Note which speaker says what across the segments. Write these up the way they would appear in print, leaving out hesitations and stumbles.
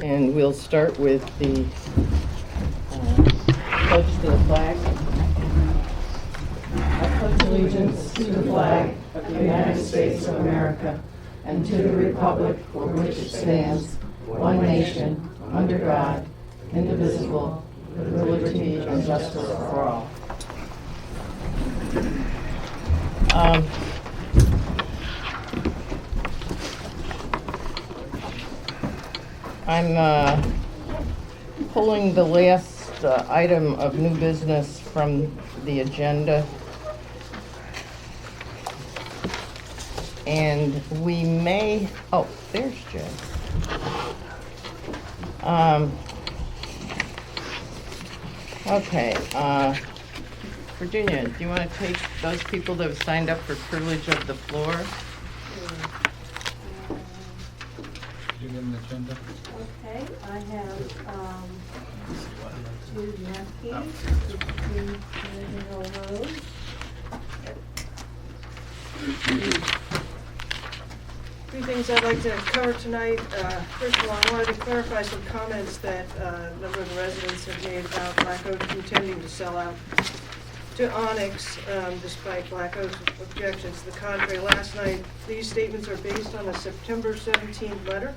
Speaker 1: And we'll start with the pledge to the flag. I pledge allegiance to the flag of the United States of America and to the republic for which it stands, one nation, under God, indivisible, with liberty and justice for all. I'm pulling the last item of new business from the agenda. And we may, oh, there's Jay. Okay, Virginia, do you want to take those people that have signed up for privilege of the floor?
Speaker 2: Did you get an agenda?
Speaker 3: Okay, I have two napkins, 15 Mill Road.
Speaker 4: Three things I'd like to cover tonight. First of all, I wanted to clarify some comments that a number of the residents have made about Black Oak intending to sell out to Onyx, despite Black Oak's objections to the contrary. Last night, these statements are based on a September 17th letter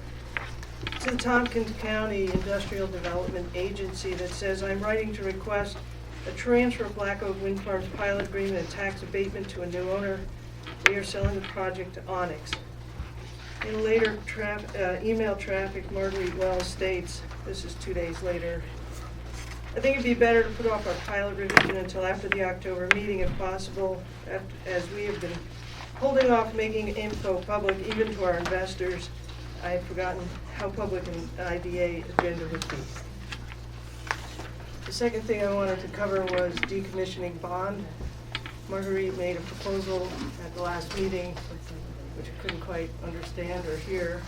Speaker 4: to the Tompkins County Industrial Development Agency that says, "I'm writing to request a transfer of Black Oak Wind Farm's pilot agreement and tax abatement to a new owner. We are selling the project to Onyx." In later email traffic, Marguerite Wells states, this is 2 days later, "I think it'd be better to put off our pilot revision until after the October meeting if possible, as we have been holding off making info public even to our investors. I had forgotten how public an IDA agenda would be." The second thing I wanted to cover was decommissioning bond. Marguerite made a proposal at the last meeting, which I couldn't quite understand or hear,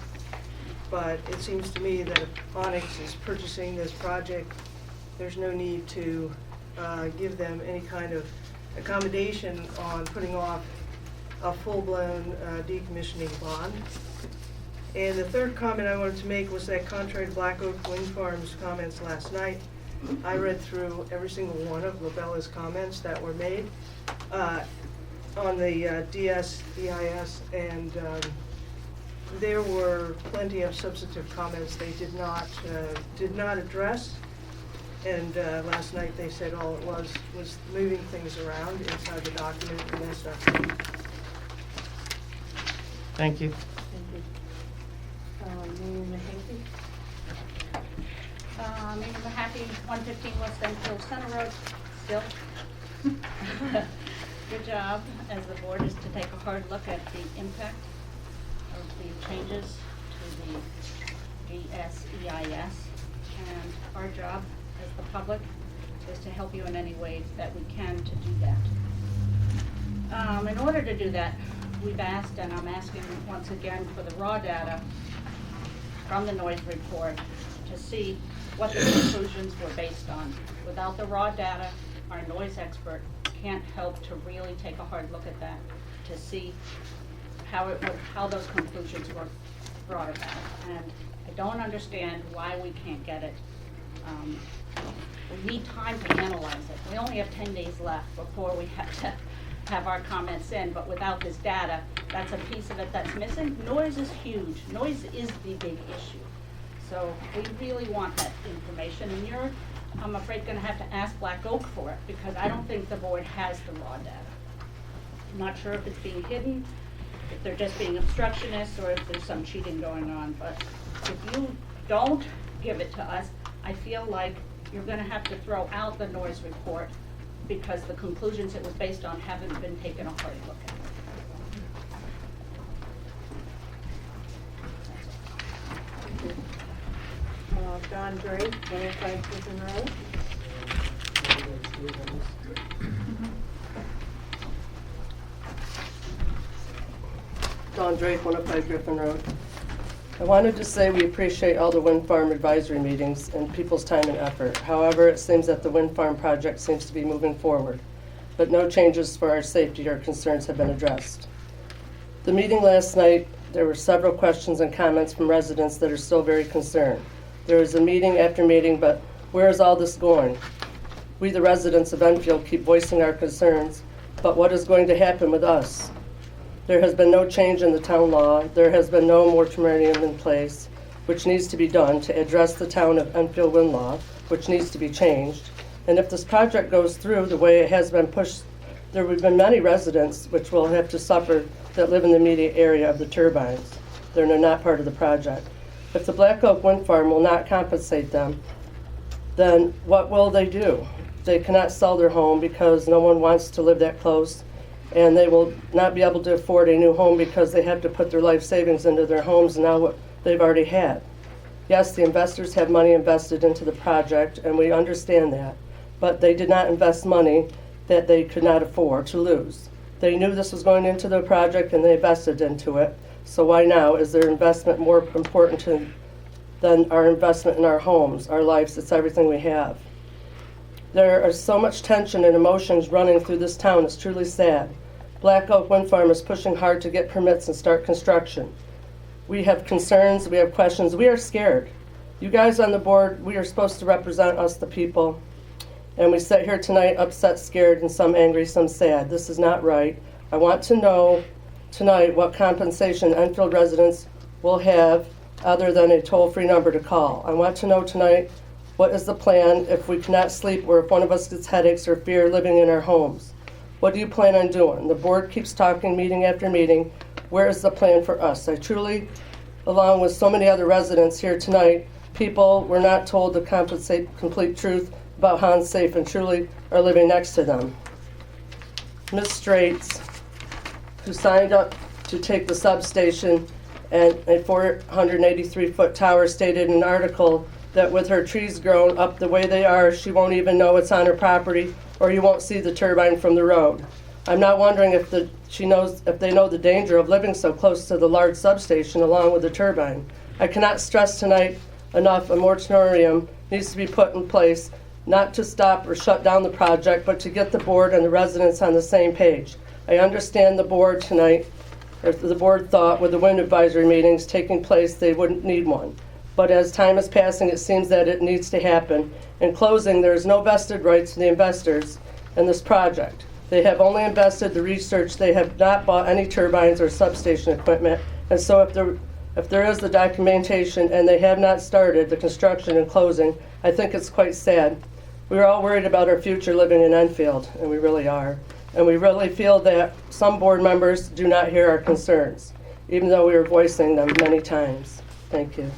Speaker 4: but it seems to me that if Onyx is purchasing this project, there's no need to give them any kind of accommodation on putting off a full-blown decommissioning bond. And the third comment I wanted to make was that contrary to Black Oak Wind Farm's comments last night, I read through every single one of Labella's comments that were made on the DSEIS, and there were plenty of substantive comments they did not address. And last night they said all it was moving things around inside the document, and that's not true.
Speaker 1: Thank you.
Speaker 3: Mary Mahaffey.
Speaker 5: Mary Mahaffey, 115 West Enfield Center Road, still. Good job, as the board, is to take a hard look at the impact of the changes to the GSEIS. And our job as the public is to help you in any way that we can to do that. In order to do that, we've asked, and I'm asking once again, for the raw data from the noise report to see what the conclusions were based on. Without the raw data, our noise expert can't help to really take a hard look at that to see how those conclusions were brought about. And I don't understand why we can't get it. We need time to analyze it. We only have 10 days left before we have to have our comments in, but without this data, that's a piece of it that's missing. Noise is huge. Noise is the big issue. So we really want that information, and you're, I'm afraid, going to have to ask Black Oak for it, because I don't think the board has the raw data. I'm not sure if it's being hidden, if they're just being obstructionists, or if there's some cheating going on. But if you don't give it to us, I feel like you're going to have to throw out the noise report, because the conclusions it was based on haven't been taken a hard look at.
Speaker 3: John Drake, 105 Griffin Road.
Speaker 6: Don Drake, 105 Griffin Road. I wanted to say we appreciate all the wind farm advisory meetings and people's time and effort. However, it seems that the wind farm project seems to be moving forward, but no changes for our safety or concerns have been addressed. The meeting last night, there were several questions and comments from residents that are still very concerned. There is a meeting after meeting, but where is all this going? We, the residents of Enfield, keep voicing our concerns, but what is going to happen with us? There has been no change in the town law. There has been no moratorium in place, which needs to be done to address the town of Enfield wind law, which needs to be changed. And if this project goes through the way it has been pushed, there have been many residents which will have to suffer that live in the immediate area of the turbines. They're not part of the project. If the Black Oak Wind Farm will not compensate them, then what will they do? They cannot sell their home because no one wants to live that close, and they will not be able to afford a new home because they have to put their life savings into their homes now what they've already had. Yes, the investors have money invested into the project, and we understand that, but they did not invest money that they could not afford to lose. They knew this was going into the project and they invested into it, so why now is their investment more important than our investment in our homes, our lives? It's everything we have. There is so much tension and emotions running through this town. It's truly sad. Black Oak Wind Farm is pushing hard to get permits and start construction. We have concerns, we have questions, we are scared. You guys on the board, we are supposed to represent us, the people, and we sit here tonight upset, scared, and some angry, some sad. This is not right. I want to know tonight what compensation Enfield residents will have other than a toll-free number to call. I want to know tonight what is the plan if we cannot sleep or if one of us gets headaches or fear living in our homes. What do you plan on doing? The board keeps talking meeting after meeting. Where is the plan for us? I truly, along with so many other residents here tonight, people were not told the complete truth about how unsafe and truly are living next to them. Ms. Straits, who signed up to take the substation and a 483-foot tower, stated in an article that with her trees grown up the way they are, she won't even know it's on her property or you won't see the turbine from the road. I'm not wondering if they know the danger of living so close to the large substation along with the turbine. I cannot stress tonight enough a moratorium needs to be put in place, not to stop or shut down the project, but to get the board and the residents on the same page. I understand the board tonight, or the board thought with the wind advisory meetings taking place, they wouldn't need one. But as time is passing, it seems that it needs to happen. In closing, there is no vested rights to the investors in this project. They have only invested the research. They have not bought any turbines or substation equipment. And so if there is the documentation and they have not started the construction and closing, I think it's quite sad. We're all worried about our future living in Enfield, and we really are. And we really feel that some board members do not hear our concerns, even though we are voicing them many times. Thank you.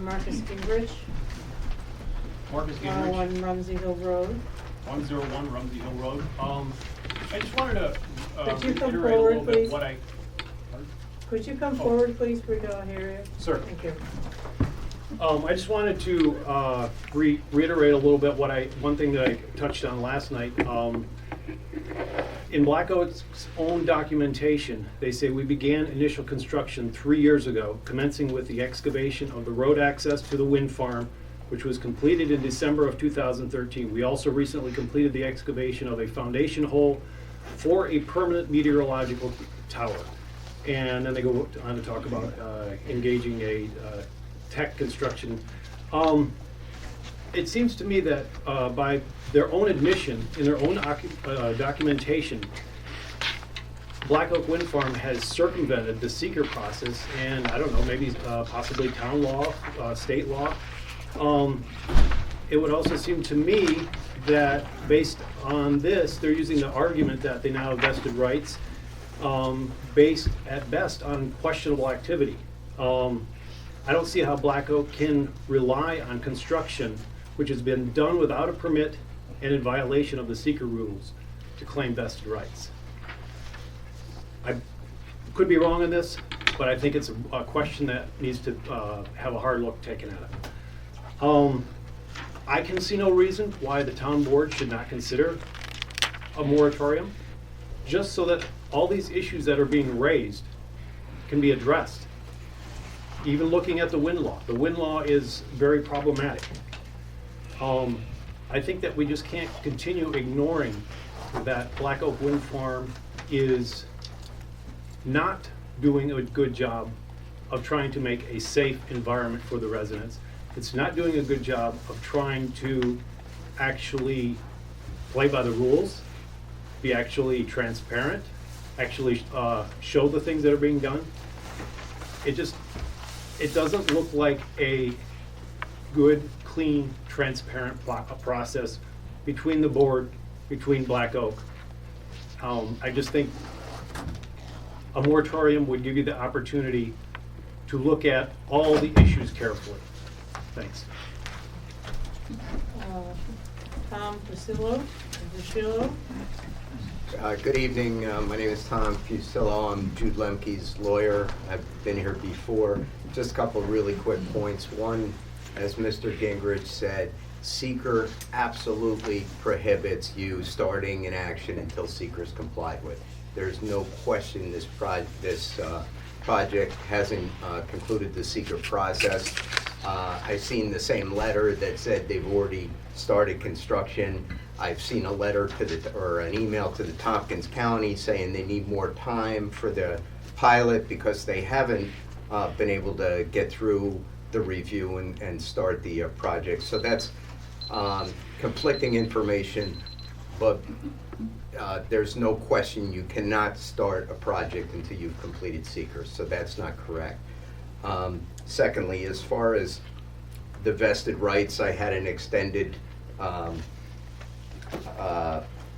Speaker 3: Marcus Gingrich,
Speaker 7: Marcus Gingrich,
Speaker 3: 101 Rumsey Hill Road.
Speaker 7: 101 Rumsey Hill Road. I just wanted to
Speaker 3: Could you come
Speaker 7: reiterate a
Speaker 3: forward,
Speaker 7: little bit
Speaker 3: please?
Speaker 7: what I...
Speaker 3: Could you come forward, please? We don't hear you.
Speaker 7: Sir.
Speaker 3: Thank you.
Speaker 7: I just wanted to reiterate a little bit one thing that I touched on last night. In Black Oak's own documentation, they say we began initial construction 3 years ago, commencing with the excavation of the road access to the wind farm, which was completed in December of 2013. We also recently completed the excavation of a foundation hole for a permanent meteorological tower. And then they go on to talk about engaging a tech construction. It seems to me that by their own admission, in their own documentation, Black Oak Wind Farm has circumvented the seeker process and, I don't know, maybe possibly town law, state law. It would also seem to me that based on this, they're using the argument that they now have vested rights based at best on questionable activity. I don't see how Black Oak can rely on construction which has been done without a permit and in violation of the seeker rules to claim vested rights. I could be wrong on this, but I think it's a question that needs to have a hard look taken at it. I can see no reason why the town board should not consider a moratorium, just so that all these issues that are being raised can be addressed. Even looking at the wind law is very problematic. I think that we just can't continue ignoring that Black Oak Wind Farm is not doing a good job of trying to make a safe environment for the residents. It's not doing a good job of trying to actually play by the rules, be actually transparent, actually show the things that are being done. It doesn't look like a good, clean, transparent process between the board, between Black Oak. I just think a moratorium would give you the opportunity to look at all the issues carefully. Thanks.
Speaker 4: Tom Fusillo.
Speaker 8: Good evening. My name is Tom Fusillo. I'm Jude Lemke's lawyer. I've been here before. Just a couple of really quick points. One, as Mr. Gingrich said, seeker absolutely prohibits you starting an action until seeker is complied with. There's no question this project hasn't concluded the seeker process. I've seen the same letter that said they've already started construction. I've seen a letter or an email to the Tompkins County saying they need more time for the pilot because they haven't been able to get through the review and start the project. So that's conflicting information, but there's no question you cannot start a project until you've completed seeker, so that's not correct. Secondly, as far as the vested rights, I had an extended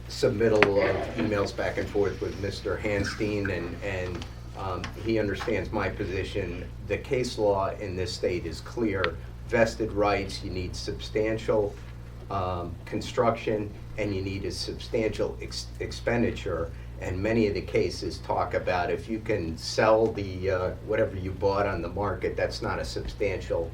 Speaker 8: submittal of emails back and forth with Mr. Hanstein, and he understands my position. The case law in this state is clear. Vested rights, you need substantial construction, and you need a substantial expenditure. And many of the cases talk about if you can sell the whatever you bought on the market, that's not a substantial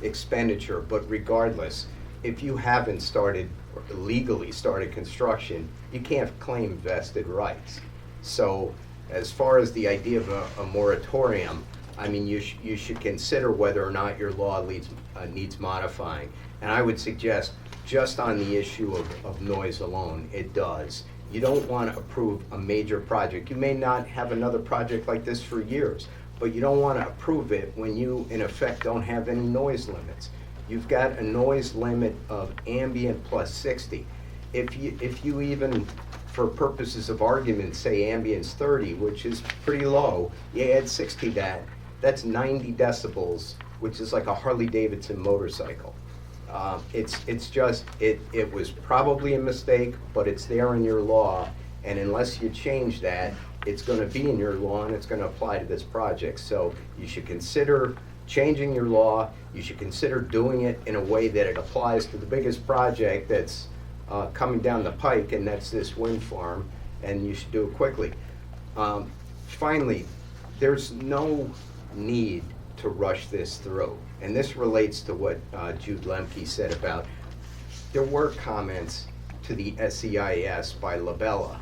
Speaker 8: expenditure. But regardless, if you haven't started or legally started construction, you can't claim vested rights. So as far as the idea of a moratorium, I mean, you should consider whether or not your law needs modifying. And I would suggest just on the issue of noise alone, it does. You don't want to approve a major project. You may not have another project like this for years, but you don't want to approve it when you, in effect, don't have any noise limits. You've got a noise limit of ambient plus 60. If you even, for purposes of argument, say ambient's 30, which is pretty low, you add 60 to that, that's 90 decibels, which is like a Harley-Davidson motorcycle. It's just, it was probably a mistake, but it's there in your law, and unless you change that, it's going to be in your law and it's going to apply to this project. So you should consider changing your law. You should consider doing it in a way that it applies to the biggest project that's coming down the pike, and that's this wind farm, and you should do it quickly. Finally, there's no need to rush this through. And this relates to what Jude Lemke said about, there were comments to the SEIS by Labella.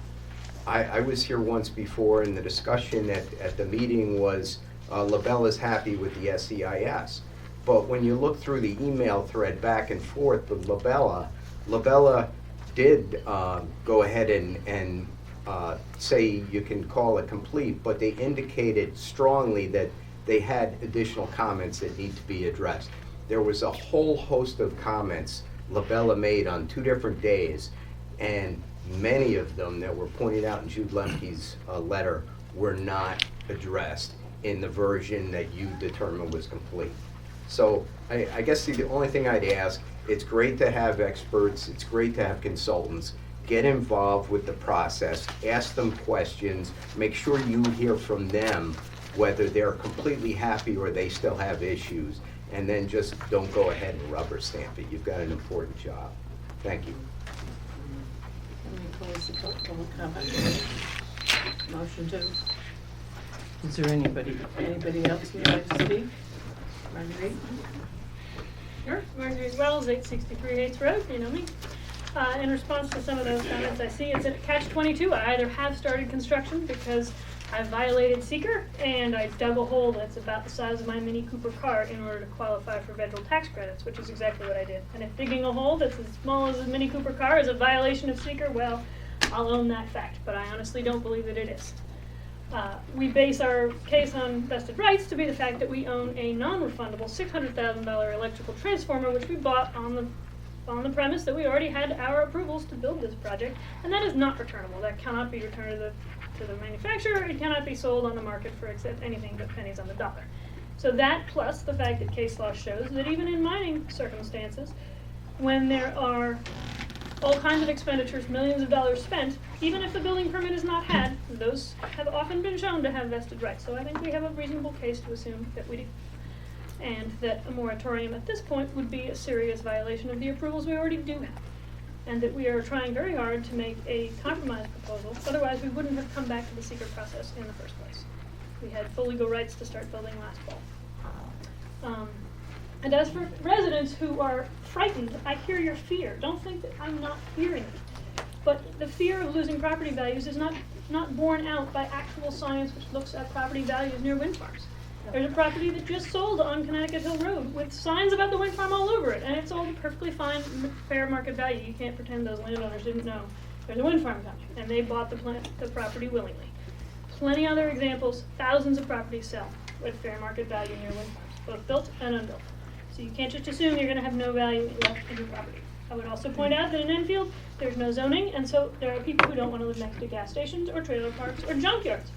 Speaker 8: I was here once before, and the discussion at the meeting was Labella's happy with the SEIS. But when you look through the email thread back and forth with Labella did go ahead and say you can call it complete, but they indicated strongly that they had additional comments that need to be addressed. There was a whole host of comments Labella made on 2 different days, and many of them that were pointed out in Jude Lemke's letter were not addressed in the version that you determined was complete. So I guess the only thing I'd ask, it's great to have experts, it's great to have consultants. Get involved with the process, ask them questions, make sure you hear from them whether they're completely happy or they still have issues, and then just don't go ahead and rubber stamp it. You've got an important job. Thank you.
Speaker 4: Let me close the public comment. Motion to.
Speaker 1: Is there anybody?
Speaker 4: Anybody else who'd like to speak? Marguerite?
Speaker 9: Sure, Marjorie Wells, 863 Yates Road, you know me. In response to some of those comments I see, it's at catch-22. I either have started construction because I've violated seeker and I dug a hole that's about the size of my Mini Cooper car in order to qualify for federal tax credits, which is exactly what I did. And if digging a hole that's as small as a Mini Cooper car is a violation of seeker, well, I'll own that fact, but I honestly don't believe that it is. We base our case on vested rights to be the fact that we own a non-refundable $600,000 electrical transformer, which we bought on the premise that we already had our approvals to build this project, and that is not returnable. That cannot be returned to the manufacturer. It cannot be sold on the market for anything but pennies on the dollar. So that, plus the fact that case law shows that even in mining circumstances, when there are all kinds of expenditures, millions of dollars spent, even if the building permit is not had, those have often been shown to have vested rights. So I think we have a reasonable case to assume that we do. And that a moratorium at this point would be a serious violation of the approvals we already do have. And that we are trying very hard to make a compromise proposal, otherwise we wouldn't have come back to the secret process in the first place. We had full legal rights to start building last fall. And as for residents who are frightened, I hear your fear. Don't think that I'm not hearing it. But the fear of losing property values is not borne out by actual science which looks at property values near wind farms. There's a property that just sold on Connecticut Hill Road with signs about the wind farm all over it, and it sold perfectly fine, fair market value. You can't pretend those landowners didn't know there's a wind farm coming, and they bought the property willingly. Plenty other examples, thousands of properties sell at fair market value near wind farms, both built and unbuilt. So you can't just assume you're going to have no value left in your property. I would also point out that in Enfield, there's no zoning, and so there are people who don't want to live next to gas stations or trailer parks or junkyards.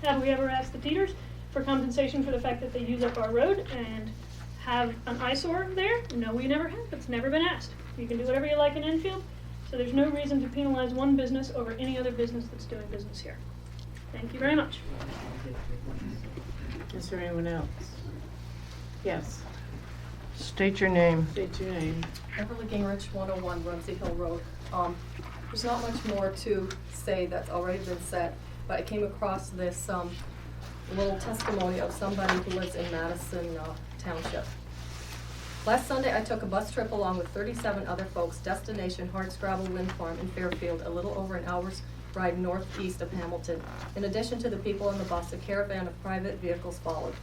Speaker 9: Have we ever asked the Teters for compensation for the fact that they use up our road and have an eyesore there? No, we never have. It's never been asked. You can do whatever you like in Enfield, so there's no reason to penalize one business over any other business that's doing business here. Thank you very much.
Speaker 1: Is there anyone else? Yes. State your name. State your name.
Speaker 10: Beverly Gingrich, 101 Rumsey Hill Road. There's not much more to say that's already been said, but I came across this little testimony of somebody who lives in Madison Township. Last Sunday, I took a bus trip along with 37 other folks, destination Hardscrabble Wind Farm in Fairfield, a little over an hour's ride northeast of Hamilton. In addition to the people on the bus, a caravan of private vehicles followed.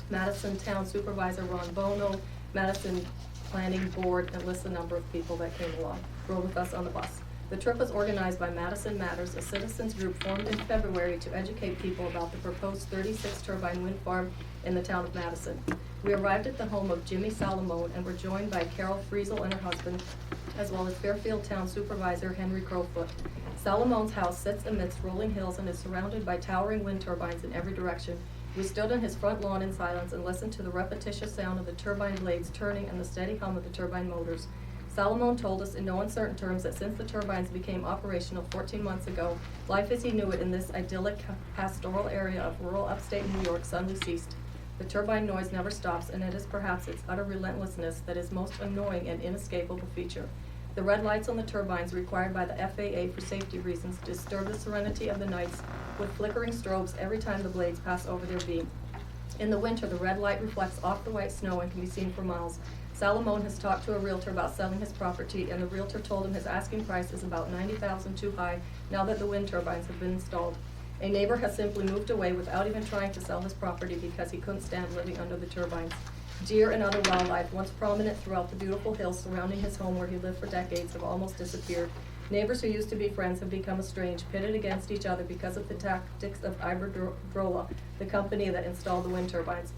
Speaker 10: Madison Town Supervisor Ron Bono, Madison Planning Board, and lists the number of people that came along, rode with us on the bus. The trip was organized by Madison Matters, a citizens group formed in February to educate people about the proposed 36-turbine wind farm in the town of Madison. We arrived at the home of Jimmy Salamone and were joined by Carol Friesel and her husband, as well as Fairfield Town Supervisor Henry Crowfoot. Salamone's house sits amidst rolling hills and is surrounded by towering wind turbines in every direction. We stood on his front lawn in silence and listened to the repetitious sound of the turbine blades turning and the steady hum of the turbine motors. Salamone told us in no uncertain terms that since the turbines became operational 14 months ago, life as he knew it in this idyllic pastoral area of rural upstate New York suddenly ceased. The turbine noise never stops, and it is perhaps its utter relentlessness that is most annoying and inescapable feature. The red lights on the turbines required by the FAA for safety reasons disturb the serenity of the nights with flickering strobes every time the blades pass over their beam. In the winter, the red light reflects off the white snow and can be seen for miles. Salamone has talked to a realtor about selling his property, and the realtor told him his asking price is about $90,000 too high now that the wind turbines have been installed. A neighbor has simply moved away without even trying to sell his property because he couldn't stand living under the turbines. Deer and other wildlife, once prominent throughout the beautiful hills surrounding his home where he lived for decades, have almost disappeared. Neighbors who used to be friends have become estranged, pitted against each other because of the tactics of Iberdrola, the company that installed the wind turbines.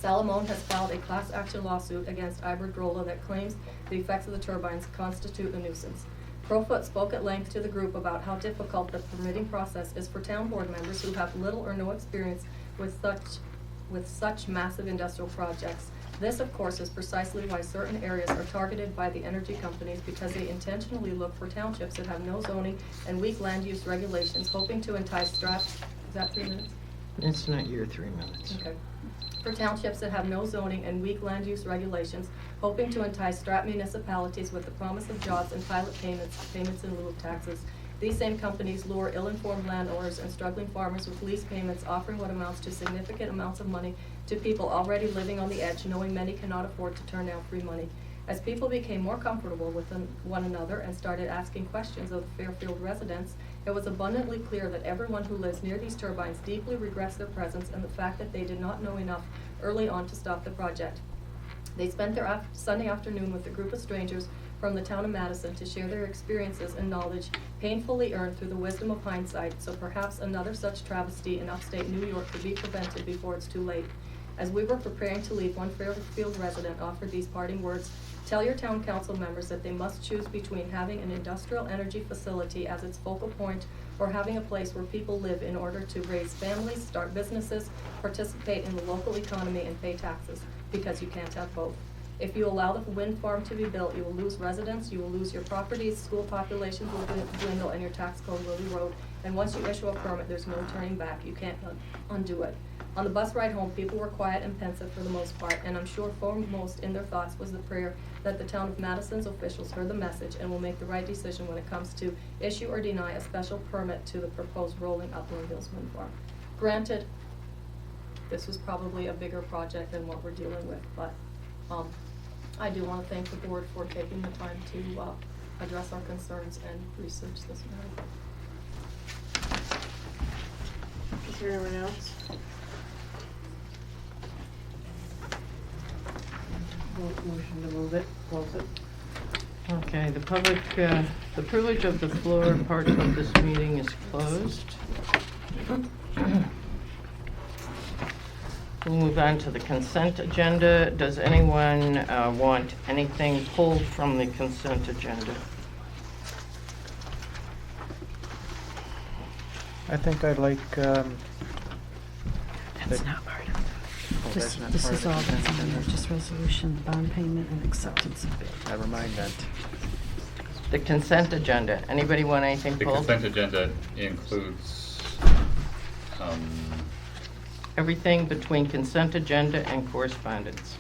Speaker 10: Salamone has filed a class action lawsuit against Iberdrola that claims the effects of the turbines constitute a nuisance. Crowfoot spoke at length to the group about how difficult the permitting process is for town board members who have little or no experience with such massive industrial projects. This, of course, is precisely why certain areas are targeted by the energy companies, because they intentionally look for townships that have no zoning and weak land use regulations, hoping to entice is that 3 minutes?
Speaker 1: It's not your 3 minutes.
Speaker 10: Okay. For townships that have no zoning and weak land use regulations, hoping to entice strap municipalities with the promise of jobs and pilot payments in lieu of taxes. These same companies lure ill-informed landowners and struggling farmers with lease payments, offering what amounts to significant amounts of money to people already living on the edge, knowing many cannot afford to turn down free money. As people became more comfortable with one another and started asking questions of the Fairfield residents, it was abundantly clear that everyone who lives near these turbines deeply regrets their presence and the fact that they did not know enough early on to stop the project. They spent their Sunday afternoon with a group of strangers from the town of Madison to share their experiences and knowledge painfully earned through the wisdom of hindsight, so perhaps another such travesty in upstate New York could be prevented before it's too late. As we were preparing to leave, one Fairfield resident offered these parting words: "Tell your town council members that they must choose between having an industrial energy facility as its focal point or having a place where people live in order to raise families, start businesses, participate in the local economy, and pay taxes, because you can't have both. If you allow the wind farm to be built, you will lose residents, you will lose your properties, school populations will dwindle, and your tax code will erode. And once you issue a permit, there's no turning back. You can't undo it." On the bus ride home, people were quiet and pensive for the most part, and I'm sure foremost in their thoughts was the prayer that the town of Madison's officials heard the message and will make the right decision when it comes to issue or deny a special permit to the proposed rolling Upland Hills Wind Farm. Granted, this was probably a bigger project than what we're dealing with, but I do want to thank the board for taking the time to address our concerns and research this matter.
Speaker 4: Is there anyone else? Motion to move it, close it.
Speaker 1: Okay, the public, the privilege of the floor part of this meeting is closed. We'll move on to the consent agenda. Does anyone want anything pulled from the consent agenda?
Speaker 2: I think I'd like,
Speaker 11: That's not part of it. This is all that's on there, just resolution, bond payment, and acceptance of bid.
Speaker 2: never mind that.
Speaker 1: The consent agenda. Anybody want anything
Speaker 12: The
Speaker 1: pulled?
Speaker 12: consent agenda includes,
Speaker 1: Everything between consent agenda and correspondence.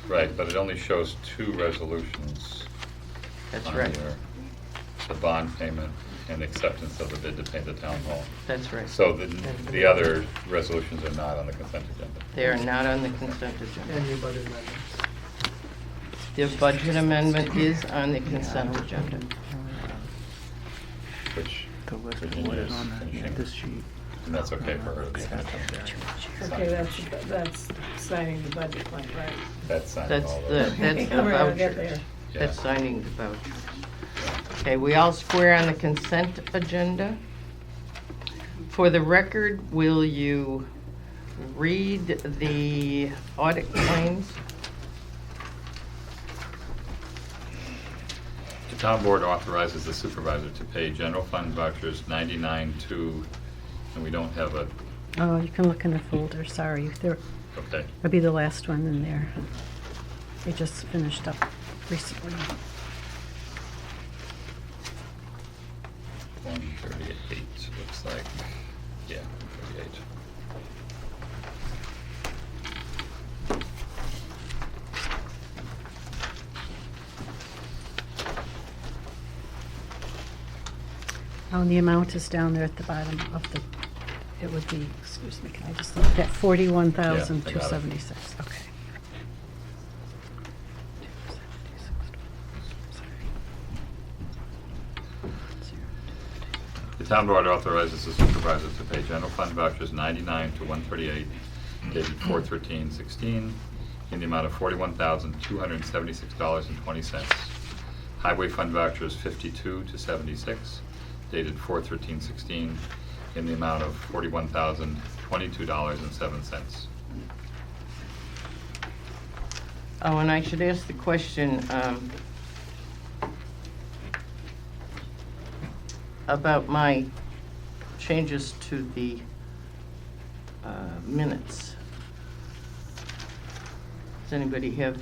Speaker 12: right, but it only shows 2 resolutions.
Speaker 1: That's
Speaker 12: on
Speaker 1: right.
Speaker 12: here. The bond payment and acceptance of the bid to pay the town hall.
Speaker 1: That's right.
Speaker 12: So the other resolutions are not on the consent agenda.
Speaker 1: They are not on the consent agenda.
Speaker 2: And your budget amendments.
Speaker 1: The budget amendment is on the consent agenda.
Speaker 12: Which
Speaker 2: Go with
Speaker 12: Virginia
Speaker 2: what
Speaker 12: is
Speaker 2: is on
Speaker 12: finishing,
Speaker 2: this sheet.
Speaker 12: and that's okay for her to finish up there.
Speaker 4: Okay, that's signing the budget plan, right?
Speaker 12: That's signing
Speaker 1: That's
Speaker 12: all
Speaker 1: the,
Speaker 12: those.
Speaker 1: that's the
Speaker 4: We're gonna get
Speaker 1: vouchers.
Speaker 4: there.
Speaker 12: Yeah.
Speaker 1: That's signing the vouchers. Okay, we all square on the consent agenda. For the record, will you read the audit claims?
Speaker 12: The town board authorizes the supervisor to pay general fund vouchers 99-2, and we don't have a,
Speaker 11: Oh, you can look in the folder, sorry. There,
Speaker 12: okay.
Speaker 11: that'll be the last one in there. They just finished up recently.
Speaker 12: 138, looks like, yeah, 138.
Speaker 11: Oh, and the amount is down there at the bottom of the, it would be, excuse me, can I just look at 41,276, okay.
Speaker 12: The town board authorizes the supervisor to pay general fund vouchers 99 to 138, dated 4/13/16, in the amount of $41,276.20. Highway fund vouchers 52 to 76, dated 4/13/16, in the amount of $41,022.07.
Speaker 1: Oh, and I should ask the question, about my changes to the minutes. Does anybody have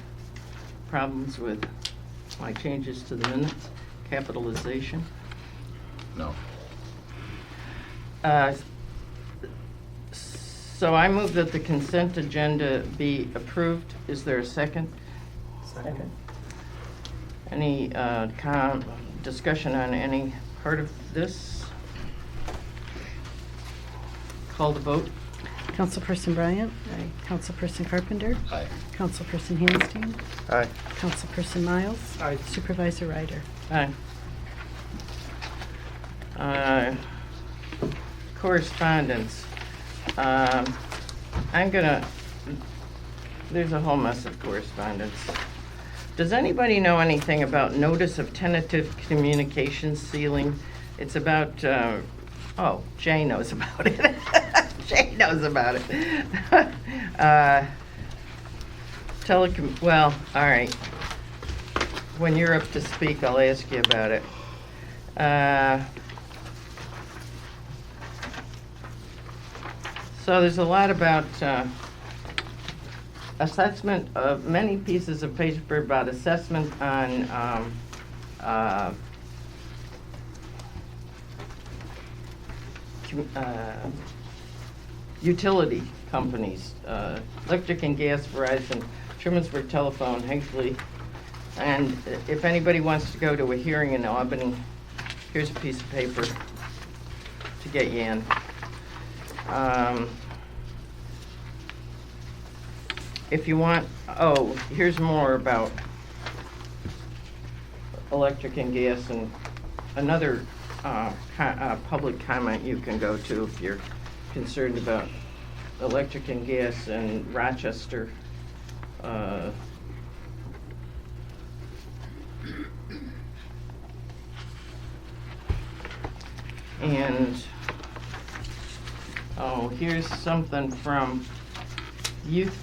Speaker 1: problems with my changes to the minutes? Capitalization?
Speaker 12: No.
Speaker 1: So I move that the consent agenda be approved. Is there a second?
Speaker 4: Second.
Speaker 1: Any discussion on any part of this? Call the vote.
Speaker 11: Councilperson Bryant? Aye. Councilperson Carpenter?
Speaker 12: Aye.
Speaker 11: Councilperson Handstein?
Speaker 2: Aye.
Speaker 11: Councilperson Miles?
Speaker 2: Aye.
Speaker 11: Supervisor Ryder?
Speaker 1: Aye. Correspondence. I'm gonna, there's a whole mess of correspondence. Does anybody know anything about notice of tentative communications sealing? It's about, oh, Jay knows about it. Jay knows about it. Well, all right. When you're up to speak, I'll ask you about it. So there's a lot about assessment of many pieces of paper about assessment on utility companies, electric and gas, Verizon, Trumansburg Telephone, Hinckley. And if anybody wants to go to a hearing in Albany, here's a piece of paper to get you in. If you want, oh, here's more about electric and gas, and another public comment you can go to if you're concerned about electric and gas in Rochester. And, oh, here's something from Youth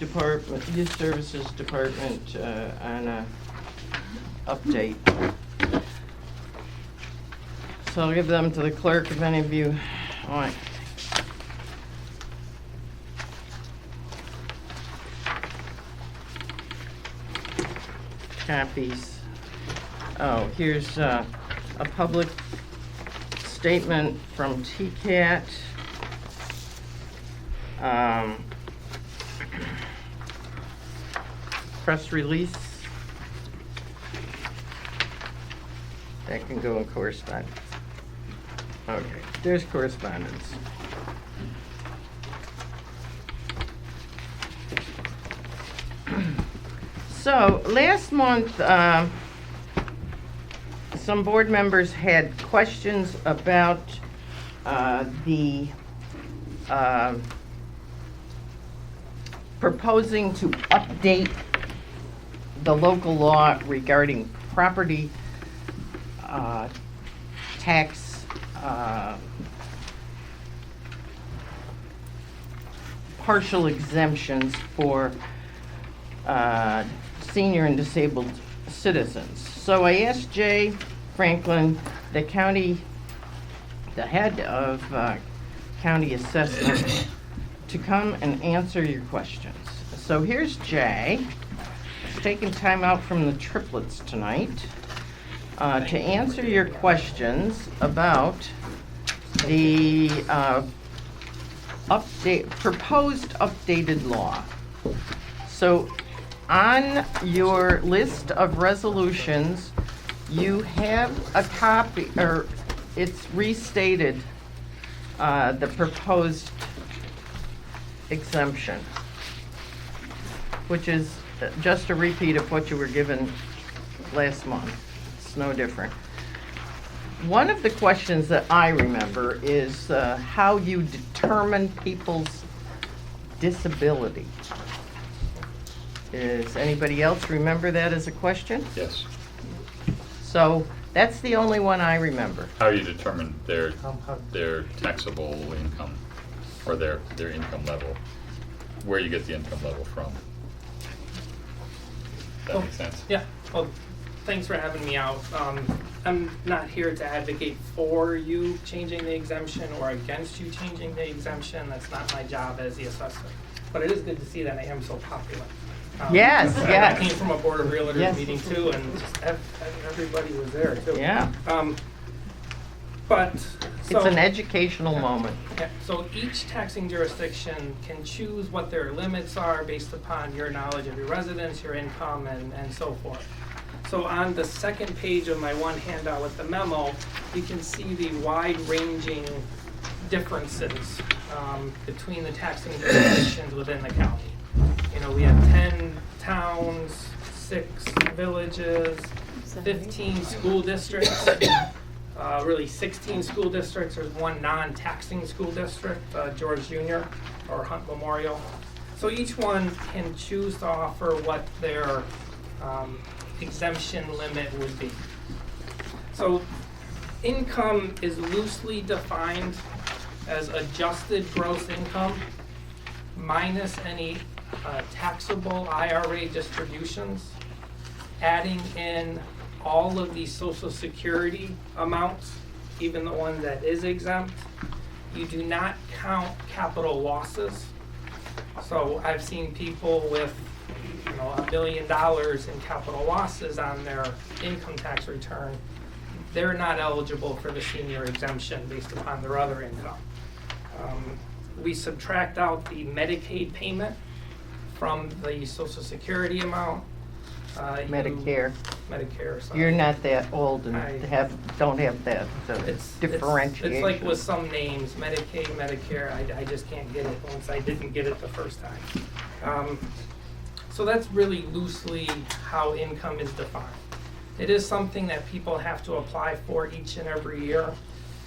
Speaker 1: Services Department on a update. So I'll give them to the clerk if any of you want. Copies. Oh, here's a public statement from TCAT. Press release. That can go in correspondence. Okay, there's correspondence. So, last month, some board members had questions about the proposing to update the local law regarding property tax partial exemptions for senior and disabled citizens. So I asked Jay Franklin, the head of county assessment, to come and answer your questions. So here's Jay, taking time out from the triplets tonight to answer your questions about the proposed updated law. So on your list of resolutions, you have a copy, or it's restated the proposed exemption, which is just a repeat of what you were given last month. It's no different. One of the questions that I remember is how you determine people's disability. Does anybody else remember that as a question?
Speaker 12: Yes.
Speaker 1: So that's the only one I remember.
Speaker 12: How you determine their taxable income, or their income level, where you get the income level from. That makes sense?
Speaker 2: Yeah, well, thanks for having me out. I'm not here to advocate for you changing the exemption or against you changing the exemption. That's not my job as the assessor. But it is good to see that I am so popular.
Speaker 1: Yes, yes.
Speaker 2: I came from a Board of Realtors
Speaker 1: Yes.
Speaker 2: meeting too, and just everybody was there too.
Speaker 1: Yeah.
Speaker 2: But
Speaker 1: It's an educational moment.
Speaker 2: yeah, so each taxing jurisdiction can choose what their limits are based upon your knowledge of your residents, your income, and so forth. So on the second page of my one handout with the memo, you can see the wide-ranging differences between the taxing jurisdictions within the county. You know, we have 10 towns, 6 villages, 15 school districts. Really 16 school districts. There's one non-taxing school district, George Jr. or Hunt Memorial. So each one can choose to offer what their exemption limit would be. So income is loosely defined as adjusted gross income minus any taxable IRA distributions, adding in all of the Social Security amounts, even the one that is exempt. You do not count capital losses. So I've seen people with, $1 million in capital losses on their income tax return. They're not eligible for the senior exemption based upon their other income. We subtract out the Medicaid payment from the Social Security amount.
Speaker 1: Medicare.
Speaker 2: Medicare, sorry.
Speaker 1: You're not that old and
Speaker 2: I-
Speaker 1: don't have that
Speaker 2: It's
Speaker 1: differentiation.
Speaker 2: It's like with some names, Medicaid, Medicare, I just can't get it once I didn't get it the first time. So that's really loosely how income is defined. It is something that people have to apply for each and every year.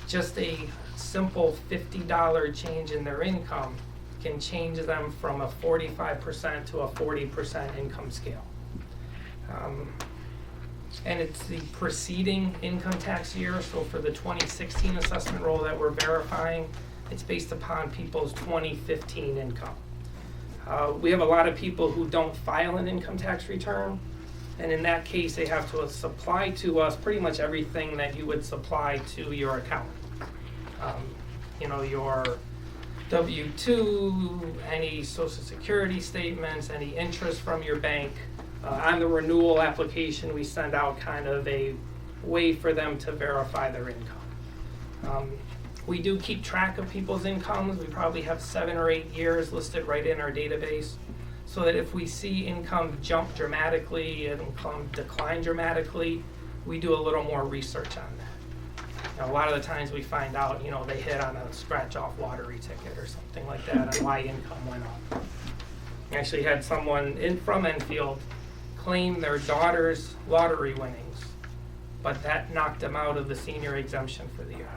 Speaker 2: Just a simple $50 change in their income can change them from a 45% to a 40% income scale. And it's the preceding income tax year, so for the 2016 assessment roll that we're verifying, it's based upon people's 2015 income. We have a lot of people who don't file an income tax return, and in that case, they have to supply to us pretty much everything that you would supply to your accountant. Your W-2, any Social Security statements, any interest from your bank. On the renewal application, we send out kind of a way for them to verify their income. We do keep track of people's incomes. We probably have 7 or 8 years listed right in our database, so that if we see income jump dramatically and income decline dramatically, we do a little more research on that. A lot of the times we find out, they hit on a scratch-off lottery ticket or something like that on why income went up. I actually had someone from Enfield claim their daughter's lottery winnings, but that knocked them out of the senior exemption for the year.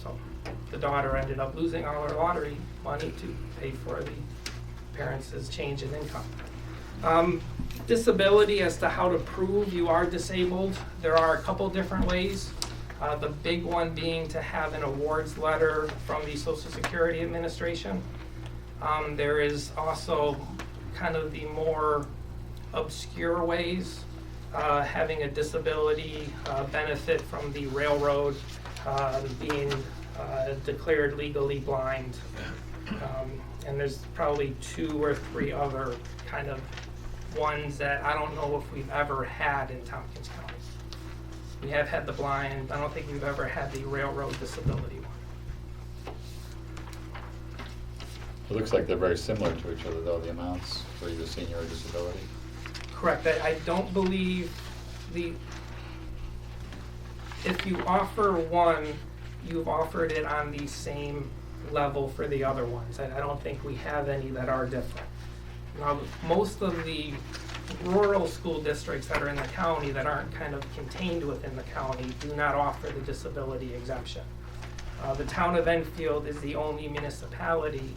Speaker 2: So the daughter ended up losing all her lottery money to pay for the parents' change in income. Disability, as to how to prove you are disabled, there are a couple different ways. The big one being to have an awards letter from the Social Security Administration. There is also kind of the more obscure ways, having a disability benefit from the railroad, being declared legally blind. And there's probably 2 or 3 other kind of ones that I don't know if we've ever had in Tompkins County. We have had the blind. I don't think we've ever had the railroad disability one.
Speaker 12: It looks like they're very similar to each other, though, the amounts for either senior or disability.
Speaker 2: Correct. I don't believe if you offer one, you've offered it on the same level for the other ones. I don't think we have any that are different. Now, most of the rural school districts that are in the county that aren't kind of contained within the county do not offer the disability exemption. The town of Enfield is the only municipality,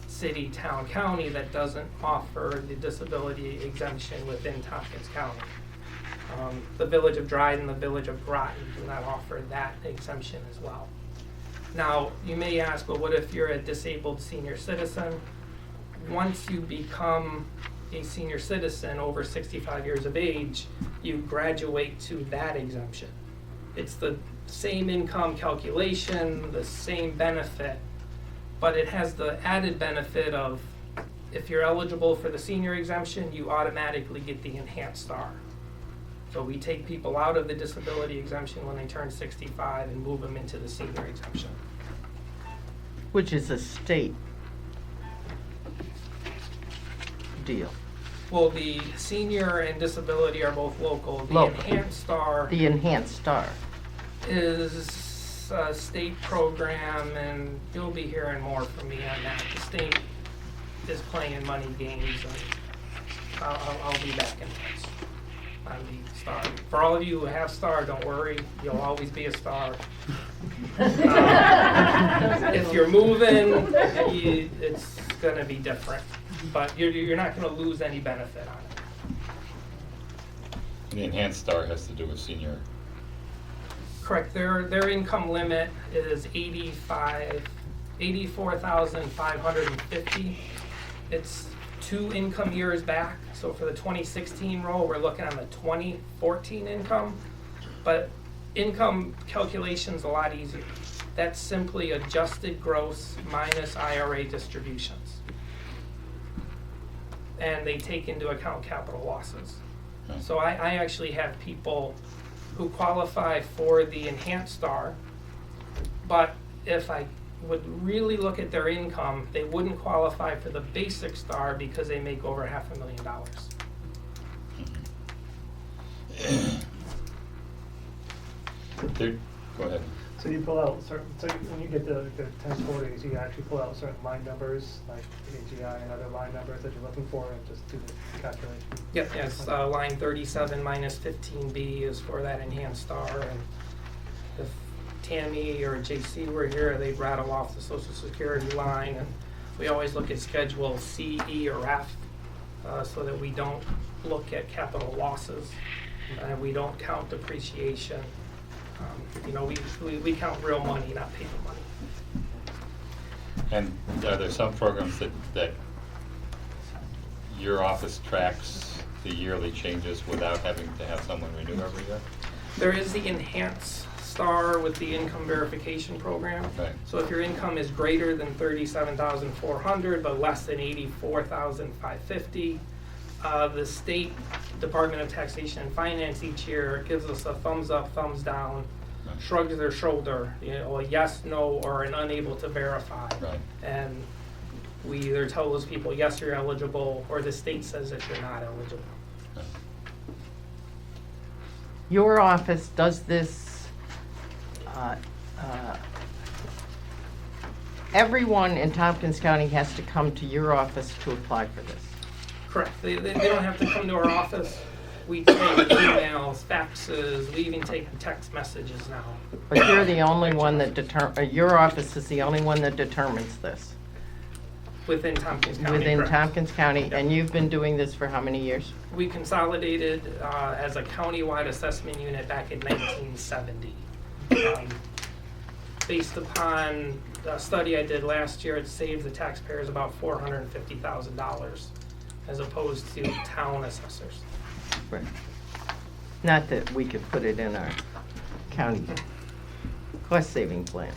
Speaker 2: city, town, county that doesn't offer the disability exemption within Tompkins County. The village of Dryden, the village of Groton do not offer that exemption as well. Now, you may ask, well, what if you're a disabled senior citizen? Once you become a senior citizen over 65 years of age, you graduate to that exemption. It's the same income calculation, the same benefit, but it has the added benefit of if you're eligible for the senior exemption, you automatically get the enhanced star. So we take people out of the disability exemption when they turn 65 and move them into the senior exemption.
Speaker 1: Which is a state deal.
Speaker 2: Well, the senior and disability are both local. The
Speaker 1: Local.
Speaker 2: enhanced star
Speaker 1: The enhanced star.
Speaker 2: is a state program, and you'll be hearing more from me on that. The state is playing money games, and I'll be back in touch on the star. For all of you who have star, don't worry, you'll always be a star. If you're moving, it's going to be different, but you're not going to lose any benefit on
Speaker 12: And the enhanced star has to do with senior.
Speaker 2: Correct, their income limit is 84,550. It's 2 income years back, so for the 2016 roll, we're looking at the 2014 income. But income calculation's a lot easier. That's simply adjusted gross minus IRA distributions. And they take into account capital losses.
Speaker 12: Okay.
Speaker 2: So I actually have people who qualify for the enhanced star, but if I would really look at their income, they wouldn't qualify for the basic star because they make over $500,000.
Speaker 12: Go ahead.
Speaker 13: So you pull out certain, so when you get the 1040s, you actually pull out certain line numbers, like AGI and other line numbers that you're looking for, and just do the calculation.
Speaker 2: Yep, yes, line 37 minus 15B is for that enhanced star, and if Tammy or JC were here, they'd rattle off the Social Security line, and we always look at Schedule C, E, or F, so that we don't look at capital losses, and we don't count depreciation. We count real money, not paper money.
Speaker 12: And are there some programs that your office tracks the yearly changes without having to have someone renew every year?
Speaker 2: There is the enhanced star with the income verification program.
Speaker 12: Right.
Speaker 2: So if your income is greater than $37,400 but less than $84,550, the State Department of Taxation and Finance each year gives us a thumbs up, thumbs down,
Speaker 12: Right.
Speaker 2: shrugs their shoulder, a yes, no, or an unable to verify.
Speaker 12: Right.
Speaker 2: And we either tell those people, yes, you're eligible, or the state says that you're not eligible.
Speaker 12: Right.
Speaker 1: Your office does this, everyone in Tompkins County has to come to your office to apply for this.
Speaker 2: Correct. They don't have to come to our office. We take emails, faxes, we even take text messages now.
Speaker 1: But you're the only one that your office is the only one that determines this
Speaker 2: Within Tompkins County.
Speaker 1: within
Speaker 2: correct.
Speaker 1: Tompkins County, and you've been doing this for how many years?
Speaker 2: We consolidated as a county-wide assessment unit back in 1970. Based upon a study I did last year, it saved the taxpayers about $450,000 as opposed to town assessors.
Speaker 1: Right. Not that we could put it in our county cost-saving plan,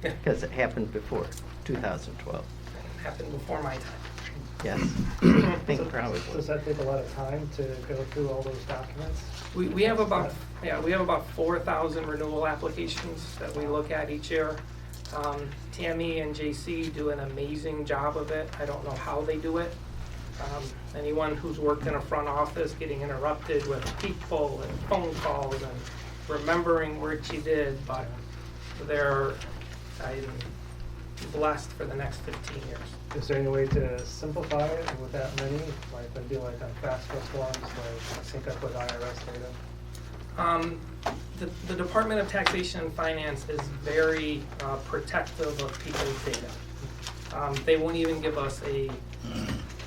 Speaker 1: because it happened before 2012.
Speaker 2: Happened before my time.
Speaker 1: Yes, I think
Speaker 13: So
Speaker 1: probably.
Speaker 13: does that take a lot of time to go through all those documents?
Speaker 2: We have about 4,000 renewal applications that we look at each year. Tammy and JC do an amazing job of it. I don't know how they do it. Anyone who's worked in a front office getting interrupted with people and phone calls and remembering what you did, but I'm blessed for the next 15 years.
Speaker 13: Is there any way to simplify it with that many, like maybe like on FAFSA forms, like sync up with IRS data?
Speaker 2: The Department of Taxation and Finance is very protective of people's data. They won't even give us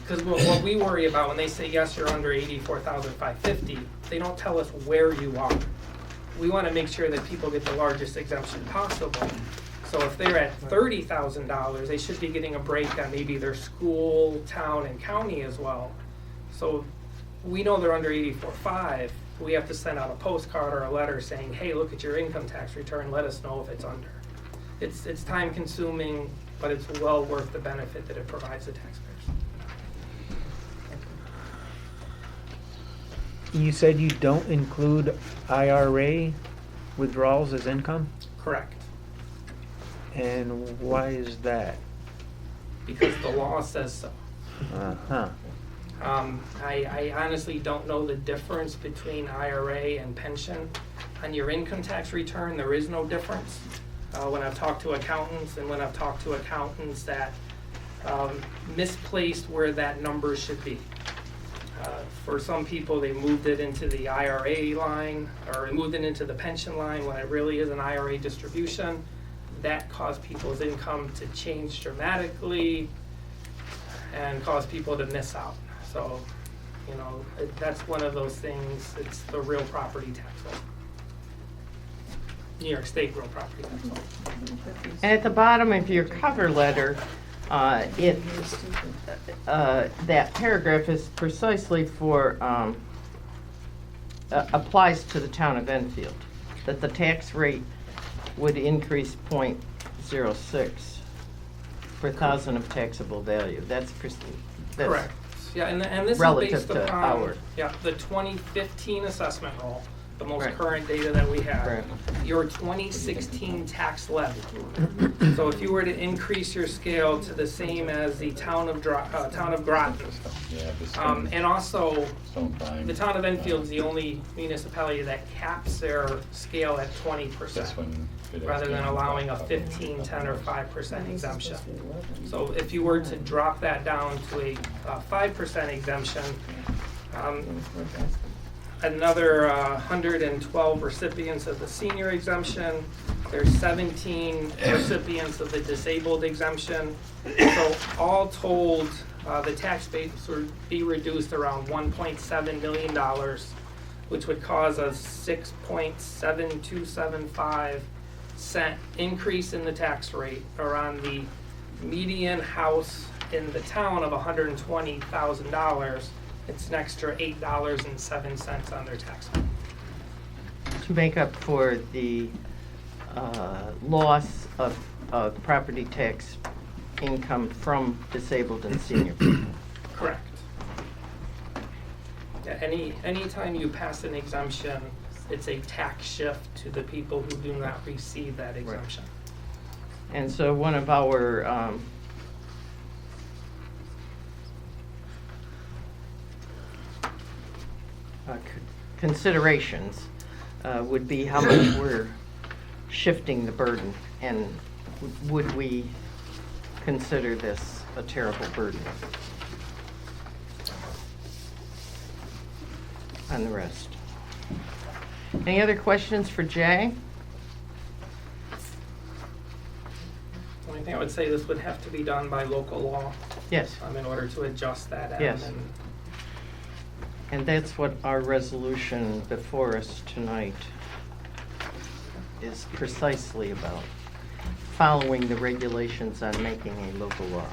Speaker 2: because what we worry about when they say, yes, you're under $84,550, they don't tell us where you are. We want to make sure that people get the largest exemption possible. So if they're at $30,000, they should be getting a break on maybe their school, town, and county as well. So we know they're under $84,500. We have to send out a postcard or a letter saying, hey, look at your income tax return, let us know if it's under. It's time consuming, but it's well worth the benefit that it provides the taxpayers.
Speaker 14: You said you don't include IRA withdrawals as income?
Speaker 2: Correct.
Speaker 14: And why is that?
Speaker 2: Because the law says so.
Speaker 14: Uh-huh.
Speaker 2: I honestly don't know the difference between IRA and pension. On your income tax return, there is no difference. When I've talked to accountants that misplaced where that number should be. For some people, they moved it into the IRA line or moved it into the pension line when it really is an IRA distribution. That caused people's income to change dramatically and caused people to miss out. So You know, that's one of those things, it's the real property tax law. New York State real property tax law.
Speaker 1: And at the bottom of your cover letter, that paragraph is precisely for, applies to the town of Enfield, that the tax rate would increase 0.06 per thousand of taxable value. That's
Speaker 2: Correct. Yeah, and this is
Speaker 1: relative
Speaker 2: based
Speaker 1: to
Speaker 2: upon,
Speaker 1: our.
Speaker 2: the 2015 assessment roll, the most
Speaker 1: Right.
Speaker 2: current data that we have.
Speaker 1: Right.
Speaker 2: Your 2016 tax levy. So if you were to increase your scale to the same as the town of Groton,
Speaker 12: Yeah, this
Speaker 2: and also
Speaker 12: stone pine.
Speaker 2: the town of Enfield's the only municipality that caps their scale at 20%.
Speaker 12: This one. it
Speaker 2: Rather than
Speaker 12: has
Speaker 2: allowing a
Speaker 12: been-
Speaker 2: 15, 10, or 5% exemption. So if you were to drop that down to a 5% exemption, another 112 recipients of the senior exemption, there's 17 recipients of the disabled exemption. So all told, the tax base would be reduced around $1.7 million, which would cause a 6.7275 cent increase in the tax rate, or on the median house in the town of $120,000, it's an extra $8.07 on their tax bill.
Speaker 1: To make up for the loss of property tax income from disabled and senior people.
Speaker 2: Correct. Yeah, anytime you pass an exemption, it's a tax shift to the people who do not receive that exemption.
Speaker 1: And so one of our considerations would be how much we're shifting the burden, and would we consider this a terrible burden on the rest? Any other questions for Jay?
Speaker 2: The only thing I would say, this would have to be done by local law
Speaker 1: Yes.
Speaker 2: in order to adjust that.
Speaker 1: Yes. And that's what our resolution before us tonight is precisely about, following the regulations on making a local law.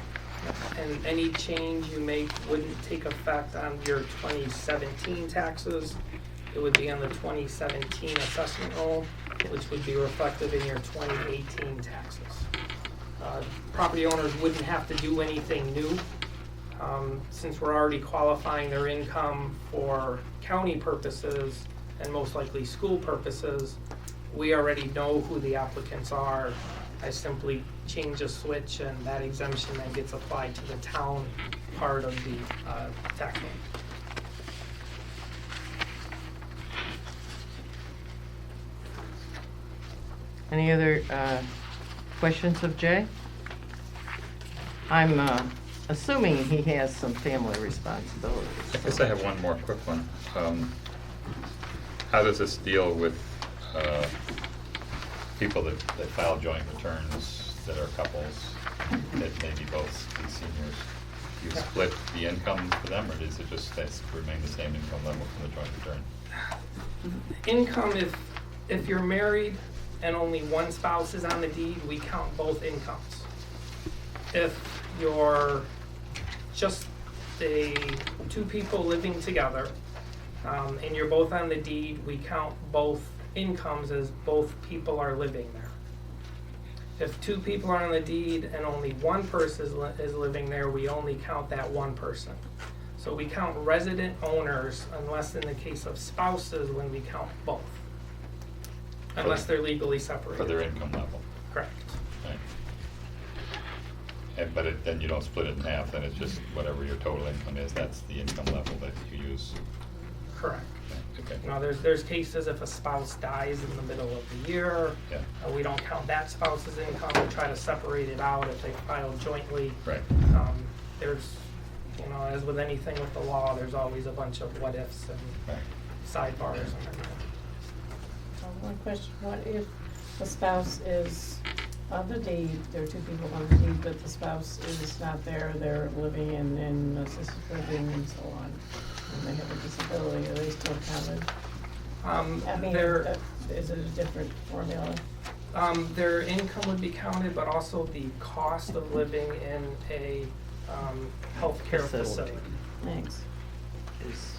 Speaker 2: And any change you make wouldn't take effect on your 2017 taxes. It would be on the 2017 assessment roll, which would be reflected in your 2018 taxes. Property owners wouldn't have to do anything new. Since we're already qualifying their income for county purposes and most likely school purposes, we already know who the applicants are. I simply change a switch and that exemption then gets applied to the town part of the tax rate.
Speaker 1: Any other questions of Jay? I'm assuming he has some family responsibilities.
Speaker 12: I guess I have one more quick one. How does this deal with people that file joint returns that are couples, that maybe both be seniors? Do you split the income for them, or does it just remain the same income level from the joint return?
Speaker 2: Income, if you're married and only one spouse is on the deed, we count both incomes. If you're just two people living together, and you're both on the deed, we count both incomes as both people are living there. If two people are on the deed and only one person is living there, we only count that one person. So we count resident owners, unless in the case of spouses, when we count both. Unless they're legally separated.
Speaker 12: For their income level?
Speaker 2: Correct.
Speaker 12: Right. But then you don't split it in half, then it's just whatever your total income is, that's the income level that you use.
Speaker 2: Correct.
Speaker 12: Okay.
Speaker 2: You know, there's cases if a spouse dies in the middle of the year,
Speaker 12: Yeah.
Speaker 2: We don't count that spouse's income, we try to separate it out if they file jointly.
Speaker 12: Right.
Speaker 2: There's, you know, as with anything with the law, there's always a bunch of what ifs and sidebars and everything.
Speaker 3: One question, what if the spouse is on the deed, there are two people on the deed, but the spouse is not there, they're living in assisted living and so on, and disability, are they still counted? I mean,
Speaker 2: Their,
Speaker 3: is it a different formula?
Speaker 2: their income would be counted, but also the cost of living in a healthcare facility.
Speaker 3: Thanks.
Speaker 1: Is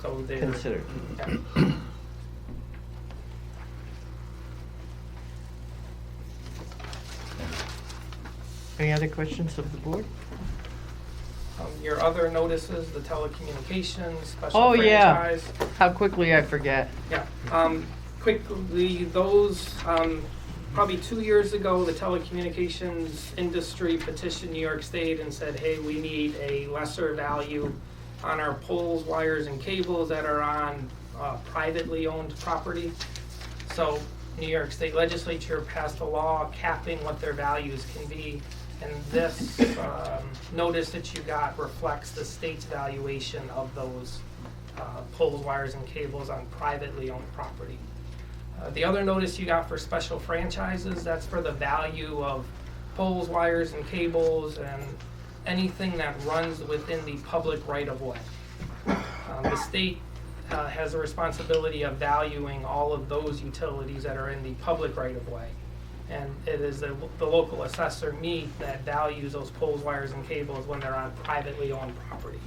Speaker 2: So they're
Speaker 1: considered.
Speaker 2: yeah.
Speaker 1: Any other questions of the board?
Speaker 2: Your other notices, the telecommunications, special
Speaker 1: Oh, yeah.
Speaker 2: franchise.
Speaker 1: How quickly I forget.
Speaker 2: Yeah, quickly, those, probably 2 years ago, the telecommunications industry petitioned New York State and said, hey, we need a lesser value on our poles, wires, and cables that are on privately owned property. So New York State Legislature passed a law capping what their values can be. And this notice that you got reflects the state's valuation of those poles, wires, and cables on privately owned property. The other notice you got for special franchises, that's for the value of poles, wires, and cables, and anything that runs within the public right-of-way. The state has a responsibility of valuing all of those utilities that are in the public right-of-way. And it is the local assessor, me, that values those poles, wires, and cables when they're on privately owned property.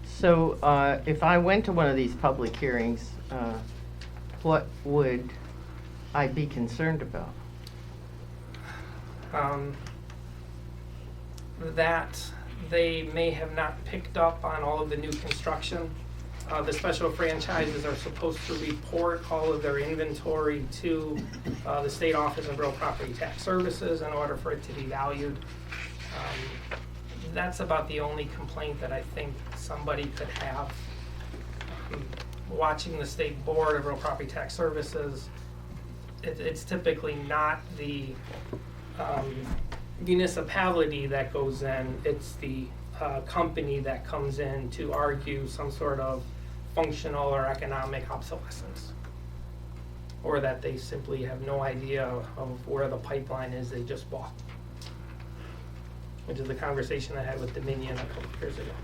Speaker 1: So if I went to one of these public hearings, what would I be concerned about?
Speaker 2: That they may have not picked up on all of the new construction. The special franchises are supposed to report all of their inventory to the State Office of Real Property Tax Services in order for it to be valued. That's about the only complaint that I think somebody could have. Watching the State Board of Real Property Tax Services, it's typically not the municipality that goes in, it's the company that comes in to argue some sort of functional or economic obsolescence. Or that they simply have no idea of where the pipeline is they just bought. Which is the conversation I had with Dominion a couple of years ago.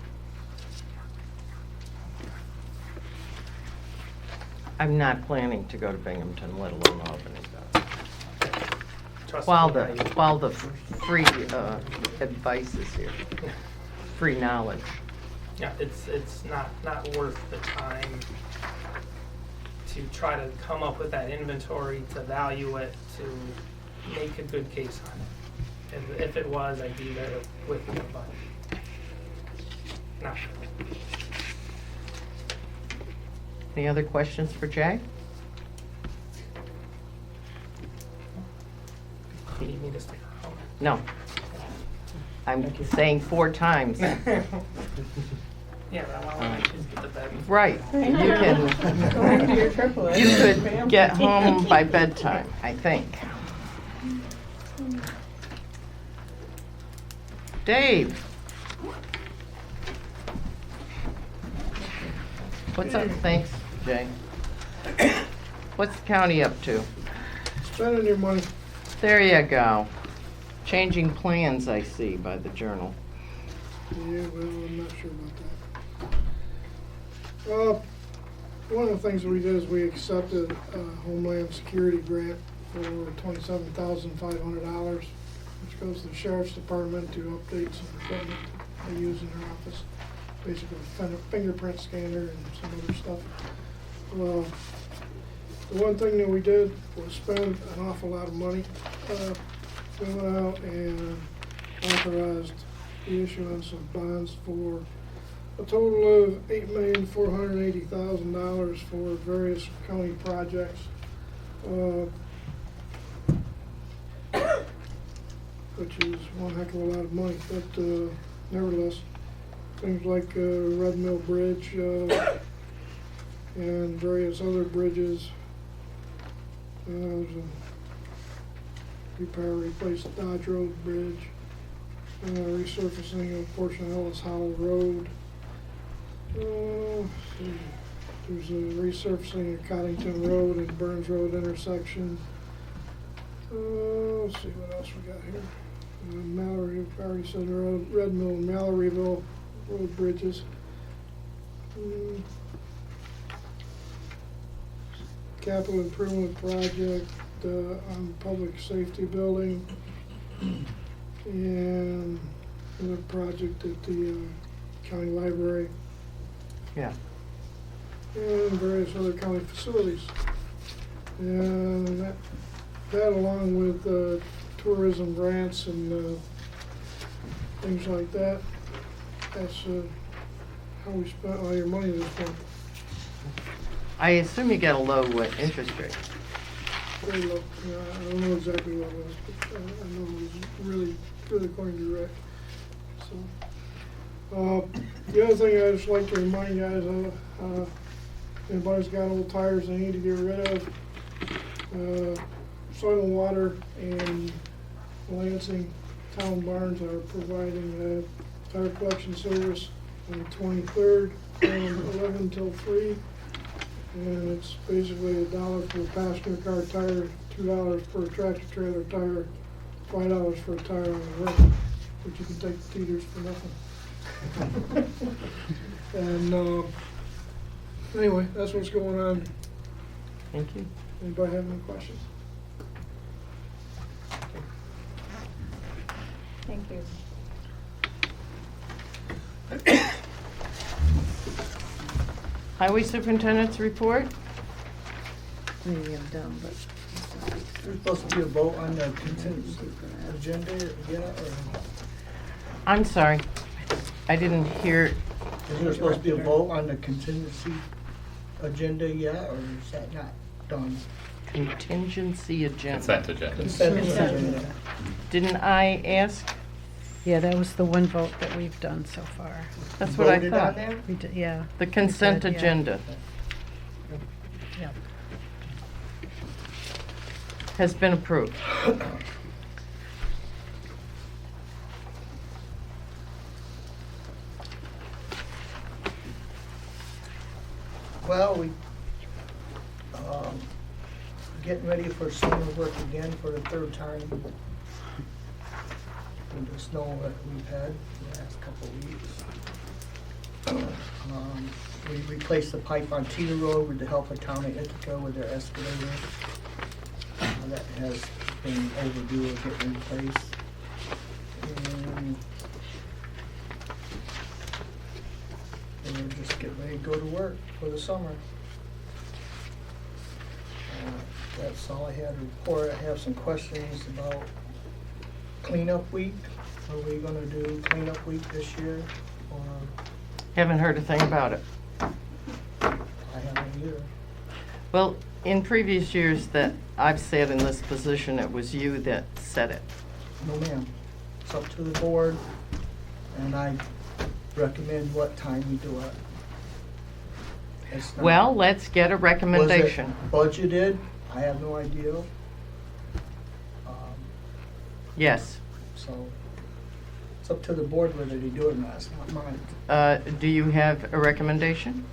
Speaker 1: I'm not planning to go to Binghamton, let alone Albany.
Speaker 2: Trust
Speaker 1: While
Speaker 2: me,
Speaker 1: the free advice is here, free knowledge.
Speaker 2: Yeah, it's not worth the time to try to come up with that inventory, to value it, to make a good case on it. And if it was, I'd be there with you, but not.
Speaker 1: Any other questions for Jay?
Speaker 2: Do you need me to stick around?
Speaker 1: No. I'm saying 4 times.
Speaker 2: Yeah, that one, I just get to bed.
Speaker 1: Right. You can,
Speaker 3: Go back to your triple.
Speaker 1: you could get home by bedtime, I think. Dave. What's up? Thanks, Jay. What's the county up to?
Speaker 15: Spending your money.
Speaker 1: There you go. Changing plans, I see, by the Journal.
Speaker 15: Yeah, well, I'm not sure about that. One of the things we did is we accepted a Homeland Security grant for $27,500, which goes to the Sheriff's Department to update some equipment they use in their office. Basically a fingerprint scanner and some other stuff. The one thing that we did was spend an awful lot of money. We went out and authorized the issuance of bonds for a total of $8,480,000 for various county projects. Which is one heck of a lot of money, but nevertheless, things like Red Mill Bridge and various other bridges. There's a replace Dodge Road Bridge, resurfacing of portion of Ellis Hollow Road. There's a resurfacing of Coddington Road and Burns Road intersection. Let's see what else we got here. Mallory, I already said Red Mill and Malloryville Road bridges. Mm. Capital improvement project on public safety building, and another project at the county library,
Speaker 1: Yeah.
Speaker 15: and various other county facilities. And that along with tourism grants and things like that, that's how we spent all your money this month.
Speaker 1: I assume you get a low interest rate.
Speaker 15: Very low. Yeah, I don't know exactly what it was, but I know it was really good according to Rick. So, the other thing I just like to remind guys of, anybody's got old tires they need to get rid of, Soil and Water and Lansing Town Barns are providing tire collection service on the 23rd from 11 till 3. And it's basically $1 for a passenger car tire, $2 for a tractor trailer tire, $5 for a tire on the road, but you can take the teeters for nothing. And anyway, that's what's going on.
Speaker 1: Thank you.
Speaker 15: Anybody have any questions?
Speaker 3: Thank you.
Speaker 1: Highway Superintendent's report?
Speaker 11: Maybe I'm dumb, but.
Speaker 16: There's supposed to be a vote on the contingency agenda yet, or
Speaker 1: I'm sorry. I didn't hear.
Speaker 16: is there supposed to be a vote on the contingency agenda yet, or is that not done?
Speaker 1: Contingency agenda.
Speaker 12: Consent agenda.
Speaker 16: Consent
Speaker 11: Consent.
Speaker 16: agenda.
Speaker 1: Didn't I ask?
Speaker 11: Yeah, that was the one vote that we've done so far.
Speaker 1: That's what I
Speaker 16: Voted on
Speaker 1: thought.
Speaker 16: that?
Speaker 11: We did, yeah.
Speaker 1: The consent
Speaker 11: did, yeah.
Speaker 1: agenda
Speaker 11: Yeah.
Speaker 1: has been approved.
Speaker 16: Well, we, getting ready for summer work again for the third time. With the snow that we've had the last couple of weeks. We replaced the pipe on Teeter Road with the help of town of Ithaca with their excavator. That has been overdue of getting replaced. And we're just getting ready to go to work for the summer. That's all I had to report. I have some questions about cleanup week. Are we gonna do cleanup week this year, or
Speaker 1: Haven't heard a thing about it.
Speaker 16: I haven't either?
Speaker 1: Well, in previous years that I've sat in this position, it was you that said it.
Speaker 16: No, ma'am. It's up to the board, and I recommend what time we do it. It's not-
Speaker 1: Well, let's get a recommendation.
Speaker 16: Was it budgeted? I have no idea.
Speaker 1: Yes.
Speaker 16: So it's up to the board whether they do it or not. It's not mine.
Speaker 1: Do you have a recommendation?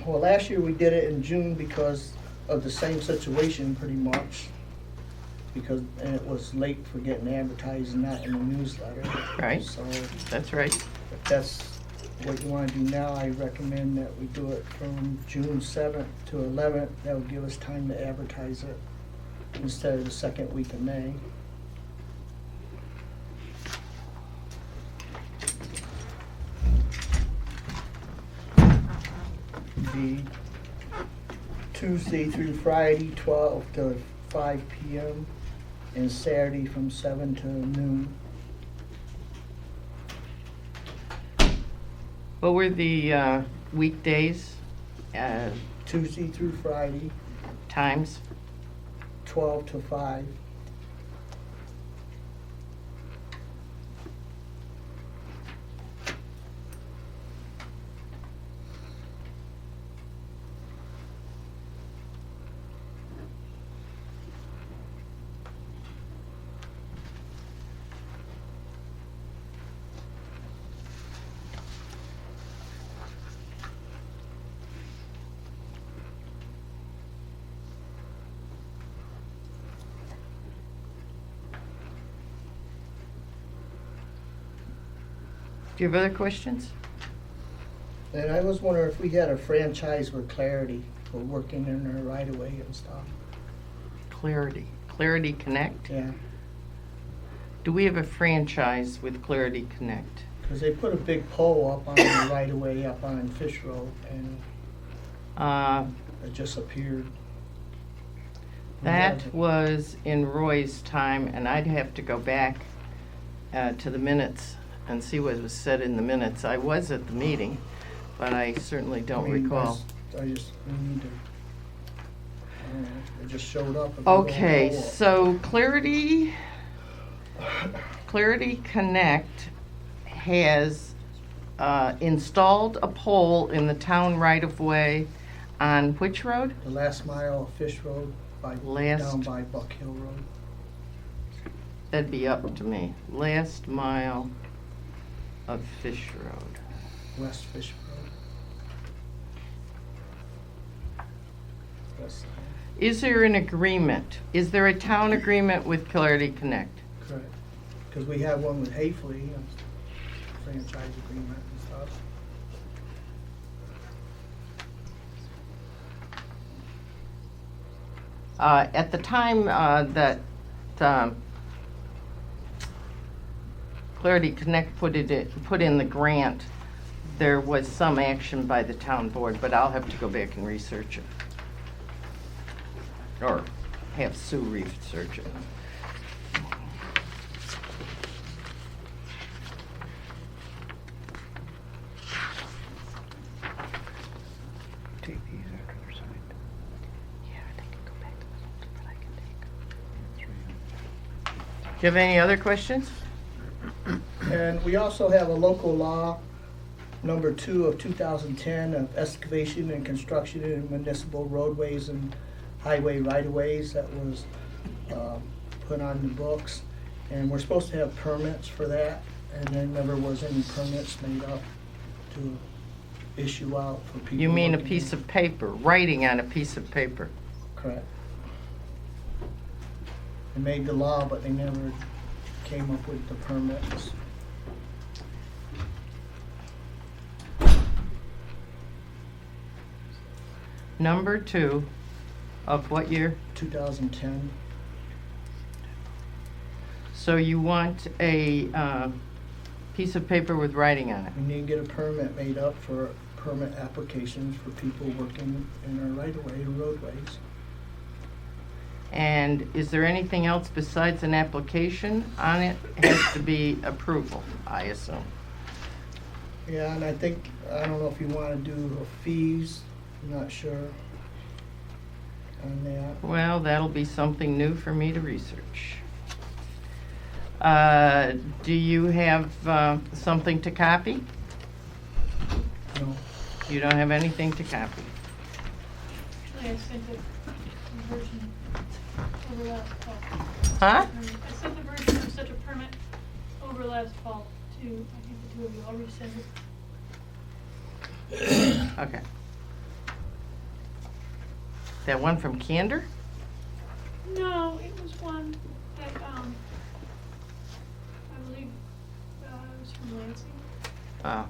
Speaker 16: Well, last year we did it in June because of the same situation, pretty much. And it was late for getting advertised and that in the newsletter.
Speaker 1: Right.
Speaker 16: So
Speaker 1: That's right.
Speaker 16: if that's what you want to do now, I recommend that we do it from June 7th to 11th. That would give us time to advertise it instead of the second week of May. Be Tuesday through Friday, 12 to 5 p.m. and Saturday from 7 to noon.
Speaker 1: What were the weekdays,
Speaker 16: Tuesday through Friday,
Speaker 1: times?
Speaker 16: 12 to 5.
Speaker 1: Do you have other questions?
Speaker 16: And I was wondering if we had a franchise with Clarity for working in their right of way and stuff.
Speaker 1: Clarity Connect?
Speaker 16: Yeah,
Speaker 1: Do we have a franchise with Clarity Connect?
Speaker 16: because they put a big pole up on the right of way up on Fish Road and it just appeared.
Speaker 1: That was in Roy's time, and I'd have to go back to the minutes and see what was said in the minutes. I was at the meeting, but I certainly don't recall.
Speaker 16: I just, we need to, I don't know, it just showed up. a big old
Speaker 1: Okay,
Speaker 16: pole.
Speaker 1: so Clarity Connect has installed a pole in the town right-of-way on which road?
Speaker 16: The last mile of Fish Road down by Buck Hill Road.
Speaker 1: That'd be up to me. Last mile of Fish Road.
Speaker 16: West Fish Road. West side.
Speaker 1: Is there an agreement? Is there a town agreement with Clarity Connect?
Speaker 16: Correct. Because we have one with Hayfley, a franchise agreement and stuff.
Speaker 1: At the time that Clarity Connect put in the grant, there was some action by the town board, but I'll have to go back and research it. Or have Sue research it.
Speaker 14: Take these after they're signed.
Speaker 1: Yeah, they can go back to the folder, but I can take them. Do you have any other questions?
Speaker 16: And we also have a local law, number 2 of 2010, of excavation and construction in municipal roadways and highway right-of-ways that was put on the books. And we're supposed to have permits for that, and there never was any permits made up to issue out for people.
Speaker 1: You mean a
Speaker 16: working
Speaker 1: piece
Speaker 16: in-
Speaker 1: of paper, writing on a piece of paper?
Speaker 16: Correct. They made the law, but they never came up with the permits.
Speaker 1: Number 2 of what year?
Speaker 16: 2010.
Speaker 1: So you want a piece of paper with writing on it?
Speaker 16: We need to get a permit made up for permit applications for people working in our right-of-way roadways.
Speaker 1: And is there anything else besides an application on it? It has to be approval, I assume.
Speaker 16: Yeah, and I think, I don't know if you want to do fees, I'm not sure on that.
Speaker 1: Well, that'll be something new for me to research. Do you have something to copy?
Speaker 16: No.
Speaker 1: You don't have anything to copy?
Speaker 9: Actually, I sent it in version over last fall.
Speaker 1: Huh?
Speaker 9: I sent the version of such a permit over last fall to, I think the two of you, I'll resend it.
Speaker 1: Okay. That one from Candor?
Speaker 9: No, it was one that, I believe, it was from Lansing.
Speaker 1: Oh.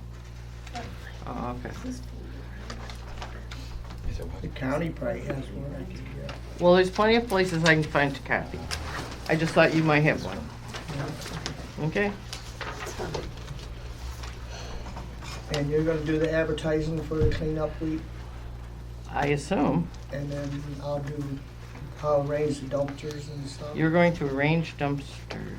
Speaker 9: But
Speaker 1: Oh, okay.
Speaker 16: The county probably has one I could get.
Speaker 1: Well, there's plenty of places I can find to copy. I just thought you might have one. Okay?
Speaker 16: And you're gonna do the advertising for the cleanup week,
Speaker 1: I assume.
Speaker 16: and then I'll arrange the dumpsters and stuff.
Speaker 1: You're going to arrange dumpsters.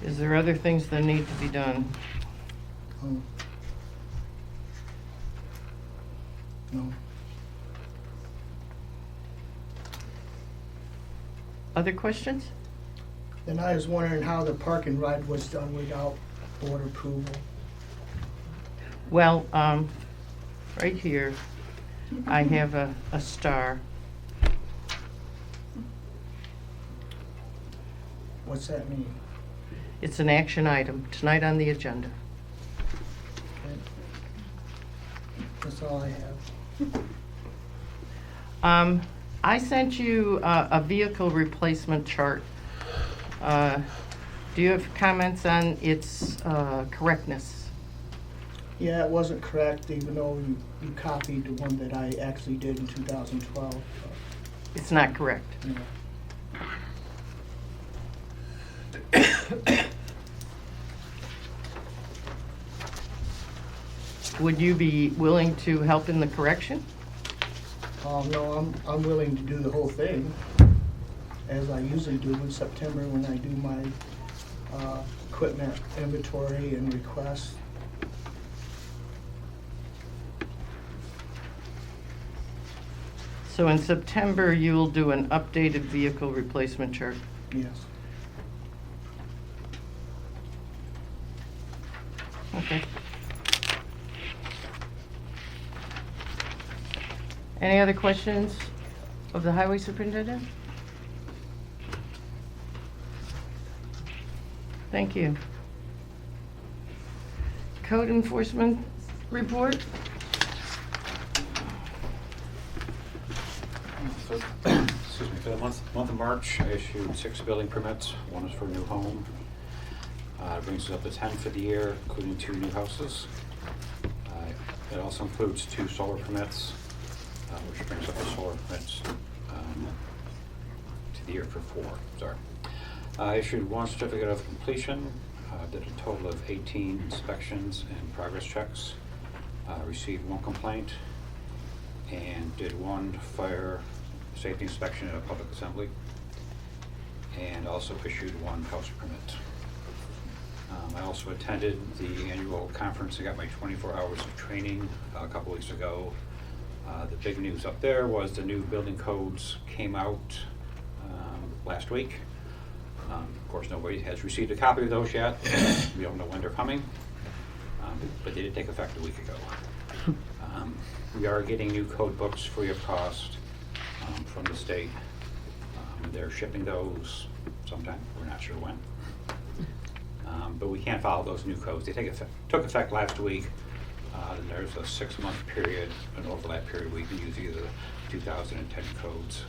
Speaker 1: Is there other things that need to be done?
Speaker 16: Oh. No.
Speaker 1: Other questions?
Speaker 16: Then I was wondering how the park and ride was done without board approval.
Speaker 1: Well, right here, I have a star.
Speaker 16: What's that mean?
Speaker 1: It's an action item tonight on the agenda.
Speaker 16: Okay. That's all I have.
Speaker 1: I sent you a vehicle replacement chart Do you have comments on its correctness?
Speaker 16: Yeah, it wasn't correct, even though you copied the one that I actually did in 2012.
Speaker 1: It's not correct. Would you be willing to help in the correction?
Speaker 16: No, I'm willing to do the whole thing, as I usually do in September when I do my equipment inventory and requests.
Speaker 1: So in September, you will do an updated vehicle replacement chart.
Speaker 16: Yes.
Speaker 1: Okay. Any other questions of the highway superintendent? Thank you. Code enforcement report?
Speaker 17: Excuse me, for the month of March, I issued 6 building permits. One is for a new home. It brings us up to 10 for the year, including 2 new houses. It also includes 2 solar permits, which brings up the solar permits to the year for 4. Sorry. I issued 1 certificate of completion, did a total of 18 inspections and progress checks, received 1 complaint, and did 1 fire safety inspection at a public assembly, and also issued 1 house permit. I also attended the annual conference. I got my 24 hours of training a couple weeks ago. The big news up there was the new building codes came out last week. Of course, nobody has received a copy of those yet. We don't know when they're coming, but they did take effect a week ago. We are getting new code books free of cost from the state. They're shipping those sometime, we're not sure when. But we can't follow those new codes. They took effect last week. Then there's a 6-month period, an overlap period, where you can use either the 2010 codes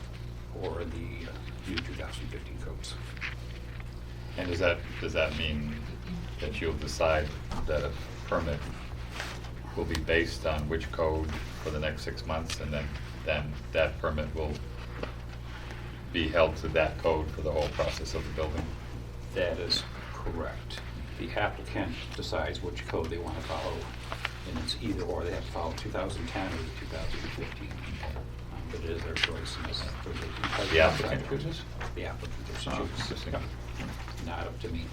Speaker 17: or the new 2015 codes.
Speaker 12: And does that mean that you'll decide that a permit will be based on which code for the next 6 months, and then that permit will be held to that code for the whole process of the building?
Speaker 17: That is correct. The applicant decides which code they want to follow, and it's either or. They have to follow 2010 or 2015. But it is their choice.
Speaker 12: The applicant chooses?
Speaker 17: The applicant chooses. Not up to me.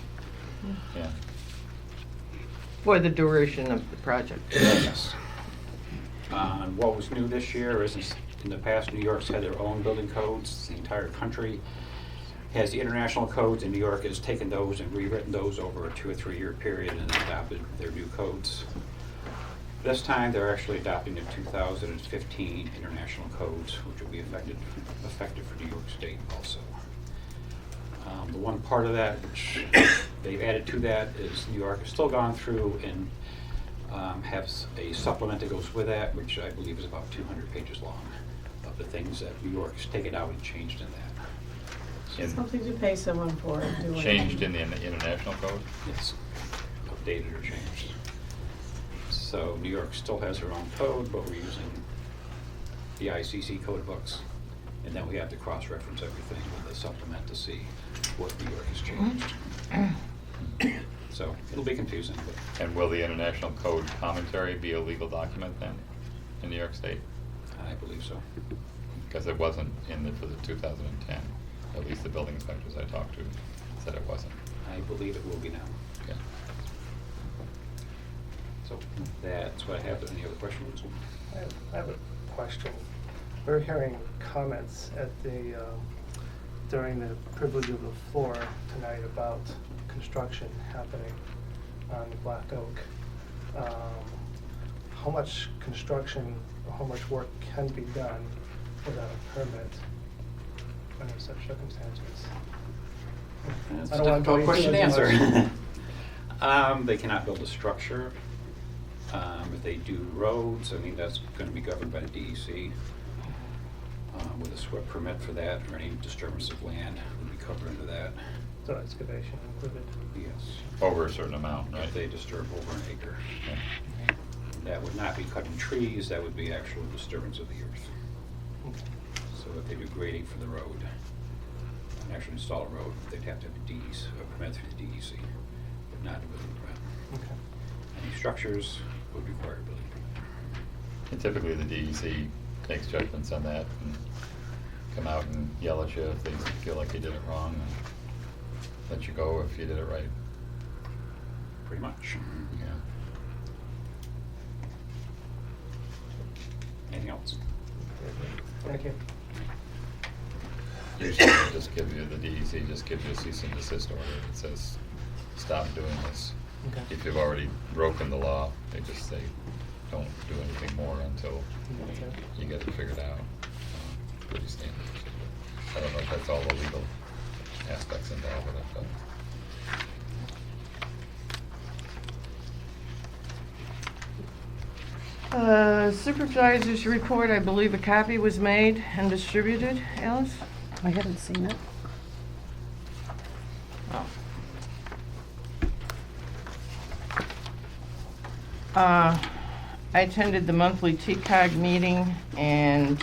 Speaker 12: Yeah.
Speaker 1: For the duration of the project.
Speaker 17: Yes. What was new this year is in the past, New York's had their own building codes. The entire country has the international codes, and New York has taken those and rewritten those over a 2 or 3 year period and adopted their new codes. This time, they're actually adopting the 2015 international codes, which will be effective for New York State also. The one part of that which they've added to that is New York has still gone through and has a supplement that goes with that, which I believe is about 200 pages long, of the things that New York's taken out and changed in that.
Speaker 3: Something to pay someone for.
Speaker 12: Changed in the international code?
Speaker 17: Yes, updated or changed. So New York still has their own code, but we're using the ICC code books, and then we have to cross-reference everything with a supplement to see what New York has changed. So it'll be confusing. But
Speaker 12: And will the international code commentary be a legal document then in New York State?
Speaker 17: I believe so.
Speaker 12: Because it wasn't for the 2010. At least the building inspectors I talked to said it wasn't.
Speaker 17: I believe it will be now.
Speaker 12: Okay.
Speaker 17: So that's what I have. Any other questions?
Speaker 13: I have a question. We're hearing comments at the during the privilege of the floor tonight about construction happening on Black Oak. How much construction or how much work can be done without a permit under such circumstances?
Speaker 17: That's
Speaker 13: I
Speaker 17: a
Speaker 13: don't want
Speaker 17: difficult question to answer.
Speaker 13: much.
Speaker 17: They cannot build a structure. If they do roads, I mean, that's going to be governed by the DEC. With a SWIP permit for that, or any disturbance of land would be covered under that.
Speaker 13: So excavation included.
Speaker 17: Yes.
Speaker 12: Over a certain amount, right?
Speaker 17: If they disturb over an acre.
Speaker 12: Yeah.
Speaker 17: That would not be cutting trees, that would be actual disturbance of the earth. So if they do grading for the road, and actually install a road, they'd have to have a DEC, a permit through the DEC, but not a building permit.
Speaker 13: Okay.
Speaker 17: Any structures would require a building permit.
Speaker 12: And typically the DEC makes judgments on that and come out and yell at you if they feel like you did it wrong and let you go if you did it right.
Speaker 17: Pretty much.
Speaker 12: Yeah.
Speaker 17: Anything else?
Speaker 13: Thank you.
Speaker 12: Usually they just give you, the DEC just gives you a cease and desist order that says, stop doing this.
Speaker 13: Okay.
Speaker 12: If you've already broken the law, they just say, don't do anything more until you get it figured out. Pretty standard procedure. I don't know if that's all the legal aspects involved with it, but.
Speaker 1: Supervisor's report, I believe a copy was made and distributed. Alice?
Speaker 11: I haven't seen it.
Speaker 1: Oh. I attended the monthly TCOG meeting, and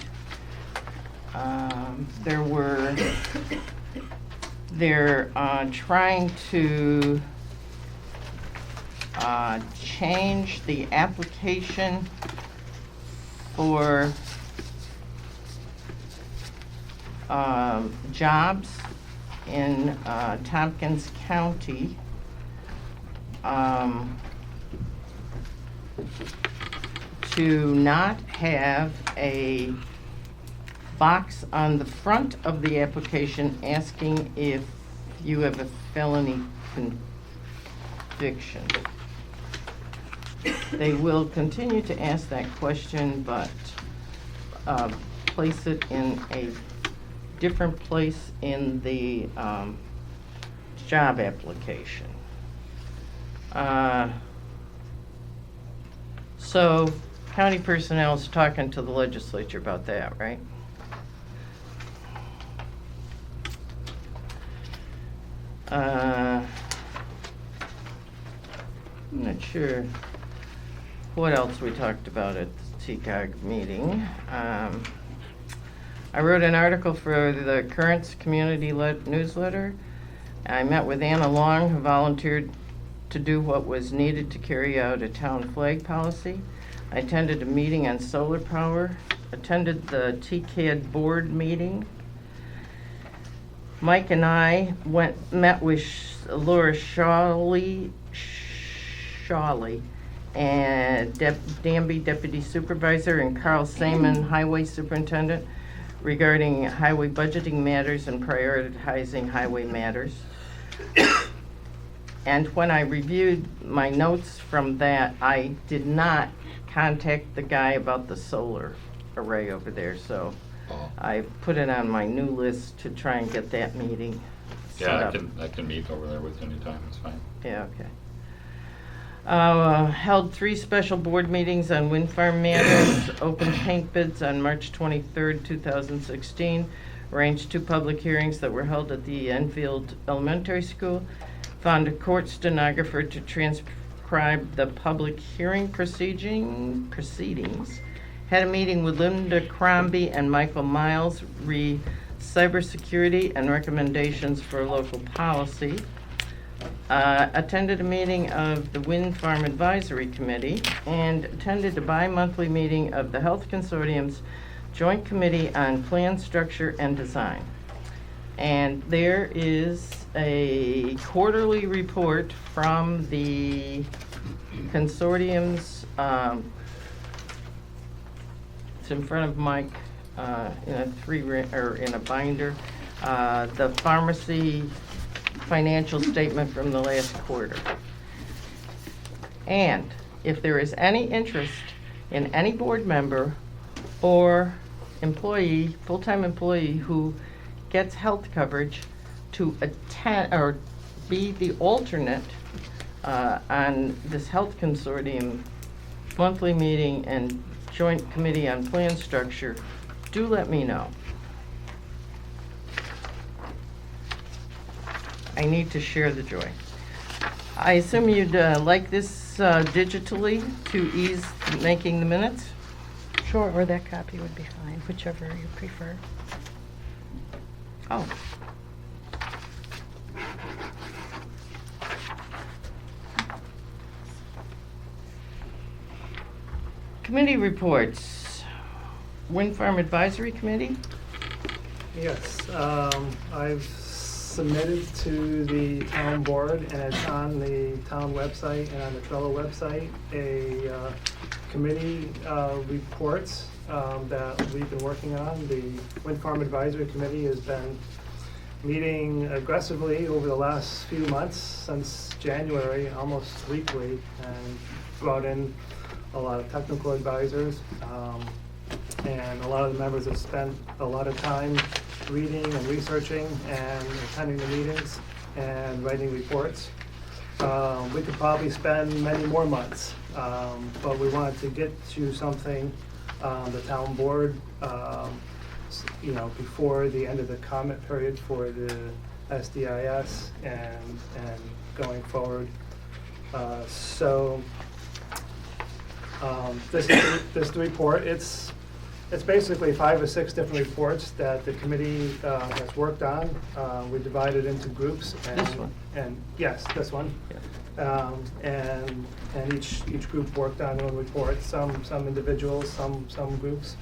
Speaker 1: they're trying to change the application for jobs in Tompkins County. To not have a box on the front of the application asking if you have a felony conviction. They will continue to ask that question, but place it in a different place in the job application. So county personnel is talking to the legislature about that, right? I'm not sure what else we talked about at the TCOG meeting. I wrote an article for the Currents Community newsletter. I met with Anna Long, who volunteered to do what was needed to carry out a town flag policy. I attended a meeting on solar power, attended the TCAD board meeting. Mike and I met with Laura Shawley and Danby Deputy Supervisor and Carl Saman, Highway Superintendent, regarding highway budgeting matters and prioritizing highway matters. And when I reviewed my notes from that, I did not contact the guy about the solar array over there, so I put it on my new list to try and get that meeting set up.
Speaker 12: Yeah, I can meet over there with you anytime, it's fine.
Speaker 1: Yeah, okay. Held 3 special board meetings on wind farm matters, opened paint bids on March 23rd, 2016, arranged 2 public hearings that were held at the Enfield Elementary School, found a court stenographer to transcribe the public hearing proceedings, had a meeting with Linda Crombie and Michael Miles, cybersecurity and recommendations for local policy, attended a meeting of the Wind Farm Advisory Committee, and attended a bi-monthly meeting of the Health Consortium's Joint Committee on Plan, Structure, and Design. And there is a quarterly report from the consortium's, it's in front of Mike, in a binder, the pharmacy financial statement from the last quarter. And if there is any interest in any board member or employee, full-time employee who gets health coverage to attend or be the alternate on this health consortium monthly meeting and joint committee on plan structure, do let me know. I need to share the joy. I assume you'd like this digitally to ease making the minutes?
Speaker 11: Sure, or that copy would be fine, whichever you prefer.
Speaker 1: Oh. Committee reports. Wind Farm Advisory Committee?
Speaker 13: Yes, I've submitted to the town board, and it's on the town website and on the Trello website, a committee reports that we've been working on. The Wind Farm Advisory Committee has been meeting aggressively over the last few months, since January, almost weekly, and brought in a lot of technical advisors. And a lot of the members have spent a lot of time reading and researching and attending the meetings and writing reports. We could probably spend many more months, but we wanted to get to something, the town board, before the end of the comment period for the SDIS and going forward. This is the report. It's basically 5 or 6 different reports that the committee has worked on. We divided into groups.
Speaker 1: This one?
Speaker 13: And yes, this one. And each group worked on one report. Some individuals, some groups.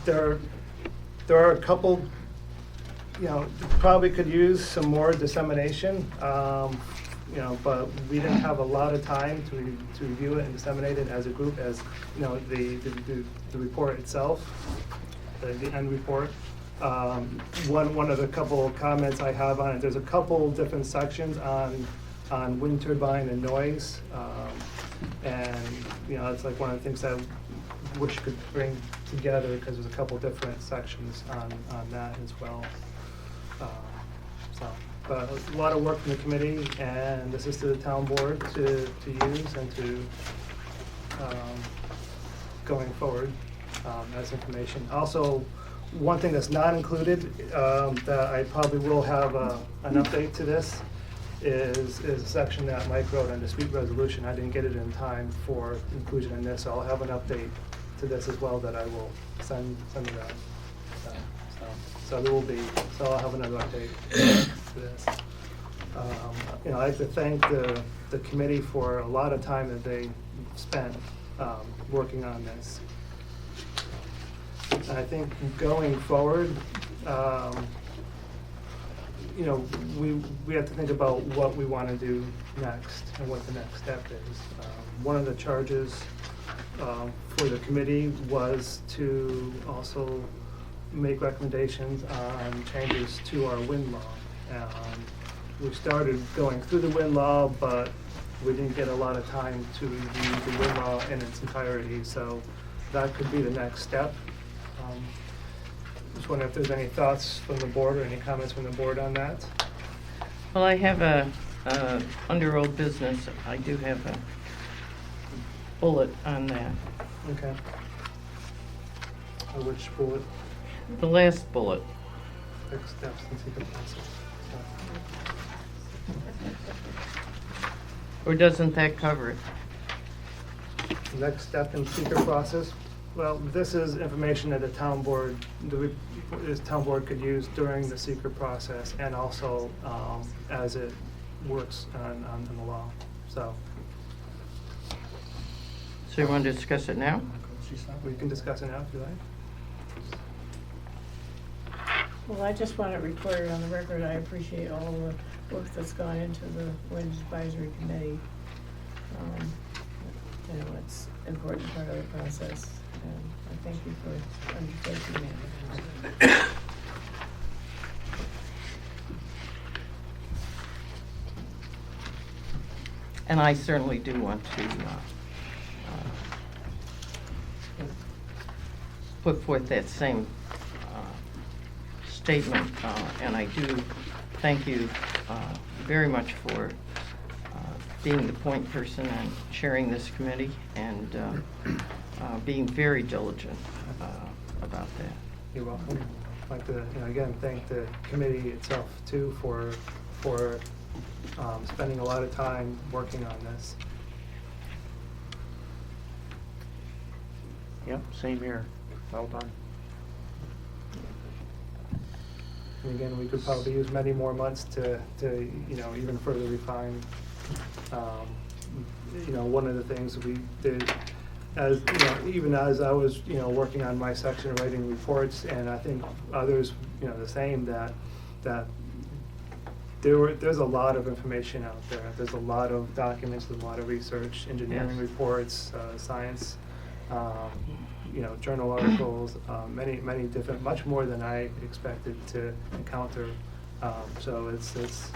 Speaker 13: There are a couple. Probably could use some more dissemination. But we didn't have a lot of time to review it and disseminate it as a group, as, the report itself, the end report. One of the couple of comments I have on it, there's a couple different sections on wind turbine and noise. It's like one of the things that I wish could bring together, because there's a couple different sections on that as well. But a lot of work from the committee, and this is to the town board to use and to going forward as information. Also, one thing that's not included, that I probably will have an update to this, is a section that Mike wrote on dispute resolution. I didn't get it in time for inclusion in this, so I'll have an update to this as well that I will send it out. So there will be, so I'll have another update to this. I'd like to thank the committee for a lot of time that they spent working on this. And I think going forward, we have to think about what we want to do next and what the next step is. One of the charges for the committee was to also make recommendations on changes to our wind law. We started going through the wind law, but we didn't get a lot of time to review the wind law in its entirety, so that could be the next step. Just wondering if there's any thoughts from the board or any comments from the board on that.
Speaker 1: Well, I have under old business, I do have a bullet on that.
Speaker 13: Okay. Which bullet?
Speaker 1: The last bullet.
Speaker 13: Next steps in secret process.
Speaker 1: Or doesn't that cover it?
Speaker 13: Next step in secret process. Well, this is information that the town board could use during the secret process, and also as it works on the law. So
Speaker 1: you want to discuss it now?
Speaker 13: We can discuss it now if you like.
Speaker 3: Well, I just want it recorded on the record. I appreciate all the work that's gone into the Wind Advisory Committee. It's an important part of the process, and I thank you for undertaking that.
Speaker 1: And I certainly do want to put forth that same statement, and I do thank you very much for being the point person and chairing this committee, and being very diligent about that.
Speaker 13: You're welcome. like to, again, thank the committee itself too for spending a lot of time working on this.
Speaker 14: Yep, same here. Well done.
Speaker 13: And again, we could probably use many more months to even further refine. One of the things we did, as even as I was working on my section, writing reports, and I think others the same, that there's a lot of information out there. There's a lot of documents, there's a lot of research, engineering
Speaker 14: Yes.
Speaker 13: reports, science, journal articles, many different, much more than I expected to encounter. So it's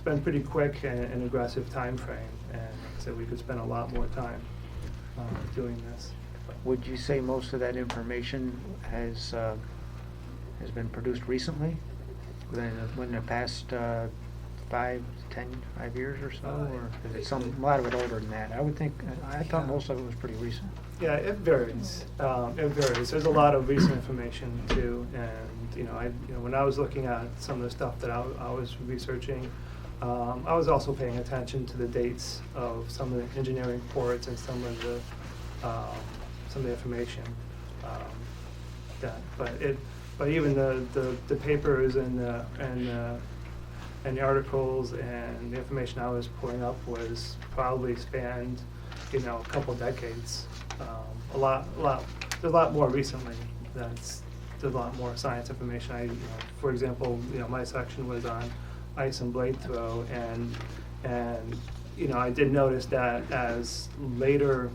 Speaker 13: been pretty quick and an aggressive time frame, and like I said, we could spend a lot more time doing this.
Speaker 14: Would you say most of that information has been produced recently, within the past 5 years or so, or is it a lot of it older than that? I thought most of it was pretty recent.
Speaker 13: Yeah, it varies. It varies. There's a lot of recent information too, and when I was looking at some of the stuff that I was researching, I was also paying attention to the dates of some of the engineering reports and some of the information. But even the papers and the articles and the information I was pulling up was probably spanned, a couple decades. There's a lot more recently. There's a lot more science information. For example, my section was on ice and blade throw, and I did notice that as later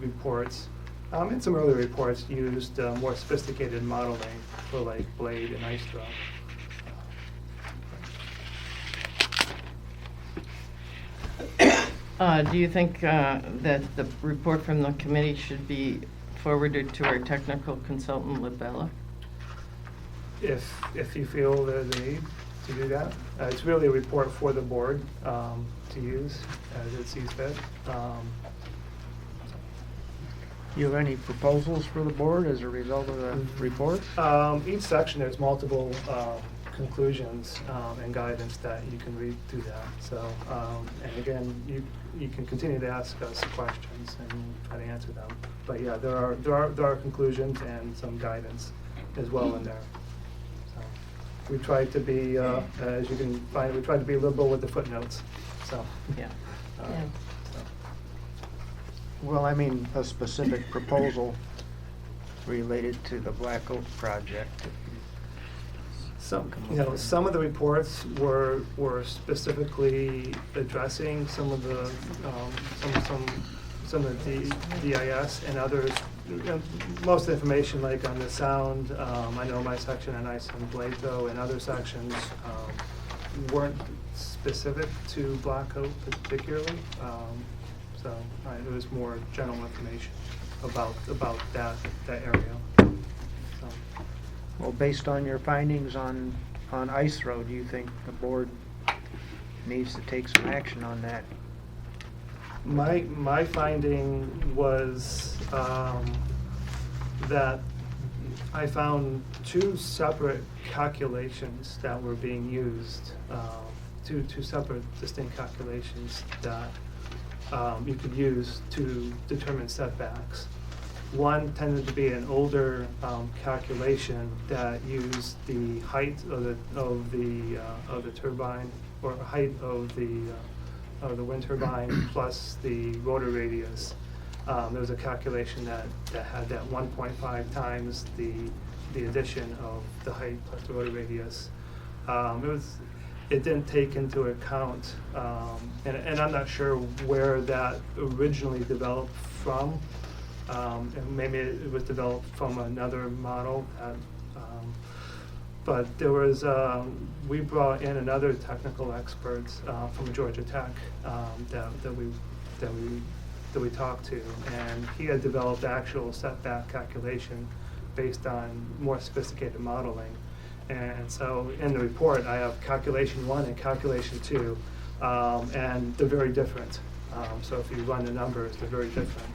Speaker 13: reports, and some earlier reports used more sophisticated modeling for like blade and ice throw.
Speaker 1: Do you think that the report from the committee should be forwarded to our technical consultant, Labella?
Speaker 13: If you feel there's a need to do that. It's really a report for the board to use as it sees fit.
Speaker 14: Do you have any proposals for the board as a result of the report?
Speaker 13: Each section, there's multiple conclusions and guidance that you can read through that. So, and again, you can continue to ask us questions and try to answer them. But yeah, there are conclusions and some guidance as well in there. So we try to be, as you can find, we try to be liberal with the footnotes. So
Speaker 1: Yeah.
Speaker 14: Yeah. Well, I mean, a specific proposal related to the Black Oak project.
Speaker 13: Some of the reports were specifically addressing some of the DIS, and others. Most of the information, like on the sound, I know my section on ice and blade throw, and other sections weren't specific to Black Oak particularly. So it was more general information about that area. So.
Speaker 14: Well, based on your findings on ice throw, do you think the board needs to take some action on that?
Speaker 13: My finding was that I found two separate calculations that were being used, two separate distinct calculations that you could use to determine setbacks. One tended to be an older calculation that used the height of the turbine, or height of the wind turbine plus the rotor radius. There was a calculation that had that 1.5 times the addition of the height plus the rotor radius. It didn't take into account, and I'm not sure where that originally developed from. And maybe it was developed from another model. But there was, we brought in another technical expert from Georgia Tech that we talked to, and he had developed actual setback calculation based on more sophisticated modeling. And so in the report, I have calculation 1 and calculation 2, and they're very different. So if you run the numbers, they're very different.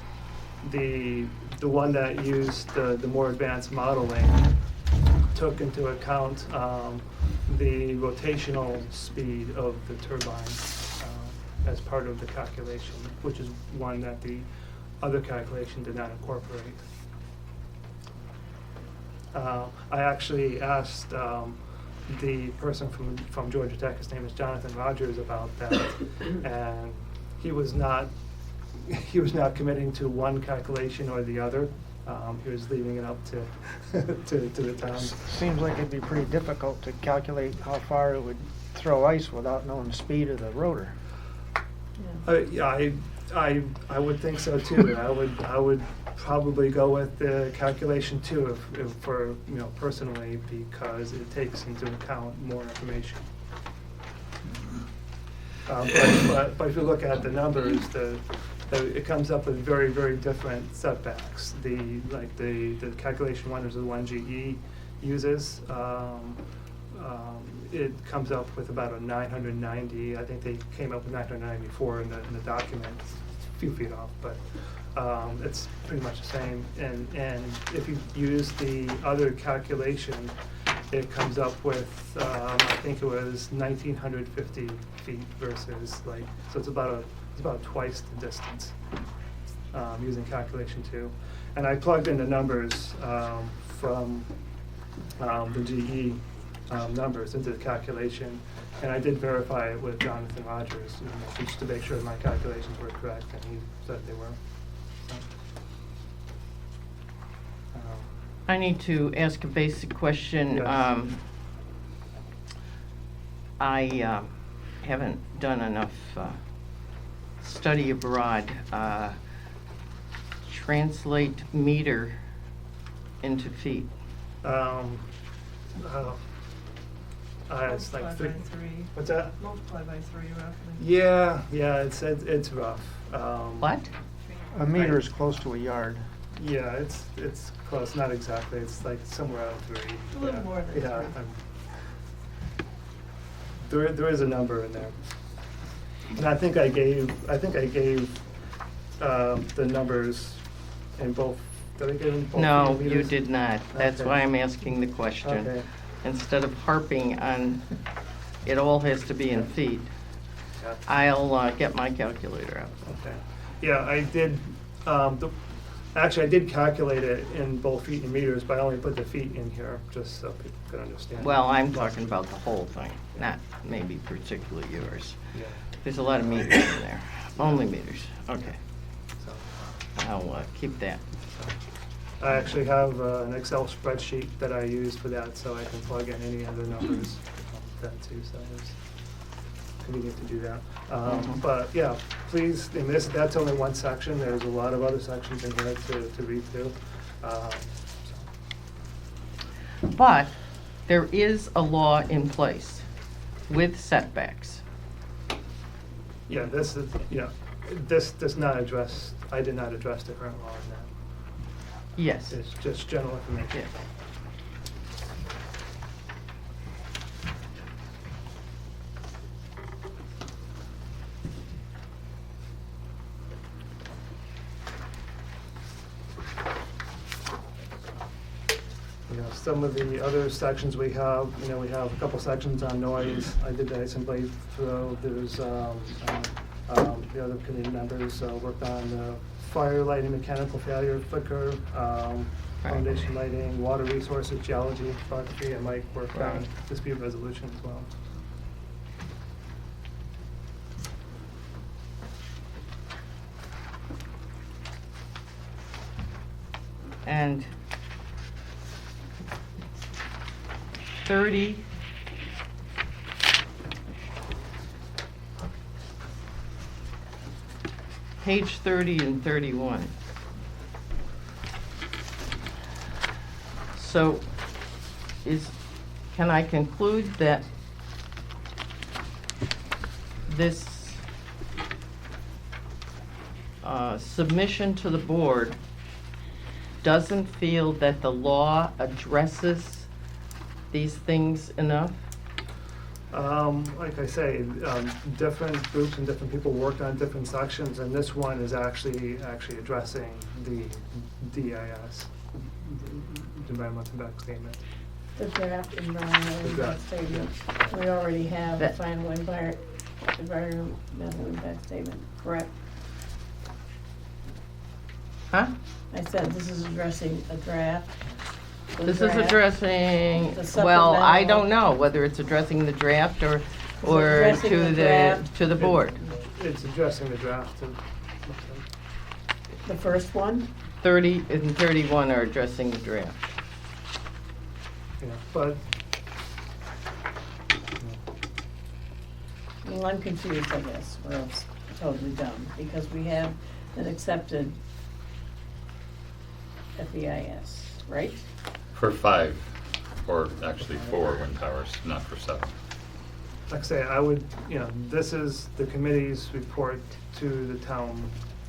Speaker 13: The one that used the more advanced modeling took into account the rotational speed of the turbine as part of the calculation, which is one that the other calculation did not incorporate. I actually asked the person from Georgia Tech, his name is Jonathan Rogers, about that, and he was not committing to one calculation or the other. He was leaving it up to the town.
Speaker 14: Seems like it'd be pretty difficult to calculate how far it would throw ice without knowing the speed of the rotor.
Speaker 13: Yeah, I would think so too. I would probably go with the calculation too, if for personally, because it takes into account more information. But if you look at the numbers, it comes up with very, very different setbacks. The calculation one is the one GE uses. It comes up with about a 990. I think they came up with 994 in the document. It's a few feet off, but it's pretty much the same. And if you use the other calculation, it comes up with I think it was 1,950 feet versus so it's about twice the distance using calculation 2. And I plugged in the numbers from the GE numbers into the calculation, and I did verify it with Jonathan Rogers just to make sure my calculations were correct, and he said they were.
Speaker 1: I need to ask a basic question.
Speaker 13: Yes.
Speaker 1: I haven't done enough study abroad. Translate meter into feet.
Speaker 13: It's like
Speaker 4: Multiply by 3.
Speaker 13: What's that?
Speaker 4: Multiply by 3 roughly.
Speaker 13: Yeah, it's rough.
Speaker 1: What?
Speaker 14: A meter is close to a yard.
Speaker 13: Yeah, it's close, not exactly. It's like somewhere around 3.
Speaker 4: A little more than
Speaker 13: 3. There is a number in there, and I think I gave the numbers in both. Did I give them both?
Speaker 1: No,
Speaker 13: meters?
Speaker 1: you did not. That's
Speaker 13: Okay.
Speaker 1: why I'm asking the question.
Speaker 13: Okay.
Speaker 1: Instead of harping on, it all has to be in feet.
Speaker 13: Yeah.
Speaker 1: I'll get my calculator out.
Speaker 13: Okay. Yeah, I did. Actually, I did calculate it in both feet and meters, but I only put the feet in here just so people could understand.
Speaker 1: Well, I'm talking about the whole thing, not maybe particularly yours.
Speaker 13: Yeah.
Speaker 1: There's a lot of meters in there. Only meters. Okay.
Speaker 13: So,
Speaker 1: I'll keep that.
Speaker 13: I actually have an Excel spreadsheet that I use for that, so I can plug in any other numbers that too. So it's convenient to do that. But yeah, please. And that's only one section. There's a lot of other sections in here to read through.
Speaker 1: But there is a law in place with setbacks.
Speaker 13: Yeah, this does not address. I did not address the current law in that.
Speaker 1: Yes.
Speaker 13: It's just general information.
Speaker 1: Yes.
Speaker 13: Some of the other sections we have, we have a couple sections on noise. I did that simply through. There's the other committee members worked on fire lighting, mechanical failure, flicker, foundation lighting, water resources, geology, topography, and Mike worked on dispute resolution as well.
Speaker 1: And 30. Page 30 and 31. So can I conclude that this submission to the board doesn't feel that the law addresses these things enough?
Speaker 13: Like I say, different groups and different people worked on different sections, and this one is actually addressing the DIS, the Environmental Impact Statement.
Speaker 3: The draft environmental impact statement. We already have the
Speaker 1: That-
Speaker 3: final environmental impact statement, correct?
Speaker 1: Huh?
Speaker 3: I said this is addressing a draft. The
Speaker 1: This is
Speaker 3: draft,
Speaker 1: addressing,
Speaker 3: the
Speaker 1: well, I
Speaker 3: supplemental.
Speaker 1: don't know whether it's addressing the draft or
Speaker 3: addressing
Speaker 1: to
Speaker 3: the
Speaker 1: the,
Speaker 3: draft?
Speaker 1: to the board.
Speaker 13: It's addressing the draft and,
Speaker 3: The first one?
Speaker 1: 30 and 31 are addressing the draft.
Speaker 13: but
Speaker 3: Well, I'm confused, I guess, or else totally dumb, because we have an accepted FEIS, right?
Speaker 12: For 5, or actually 4 wind towers, not for 7.
Speaker 13: like I say, I would, this is the committee's report to the town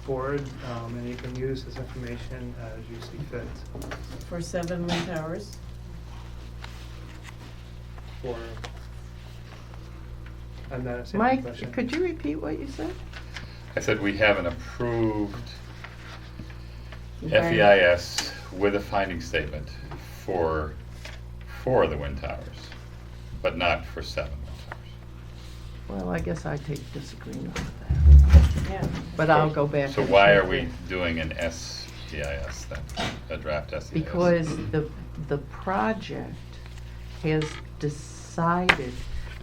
Speaker 13: board, and you can use this information as you see fit
Speaker 3: For 7 wind towers.
Speaker 13: for, I'm not understanding the
Speaker 1: Mike,
Speaker 13: question.
Speaker 1: could you repeat what you said?
Speaker 12: I said we have an approved
Speaker 1: Environment.
Speaker 12: FEIS with a finding statement for 4 of the wind towers, but not for 7 wind towers.
Speaker 1: Well, I guess I take disagreement with that.
Speaker 3: Yeah.
Speaker 1: But I'll go back.
Speaker 12: So
Speaker 1: and
Speaker 12: why
Speaker 1: check
Speaker 12: are we
Speaker 1: it.
Speaker 12: doing an SEIS then, a draft SEIS?
Speaker 1: Because the project has decided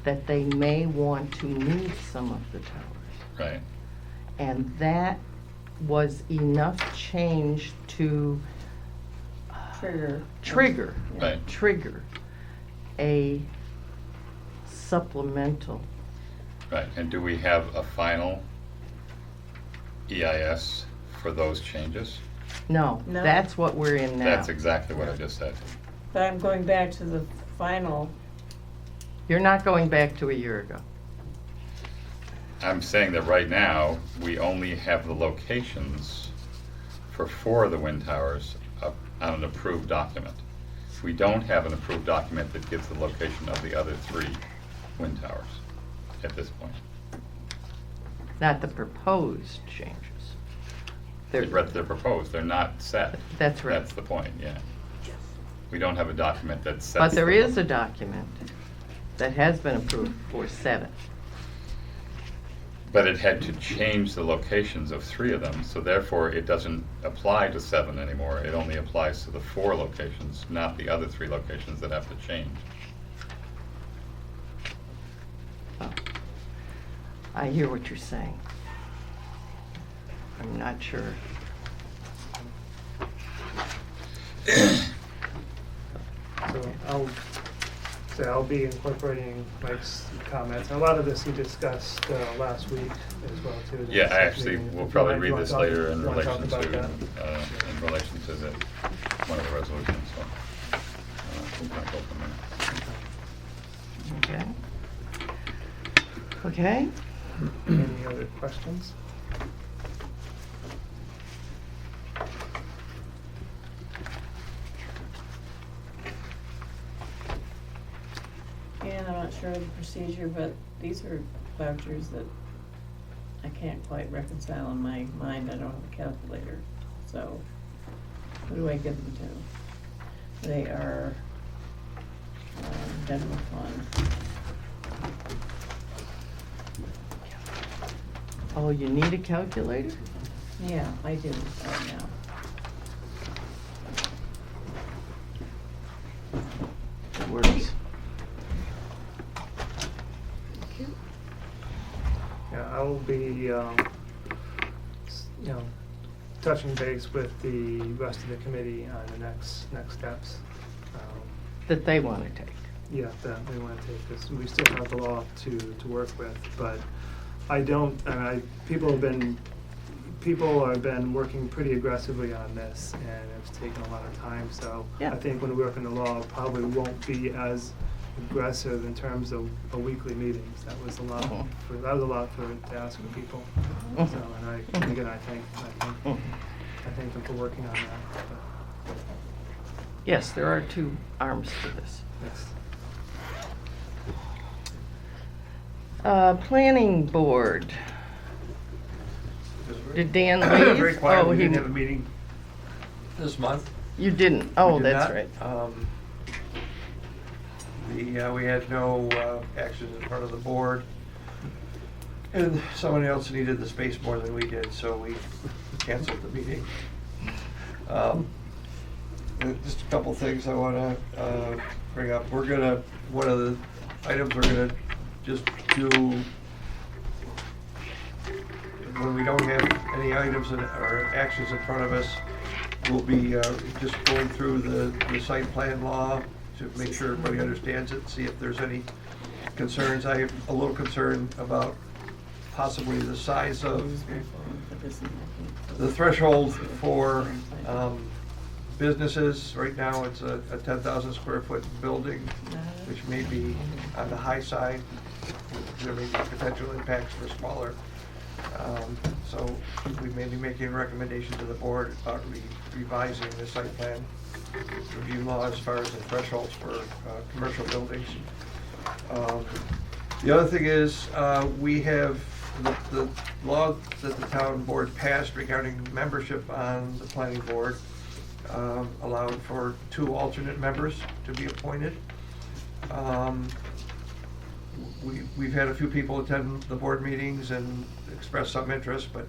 Speaker 1: that they may want to move some of the towers.
Speaker 12: Right.
Speaker 1: And that was enough change to
Speaker 3: Trigger.
Speaker 12: Right.
Speaker 1: trigger a supplemental.
Speaker 12: Right, and do we have a final EIS for those changes?
Speaker 1: No,
Speaker 3: No.
Speaker 1: that's what we're in now.
Speaker 12: That's exactly what I just said.
Speaker 3: But I'm going back to the final.
Speaker 1: You're not going back to a year ago.
Speaker 12: I'm saying that right now, we only have the locations for 4 of the wind towers up on an approved document. We don't have an approved document that gives the location of the other 3 wind towers at this point.
Speaker 1: Not the proposed changes.
Speaker 12: They're proposed, they're not set.
Speaker 1: That's right.
Speaker 12: That's the point, yeah. We don't have a document that sets.
Speaker 1: But there
Speaker 12: the
Speaker 1: is a document that has been approved for 7.
Speaker 12: But it had to change the locations of 3 of them, so therefore it doesn't apply to 7 anymore. It only applies to the 4 locations, not the other 3 locations that have to change.
Speaker 1: I hear what you're saying. I'm not sure.
Speaker 13: So I'll be incorporating Mike's comments. And a lot of this he discussed last week as well too.
Speaker 12: Yeah, I
Speaker 13: This
Speaker 12: actually
Speaker 13: meeting.
Speaker 12: will
Speaker 13: If
Speaker 12: probably
Speaker 13: you
Speaker 12: read
Speaker 13: wanna
Speaker 12: this
Speaker 13: talk-
Speaker 12: later in
Speaker 13: you wanna talk
Speaker 12: relation
Speaker 13: about
Speaker 12: to,
Speaker 13: that?
Speaker 12: in relation to the, one of the resolutions, so. We'll kind of go from there.
Speaker 1: Okay. Okay.
Speaker 13: Any other questions?
Speaker 3: And I'm not sure of the procedure, but these are vouchers that I can't quite reconcile in my mind. I don't have a calculator. So who do I give them to? They are general fund.
Speaker 1: Oh, you need a calculator?
Speaker 3: Yeah, I do right now.
Speaker 1: It works.
Speaker 13: Yeah, I will be, touching base with the rest of the committee on the next steps.
Speaker 1: That they want to take.
Speaker 13: Yeah, that we want to take this. We still have the law to work with, but I don't, and people have been working pretty aggressively on this, and it's taken a lot of time, so
Speaker 1: Yeah.
Speaker 13: I think when we work on the law, it probably won't be as aggressive in terms of weekly meetings. That was a lot
Speaker 1: Mhm.
Speaker 13: to ask of people.
Speaker 1: Mhm.
Speaker 13: So, and again, I thank them for working on that. But,
Speaker 1: Yes, there are 2 arms to this.
Speaker 13: yes.
Speaker 1: Planning board. Did Dan leave?
Speaker 18: Very quiet,
Speaker 1: Oh,
Speaker 18: we
Speaker 1: he-
Speaker 18: didn't have a meeting this month.
Speaker 1: You didn't? Oh,
Speaker 18: We did
Speaker 1: that's
Speaker 18: not.
Speaker 1: right.
Speaker 18: We had no actions in front of the board. And someone else needed the space more than we did, so we canceled the meeting. Just a couple things I want to bring up. One of the items we're gonna just do, when we don't have any items or actions in front of us, we'll be just going through the site plan law to make sure everybody understands it, see if there's any concerns. I have a little concern about possibly the size of the threshold for businesses. Right now, it's a 10,000 square foot building, which may be on the high side. There may be potential impacts for smaller. So we may be making a recommendation to the board about revising the site plan review law as far as the thresholds for commercial buildings. The other thing is, we have the law that the town board passed regarding membership on the planning board allowed for 2 alternate members to be appointed. We've had a few people attend the board meetings and express some interest, but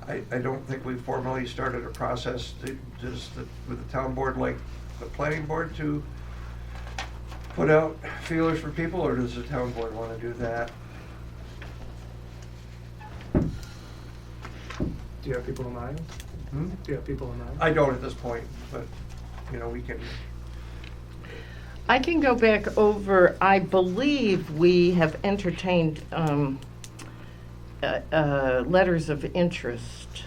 Speaker 18: I don't think we've formally started a process with the town board like the planning board to put out feelers for people, or does the town board want to do that?
Speaker 13: Do you have people in mind?
Speaker 18: Hmm?
Speaker 13: Do you have people in mind?
Speaker 18: I don't at this point, but, we can.
Speaker 1: I can go back over, I believe we have entertained letters of interest.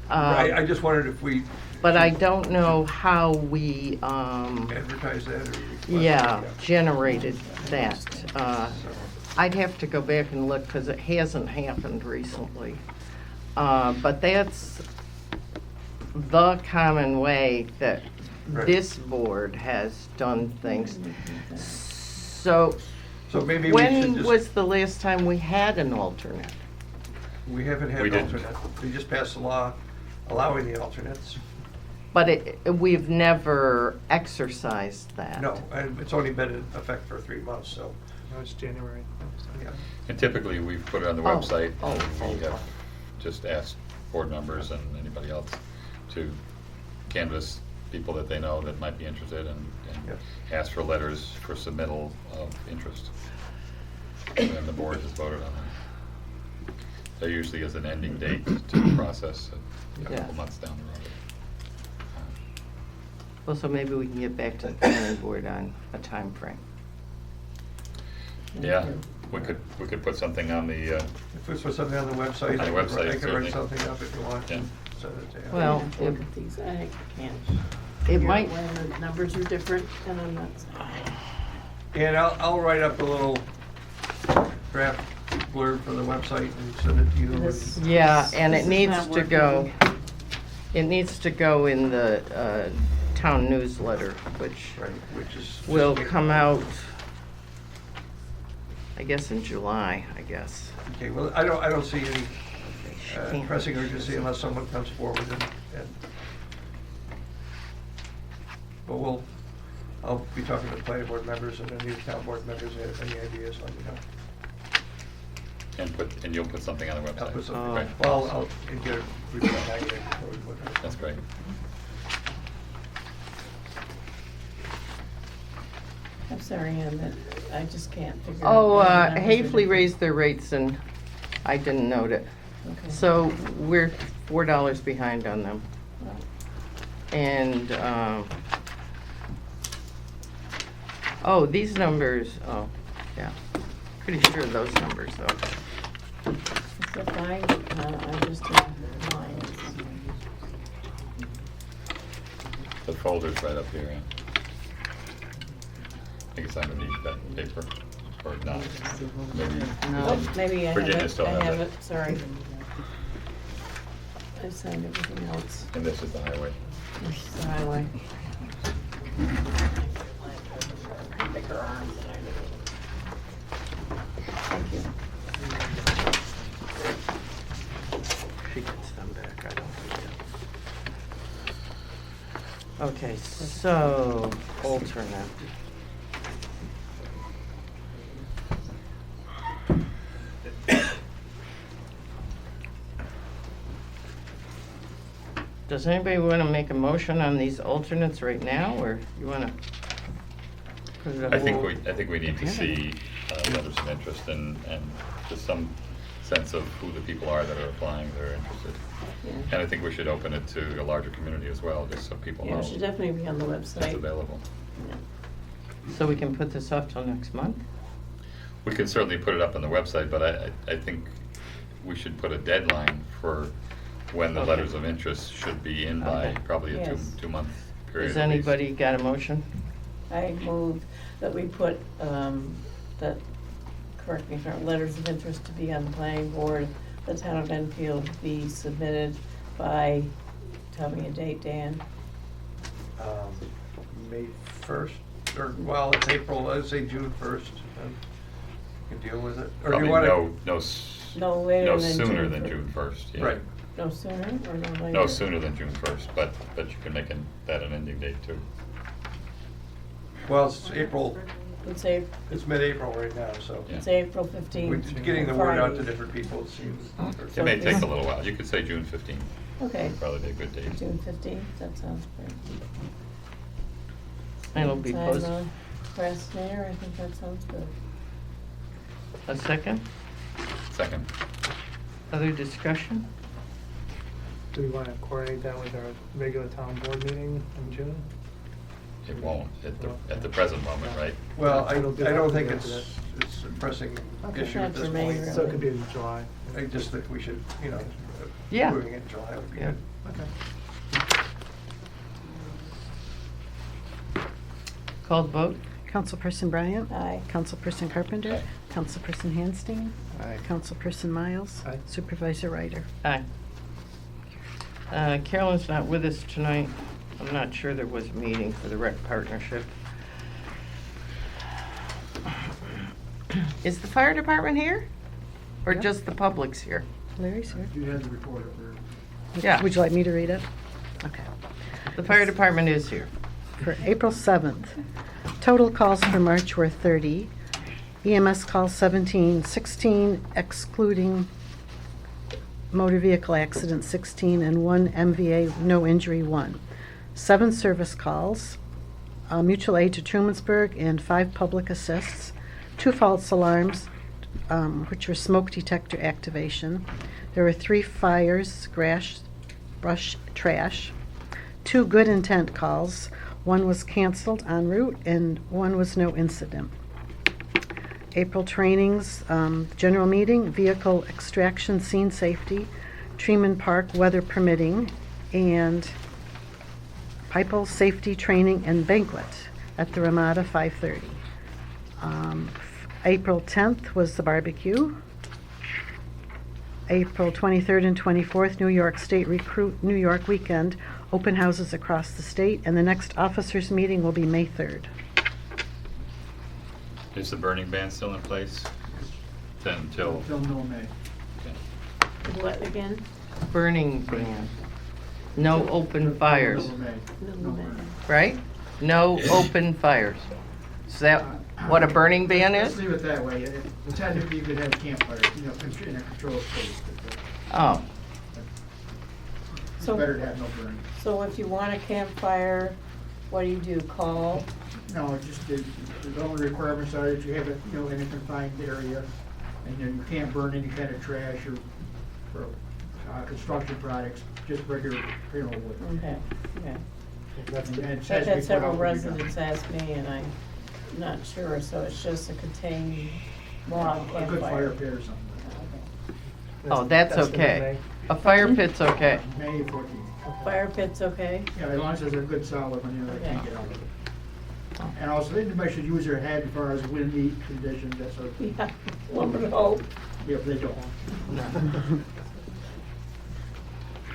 Speaker 18: Right, I just wondered if we.
Speaker 1: But I don't know how we,
Speaker 18: Advertise that or.
Speaker 1: generated that. I'd have to go back and look because it hasn't happened recently. But that's the common way that this board has done things. So
Speaker 18: maybe we should
Speaker 1: when
Speaker 18: just.
Speaker 1: was the last time we had an alternate?
Speaker 18: We haven't had
Speaker 12: We
Speaker 18: an
Speaker 12: didn't.
Speaker 18: alternate. We just passed a law allowing the alternates.
Speaker 1: But we've never exercised that.
Speaker 18: No, and it's only been in effect for 3 months, so.
Speaker 13: No, it's January.
Speaker 18: Yeah.
Speaker 12: And typically, we've put it on the
Speaker 1: Oh.
Speaker 12: website,
Speaker 1: Oh.
Speaker 12: and we have just asked board members and anybody else to canvass people that they know that might be interested and
Speaker 18: Yep.
Speaker 12: ask for letters for submittal of interest. And then the board has voted on it. There usually is an ending date to the process, a couple
Speaker 1: Yeah.
Speaker 12: months down the road.
Speaker 1: Well, so maybe we can get back to the planning board on a time frame.
Speaker 12: Yeah, we could put something on the,
Speaker 18: If we put something on the website.
Speaker 12: On the website,
Speaker 18: I can
Speaker 12: certainly.
Speaker 18: write something up if you want.
Speaker 12: Yeah.
Speaker 18: Send it to you.
Speaker 1: Well,
Speaker 3: These, I can't.
Speaker 1: it
Speaker 3: figure out
Speaker 1: might,
Speaker 3: When the numbers are different, and I'm not.
Speaker 18: And I'll write up a little draft blurb for the website and send it to you.
Speaker 3: This-
Speaker 1: yeah, and
Speaker 3: This
Speaker 1: it
Speaker 3: is
Speaker 1: needs
Speaker 3: not
Speaker 1: to
Speaker 3: working.
Speaker 1: go, it needs to go in the town newsletter, which
Speaker 18: Right, which is.
Speaker 1: will come out, I guess, in July, I guess.
Speaker 18: Okay, well, I don't see any
Speaker 1: Can't.
Speaker 18: pressing urgency unless someone comes forward and but I'll be talking to the planning board members and any town board members that have any ideas, let me know.
Speaker 12: and you'll put something on the website.
Speaker 18: I'll put something,
Speaker 12: Right.
Speaker 18: well, I'll get a report back there before we put it.
Speaker 12: That's great.
Speaker 3: I'm sorry, Ann, that I just can't figure out.
Speaker 1: Oh,
Speaker 3: when the numbers are
Speaker 1: Haefely
Speaker 3: different.
Speaker 1: raised their rates and I didn't note it.
Speaker 3: Okay.
Speaker 1: So we're $4 behind on them. And, these numbers, yeah, pretty sure those numbers though.
Speaker 3: So I just have mine.
Speaker 12: The folder's right up here. I think it's underneath that paper, or not. Maybe.
Speaker 1: No.
Speaker 3: Maybe I have
Speaker 12: Virginia
Speaker 3: it,
Speaker 12: still
Speaker 3: I
Speaker 12: has
Speaker 3: have
Speaker 12: it.
Speaker 3: it, sorry. I signed everything else.
Speaker 12: And this is the highway.
Speaker 3: This is the highway. Thank you.
Speaker 1: She gets them back, I don't forget. Okay, so alternate. Does anybody want to make a motion on these alternates right now, or you want to?
Speaker 12: I think we need to see letters of interest and just some sense of who the people are that are applying, that are interested.
Speaker 3: Yeah.
Speaker 12: And I think we should open it to a larger community as well, just so people
Speaker 3: Yeah,
Speaker 12: know
Speaker 3: it should definitely be on the
Speaker 12: it's
Speaker 3: website.
Speaker 12: available.
Speaker 1: So we can put this off till next month?
Speaker 12: We can certainly put it up on the website, but I think we should put a deadline for when the
Speaker 1: Okay.
Speaker 12: letters of interest should be in by,
Speaker 1: Okay.
Speaker 12: probably a
Speaker 3: Yes.
Speaker 12: two-month period.
Speaker 1: Has
Speaker 12: at least.
Speaker 1: anybody got a motion?
Speaker 3: I move that we put, that, correct me if I'm wrong, letters of interest to be on the planning board, the town of Enfield be submitted by, tell me a date, Dan.
Speaker 18: May 1st, or, well, it's April, let's say June 1st. You can deal with it. Or do
Speaker 12: Probably
Speaker 18: you wanna?
Speaker 3: No later
Speaker 12: no
Speaker 3: than
Speaker 12: sooner
Speaker 3: June
Speaker 12: than
Speaker 3: fir-
Speaker 12: June 1st, yeah.
Speaker 18: Right.
Speaker 3: No sooner or no later?
Speaker 12: No sooner than June 1st, but you can make that an ending date too.
Speaker 18: Well, it's April,
Speaker 3: Let's say,
Speaker 18: it's mid-April right now, so.
Speaker 12: Yeah.
Speaker 3: it's April 15th.
Speaker 18: We're getting the word out to
Speaker 3: Friday.
Speaker 18: different people, it seems.
Speaker 12: It may take a little while. You could say June 15th.
Speaker 3: Okay.
Speaker 12: Probably be a good date.
Speaker 3: June 15th, that sounds great.
Speaker 1: And it'll be
Speaker 3: Time,
Speaker 1: posted.
Speaker 3: Procrastinator, I think that sounds good.
Speaker 1: A second?
Speaker 12: Second.
Speaker 1: Other discussion?
Speaker 13: Do we want to coordinate that with our regular town board meeting in June?
Speaker 12: It won't at the present moment, right?
Speaker 18: Well, I
Speaker 13: It'll be
Speaker 18: don't think
Speaker 13: after
Speaker 18: it's a pressing
Speaker 13: Okay.
Speaker 18: issue at
Speaker 3: That's
Speaker 18: this
Speaker 3: remain
Speaker 18: point.
Speaker 3: really.
Speaker 13: So it could be in July.
Speaker 18: I just think we should,
Speaker 1: Yeah.
Speaker 18: moving it in July would be
Speaker 1: Yeah.
Speaker 18: good.
Speaker 13: Okay.
Speaker 1: Called vote?
Speaker 11: Councilperson Bryant?
Speaker 3: Aye.
Speaker 11: Councilperson Carpenter?
Speaker 12: Aye.
Speaker 11: Councilperson Handstein?
Speaker 14: Aye.
Speaker 11: Councilperson Miles?
Speaker 13: Aye.
Speaker 11: Supervisor Ryder?
Speaker 1: Aye. Carolyn's not with us tonight. I'm not sure there was a meeting for the rec partnership. Is the fire department here? Or
Speaker 11: Yeah.
Speaker 1: just the public's here?
Speaker 11: Larry's here.
Speaker 15: You had the report up there.
Speaker 1: Yeah.
Speaker 11: Would you like me to read it? Okay.
Speaker 1: The fire department is here.
Speaker 11: For April 7th, total calls for March were 30. EMS calls 17, 16 excluding motor vehicle accident 16, and 1 MVA, no injury 1. 7 service calls, mutual aid to Trumansburg, and 5 public assists, 2 false alarms, which were smoke detector activation. There were 3 fires, brush, trash, 2 good intent calls. 1 was canceled en route, and 1 was no incident. April trainings, general meeting, vehicle extraction, scene safety, Treeman Park, weather permitting, and Pipel safety training and banquet at the Ramada, 5:30. April 10th was the barbecue. April 23rd and 24th, New York State Recruit New York Weekend, open houses across the state, and the next officers' meeting will be May 3rd.
Speaker 12: Is the burning ban still in place? Then until,
Speaker 15: Till no May.
Speaker 3: What again?
Speaker 1: Burning ban. No open fires,
Speaker 15: Till May.
Speaker 3: No, no.
Speaker 1: right? No open fires. Is that what a burning ban
Speaker 15: Let's
Speaker 1: is?
Speaker 15: leave it that way. Technically, you could have campfires, in a controlled space, but
Speaker 1: Oh,
Speaker 15: it's
Speaker 3: So-
Speaker 15: better to have no burning.
Speaker 3: So if you want a campfire, what do? Call?
Speaker 15: No, just the only requirements are that you have it, in a confined area, and then you can't burn any kind of trash or construction products, just regular, wood.
Speaker 3: Okay, okay.
Speaker 13: That's
Speaker 15: And
Speaker 13: the,
Speaker 15: it
Speaker 3: I've
Speaker 15: has to be
Speaker 3: had
Speaker 15: put
Speaker 3: several
Speaker 15: out when you're done.
Speaker 3: residents ask me, and I'm not sure, so it's just a contained log
Speaker 15: A good fire
Speaker 3: campfire.
Speaker 15: pit or something.
Speaker 1: oh, that's
Speaker 13: the
Speaker 1: okay. A fire pit's okay.
Speaker 15: May 14th.
Speaker 3: Fire pit's okay?
Speaker 15: Yeah, as long as there's a good solid one, they can't
Speaker 3: Okay.
Speaker 15: get out of it. And also, anybody should use their head as far as windy conditions, that sort of thing.
Speaker 3: Yeah, one would hope.
Speaker 15: If they don't.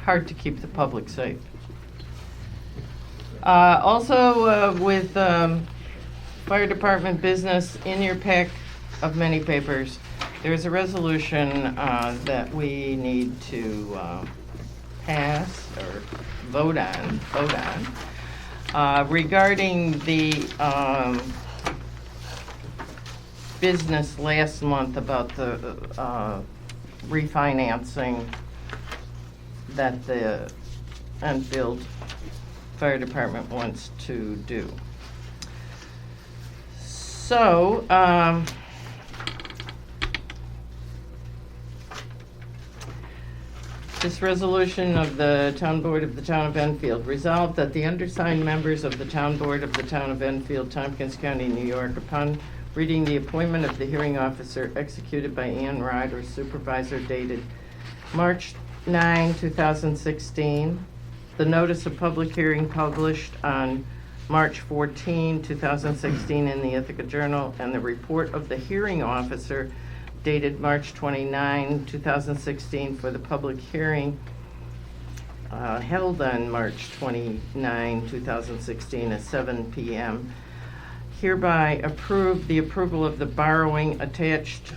Speaker 1: Hard to keep the public safe. Also, with fire department business in your pack of many papers, there's a resolution that we need to pass or vote on regarding the business last month about the refinancing that the Enfield Fire Department wants to do. So, this resolution of the Town Board of the Town of Enfield resolved that the undersigned members of the Town Board of the Town of Enfield, Tompkins County, New York, upon reading the appointment of the hearing officer executed by Ann Ryder, supervisor, dated March 9, 2016, the notice of public hearing published on March 14, 2016 in the Ithaca Journal, and the report of the hearing officer dated March 29, 2016 for the public hearing held on March 29, 2016 at 7 p.m. Hereby approve the approval of the borrowing attached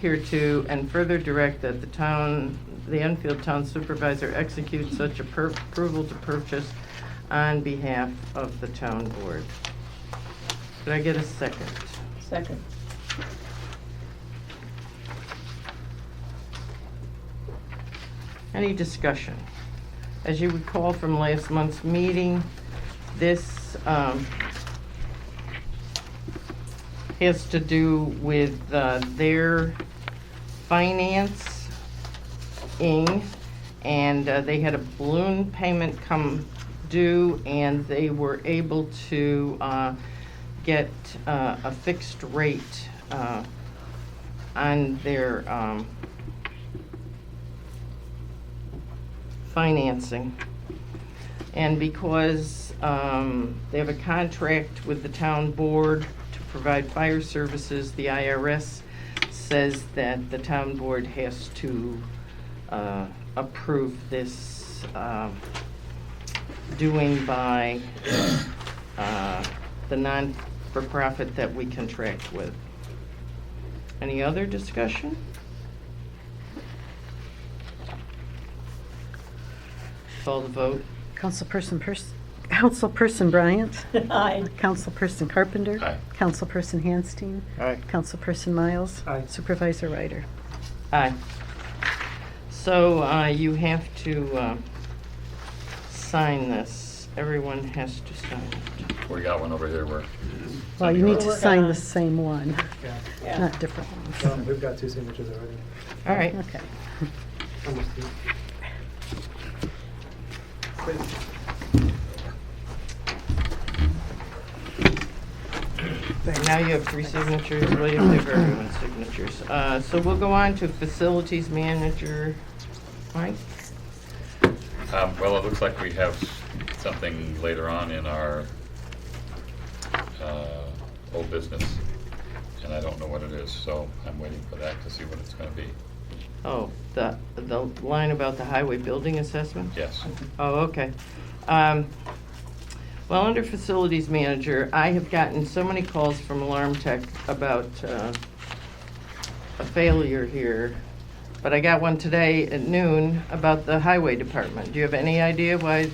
Speaker 1: hereto, and further direct that the Enfield Town Supervisor execute such approval to purchase on behalf of the town board. Could I get a second?
Speaker 3: Second.
Speaker 1: Any discussion? As you recall from last month's meeting, this has to do with their financing, and they had a balloon payment come due, and they were able to get a fixed rate on their financing. And because they have a contract with the town board to provide fire services, the IRS says that the town board has to approve this doing by the non-for-profit that we contract with. Any other discussion? Call the vote.
Speaker 11: Councilperson Bryant?
Speaker 3: Aye.
Speaker 11: Councilperson Carpenter?
Speaker 12: Aye.
Speaker 11: Councilperson Handstein?
Speaker 14: Aye.
Speaker 11: Councilperson Miles?
Speaker 13: Aye.
Speaker 11: Supervisor Ryder?
Speaker 1: Aye. So you have to sign this. Everyone has to sign it.
Speaker 12: We got one over here where.
Speaker 11: Well, you need to
Speaker 3: We're
Speaker 11: sign
Speaker 3: gonna-
Speaker 11: the same one,
Speaker 13: Yeah.
Speaker 3: Yeah.
Speaker 11: not different ones.
Speaker 13: Well, we've got 2 signatures already.
Speaker 1: All right.
Speaker 11: Okay.
Speaker 13: Almost two.
Speaker 1: Now you have 3 signatures. Well, you have everyone's signatures. So we'll go on to facilities manager. Mike?
Speaker 12: Well, it looks like we have something later on in our old business, and I don't know what it is, so I'm waiting for that to see what it's gonna be.
Speaker 1: Oh, the line about the highway building assessment?
Speaker 12: Yes.
Speaker 1: Oh, okay. Well, under facilities manager, I have gotten so many calls from Alarm Tech about a failure here, but I got one today at noon about the highway department. Do you have any idea why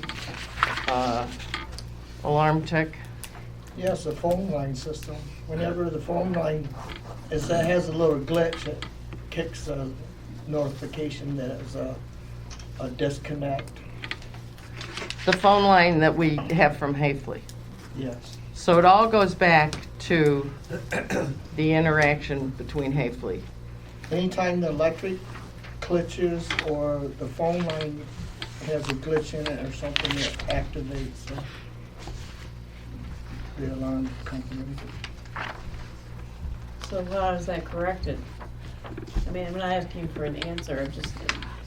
Speaker 1: Alarm Tech?
Speaker 16: Yes, the phone line system. Whenever the phone line has a little glitch, it kicks a notification that it's a disconnect.
Speaker 1: The phone line that we have from Hafley.
Speaker 16: Yes.
Speaker 1: So it all goes back to the interaction between Hafley.
Speaker 16: Anytime the electric glitches or the phone line has a glitch in it or something, that activates the alarm company.
Speaker 3: So how is that corrected? I mean, I'm not asking for an answer, I'm just,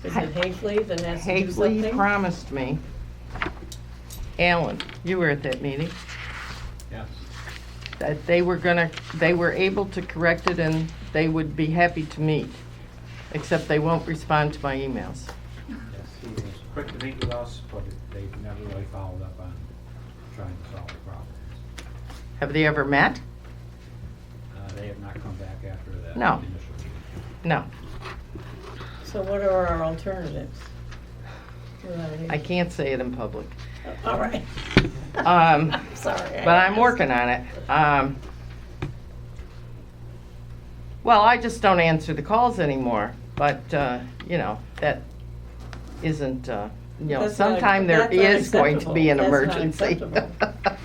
Speaker 3: is it Hafley that has to do
Speaker 1: Hafley
Speaker 3: something?
Speaker 1: promised me, Alan, you were at that meeting,
Speaker 17: Yes.
Speaker 1: that they were able to correct it and they would be happy to meet, except they won't respond to my emails.
Speaker 17: Yes, he was quick to meet with us, but they've never really followed up on trying to solve the problem.
Speaker 1: Have they ever met?
Speaker 17: They have not come back after that
Speaker 1: No.
Speaker 17: initial meeting.
Speaker 1: No.
Speaker 3: So what are our alternatives? Without
Speaker 1: I
Speaker 3: Hafley?
Speaker 1: can't say it in public.
Speaker 3: All right.
Speaker 1: I'm
Speaker 3: sorry.
Speaker 1: But I'm working on it. Well, I just don't answer the calls anymore, but, you know, that isn't you know,
Speaker 3: That's not-
Speaker 1: sometime there
Speaker 3: that's
Speaker 1: is going to be an
Speaker 3: unacceptable.
Speaker 1: emergency.
Speaker 3: That's not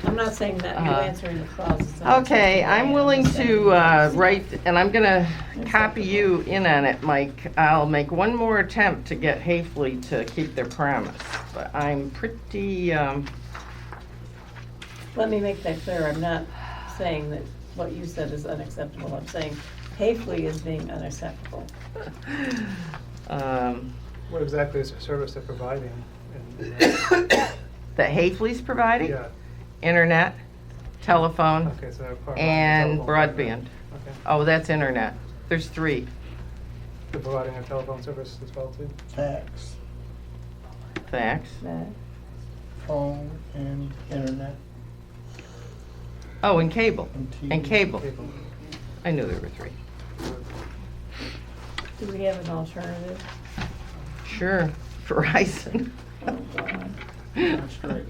Speaker 3: I'm not saying that you answering the calls is
Speaker 1: Okay,
Speaker 3: unacceptable.
Speaker 1: I'm willing
Speaker 3: just saying
Speaker 1: to
Speaker 3: it's
Speaker 1: write, and I'm gonna copy you in on it, Mike. I'll make one more attempt to get Hafley to keep their promise, but I'm pretty,
Speaker 3: Let me make that clear. I'm not saying that what you said is unacceptable. I'm saying Hafley is being unacceptable.
Speaker 13: What exactly is the service they're providing?
Speaker 1: that Hafley's providing?
Speaker 13: Yeah,
Speaker 1: Internet, telephone,
Speaker 13: okay, so they're providing
Speaker 1: and
Speaker 13: telephone
Speaker 1: broadband.
Speaker 13: Okay.
Speaker 1: Oh, that's internet. There's 3.
Speaker 13: They're providing a telephone service as well too?
Speaker 16: Fax,
Speaker 1: Fax.
Speaker 16: phone, and internet.
Speaker 1: Oh, and cable.
Speaker 16: And TV.
Speaker 1: And cable.
Speaker 13: Cable.
Speaker 1: I knew there were 3.
Speaker 3: Do we have an alternative?
Speaker 1: Sure, Verizon.
Speaker 3: Oh, God.
Speaker 16: On strike.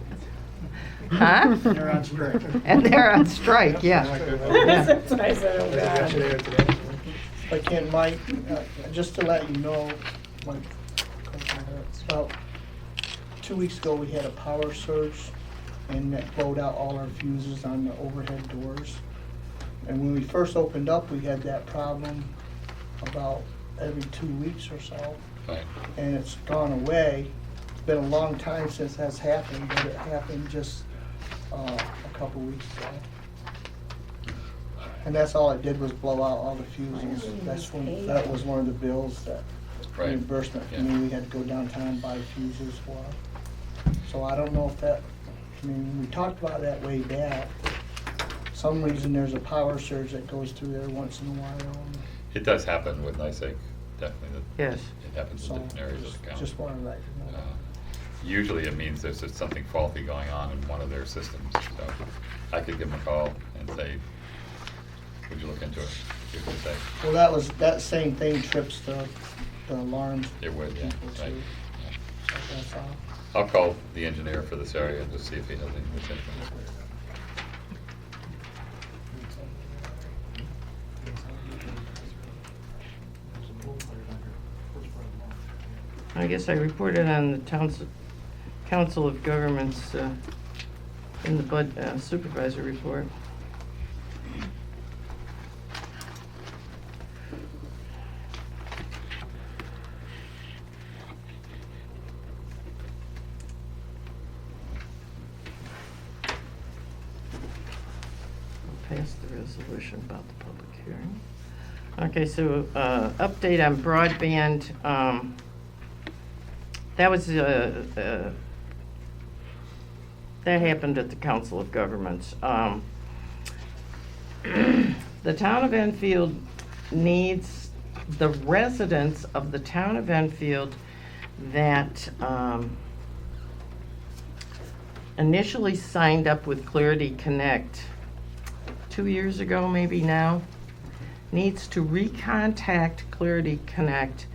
Speaker 1: Huh?
Speaker 16: They're on strike.
Speaker 1: And they're on strike, yeah.
Speaker 3: That's what I said, oh,
Speaker 13: Was it yesterday or today?
Speaker 16: Again, Mike, just to let you know, Mike, about 2 weeks ago, we had a power surge, and that blowed out all our fuses on the overhead doors. And when we first opened up, we had that problem about every 2 weeks or so.
Speaker 12: Right.
Speaker 16: And it's gone away. It's been a long time since that's happened, but it happened just a couple weeks ago. And that's all it did was blow out all the fuses. That was one of the bills that
Speaker 12: Right.
Speaker 16: reimbursement.
Speaker 12: Yeah.
Speaker 16: I mean, we had to go downtown and buy fuses for it. So I don't know if that, I mean, we talked about that way back. Some reason there's a power surge that goes through there once in a while.
Speaker 12: It does happen with NICEAG, definitely.
Speaker 1: Yes.
Speaker 12: It happens in
Speaker 16: So
Speaker 12: different areas of the county.
Speaker 16: just wanted to let you know.
Speaker 12: Usually it means there's just something faulty going on in one of their systems. So I could give them a call and say, would you look into it? See what they say.
Speaker 16: Well, that same thing trips the alarms.
Speaker 12: It would, yeah,
Speaker 16: people too.
Speaker 12: right.
Speaker 16: So that's all.
Speaker 12: I'll call the engineer for this area and just see if he knows anything with it.
Speaker 1: I guess I reported on the Council of Governments in the supervisor report. I'll pass the resolution about the public hearing. Okay, so update on broadband. That was, that happened at the Council of Governments. The town of Enfield needs, the residents of the town of Enfield that initially signed up with Clarity Connect 2 years ago, maybe now, needs to recontact Clarity Connect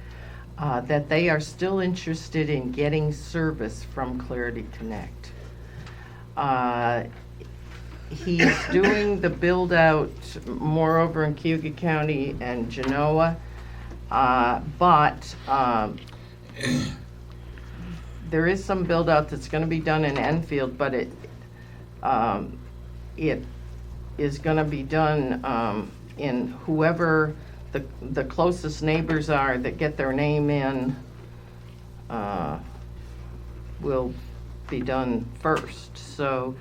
Speaker 1: that they are still interested in getting service from Clarity Connect. He's doing the build out more over in Cuyahoga County and Genoa, but there is some build out that's going to be done in Enfield, but it is going to be done in whoever the closest neighbors are that get their name in will be done first. So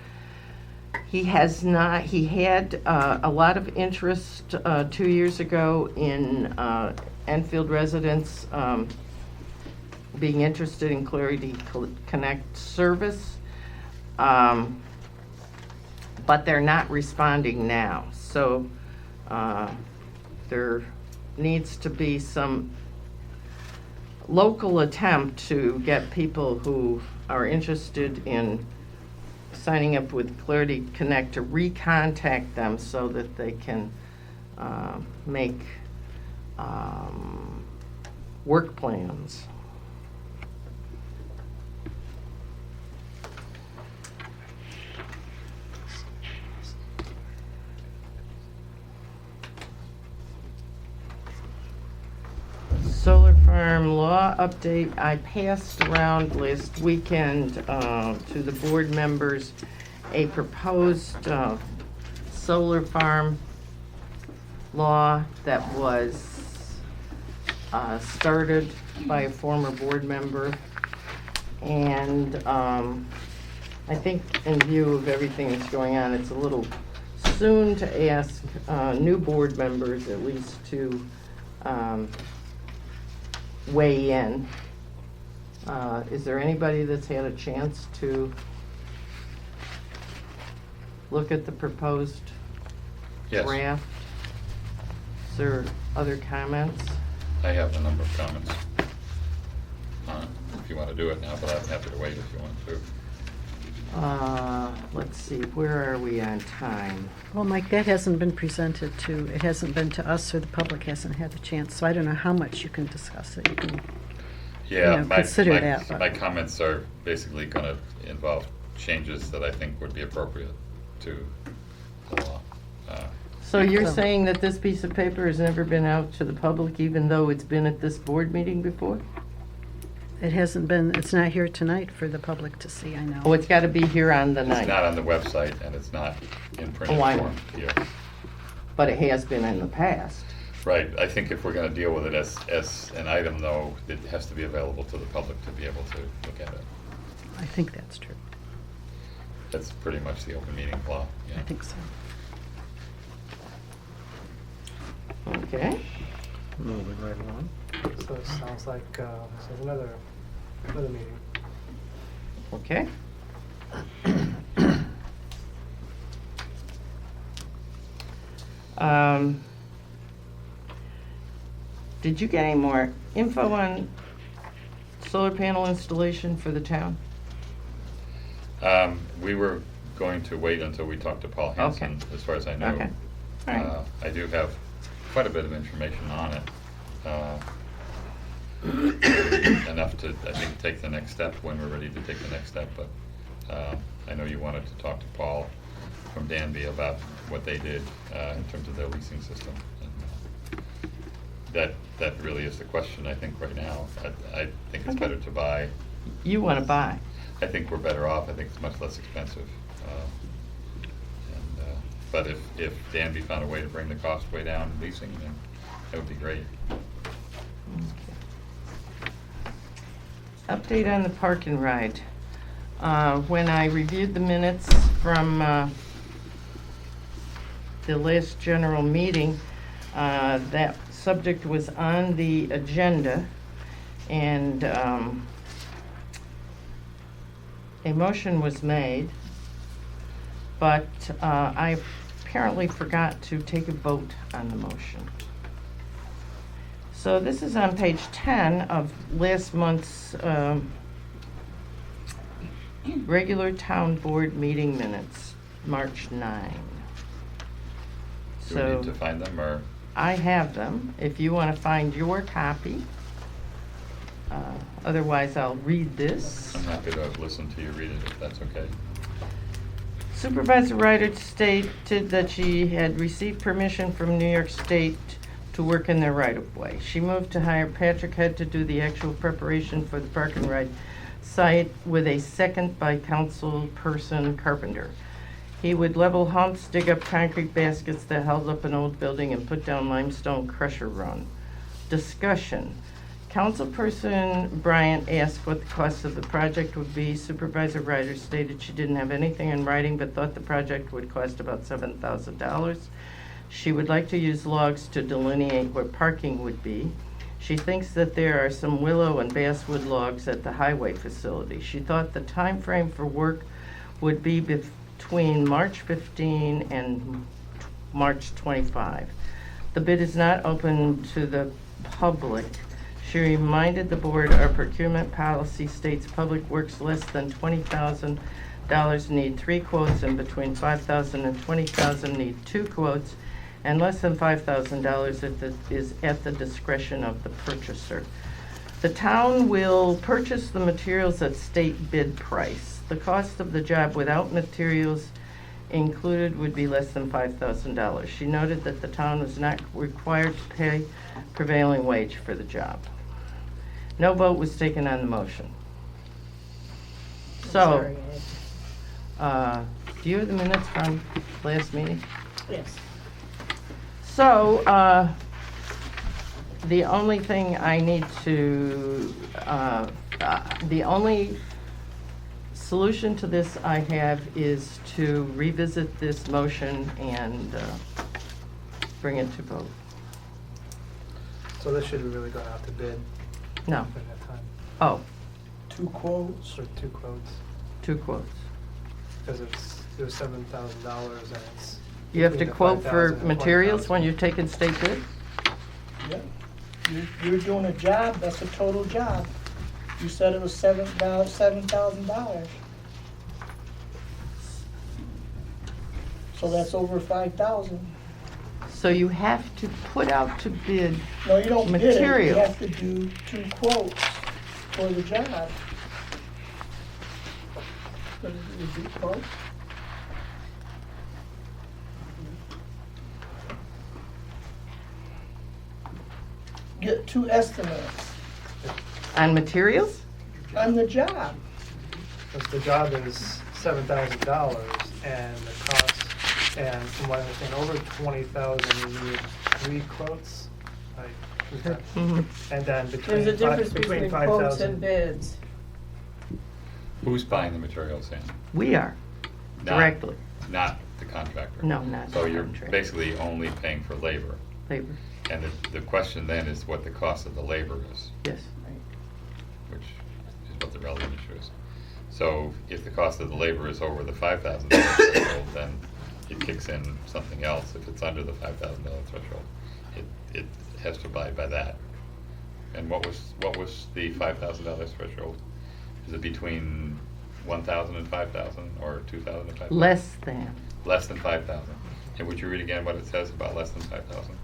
Speaker 1: he has not, he had a lot of interest 2 years ago in Enfield residents being interested in Clarity Connect service, but they're not responding now. So there needs to be some local attempt to get people who are interested in signing up with Clarity Connect to recontact them so that they can make work plans. Solar farm law update. I passed around last weekend to the board members a proposed solar farm law that was started by a former board member. And I think in view of everything that's going on, it's a little soon to ask new board members at least to weigh in. Is there anybody that's had a chance to look at the proposed
Speaker 12: Yes.
Speaker 1: draft? Is there other comments?
Speaker 12: I have a number of comments. If you want to do it now, but I'm happy to wait if you want to.
Speaker 1: Let's see, where are we on time?
Speaker 11: Well, Mike, that hasn't been presented to, it hasn't been to us, or the public hasn't had the chance, so I don't know how much you can discuss it. You can,
Speaker 12: Yeah,
Speaker 11: consider that. But
Speaker 12: my comments are basically going to involve changes that I think would be appropriate to the law.
Speaker 1: So you're
Speaker 11: So-
Speaker 1: saying that this piece of paper has never been out to the public, even though it's been at this board meeting before?
Speaker 11: It hasn't been, it's not here tonight for the public to see, I know.
Speaker 1: Oh, it's gotta be here on the
Speaker 12: It's
Speaker 1: night.
Speaker 12: not on the website, and it's not in printed
Speaker 1: Oh, I know.
Speaker 12: form here.
Speaker 1: But it has been in the past.
Speaker 12: Right, I think if we're going to deal with it as an item, though, it has to be available to the public to be able to look at it.
Speaker 11: I think that's true.
Speaker 12: That's pretty much the open meeting law. Yeah.
Speaker 11: I think so.
Speaker 1: Okay.
Speaker 14: Moving right along.
Speaker 13: So it sounds like, so another meeting.
Speaker 1: Okay. Did you get any more info on solar panel installation for the town?
Speaker 12: We were going to wait until we talked to Paul Hansen,
Speaker 1: Okay.
Speaker 12: as far as I know.
Speaker 1: Okay. All right.
Speaker 12: I do have quite a bit of information on it. Enough to, I think, take the next step when we're ready to take the next step, but I know you wanted to talk to Paul from Danby about what they did in terms of their leasing system. And, that really is the question, I think, right now. I think it's
Speaker 1: Okay.
Speaker 12: better to buy.
Speaker 1: You wanna buy?
Speaker 12: I think we're better off. I think it's much less expensive. But if Danby found a way to bring the cost way down in leasing, then that would be great.
Speaker 1: Update on the park and ride. When I reviewed the minutes from the last general meeting, that subject was on the agenda, and a motion was made, but I apparently forgot to take a vote on the motion. So this is on page 10 of last month's regular town board meeting minutes, March 9.
Speaker 12: Do we need to find them, or?
Speaker 1: I have them, if you want to find your copy. Otherwise, I'll read this.
Speaker 12: I'm happy to listen to you read it, if that's okay.
Speaker 1: Supervisor Ryder stated that she had received permission from New York State to work in their right-of-way. She moved to hire Patrick Head to do the actual preparation for the park and ride site with a second by council person Carpenter. He would level humps, dig up concrete baskets that held up an old building, and put down limestone crusher run. Discussion. Councilperson Bryant asked what the cost of the project would be. Supervisor Ryder stated she didn't have anything in writing but thought the project would cost about $7,000. She would like to use logs to delineate where parking would be. She thinks that there are some willow and basswood logs at the highway facility. She thought the time frame for work would be between March 15 and March 25. The bid is not open to the public. She reminded the board our procurement policy states public works less than $20,000 need 3 quotes, and between $5,000 and $20,000 need 2 quotes, and less than $5,000 if it is at the discretion of the purchaser. The town will purchase the materials at state bid price. The cost of the job without materials included would be less than $5,000. She noted that the town was not required to pay prevailing wage for the job. No vote was taken on the motion. So, do you have the minutes from last meeting?
Speaker 3: Yes.
Speaker 1: So, the only thing I need to, the only solution to this I have is to revisit this motion and bring it to vote.
Speaker 13: So this should have really gone out to bid
Speaker 1: No.
Speaker 13: at that time.
Speaker 1: Oh,
Speaker 13: 2 quotes? Or 2 quotes,
Speaker 1: 2 quotes.
Speaker 13: because there's $7,000 and it's.
Speaker 1: You have to
Speaker 13: between the
Speaker 1: quote for
Speaker 13: 5,000 and
Speaker 1: materials
Speaker 13: 20,000.
Speaker 1: when you're taking state bid?
Speaker 16: Yeah. You're doing a job, that's a total job. You said it was $7,000. So that's over 5,000.
Speaker 1: So you have to put out to bid
Speaker 16: No, you don't bid it, you
Speaker 1: material.
Speaker 16: have to do 2 quotes for the job. But you do quotes? Get 2 estimates
Speaker 1: On materials?
Speaker 16: on the job.
Speaker 13: Because the job is $7,000 and the cost, and from what I understand, over 20,000, you need 3 quotes.
Speaker 1: Mhm.
Speaker 13: And then
Speaker 3: There's a difference between quotes
Speaker 13: 5,000.
Speaker 3: and bids.
Speaker 12: Who's buying the materials in?
Speaker 1: We are,
Speaker 12: Not-
Speaker 1: directly,
Speaker 12: Not the contractor?
Speaker 1: No, not
Speaker 12: So
Speaker 1: the
Speaker 12: you're
Speaker 1: contractor.
Speaker 12: basically only paying for labor?
Speaker 1: labor,
Speaker 12: And the question then is what the cost of the labor is,
Speaker 1: yes.
Speaker 12: which is what the relevant issue is. So if the cost of the labor is over the $5,000 threshold, then it kicks in something else. If it's under the $5,000 threshold, it has to abide by that. And what was the $5,000 threshold? Is it between 1,000 and 5,000 or 2,000 and 5,000?
Speaker 1: Less than.
Speaker 12: Less than 5,000. And would you read again what it says about less than 5,000?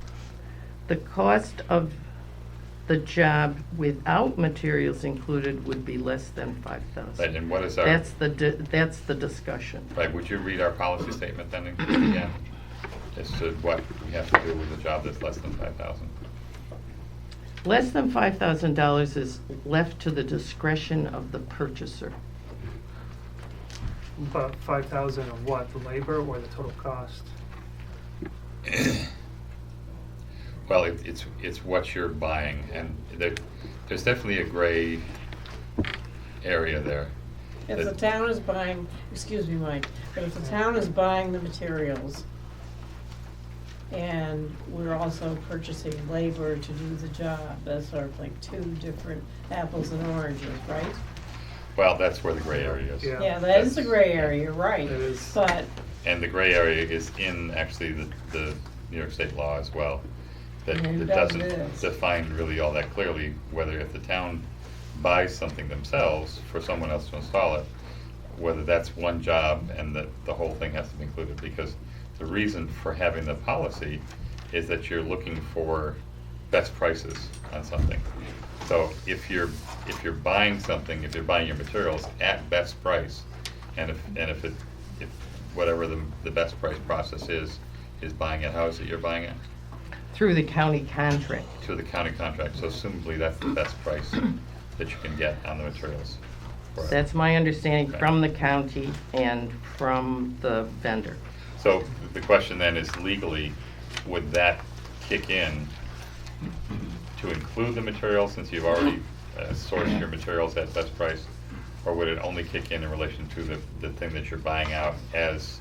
Speaker 1: The cost of the job without materials included would be less than $5,000.
Speaker 12: Right, and what is our?
Speaker 1: That's the discussion.
Speaker 12: Right, would you read our policy statement then again? As to what we have to do with a job that's less than 5,000?
Speaker 1: Less than $5,000 is left to the discretion of the purchaser.
Speaker 13: But 5,000 of what, the labor or the total cost?
Speaker 12: Well, it's what you're buying, and there's definitely a gray area there.
Speaker 3: If the
Speaker 12: that-
Speaker 3: town is buying, excuse me, Mike, but if the town is buying the materials and we're also purchasing labor to do the job, that's sort of like 2 different apples and oranges, right?
Speaker 12: Well, that's where the gray area is.
Speaker 13: Yeah.
Speaker 3: Yeah, that is the gray area, you're right.
Speaker 13: It is.
Speaker 3: But
Speaker 12: And the gray area is in actually the New York State law as well. That
Speaker 3: And
Speaker 12: it
Speaker 3: that
Speaker 12: doesn't
Speaker 3: is.
Speaker 12: define really all that clearly whether if the town buys something themselves for someone else to install it, whether that's one job and that the whole thing has to be included. Because the reason for having the policy is that you're looking for best prices on something. So if you're buying something, if you're buying your materials at best price, and if whatever the best price process is buying it, how is it you're buying it?
Speaker 1: Through the county contract.
Speaker 12: To the county contract, so assumably that's the best price that you can get on the materials. for it.
Speaker 1: That's my understanding
Speaker 12: Okay.
Speaker 1: from the county and from the vendor.
Speaker 12: So the question then is legally, would that kick in to include the material since you've already sourced your materials at best price? Or would it only kick in relation to the thing that you're buying out as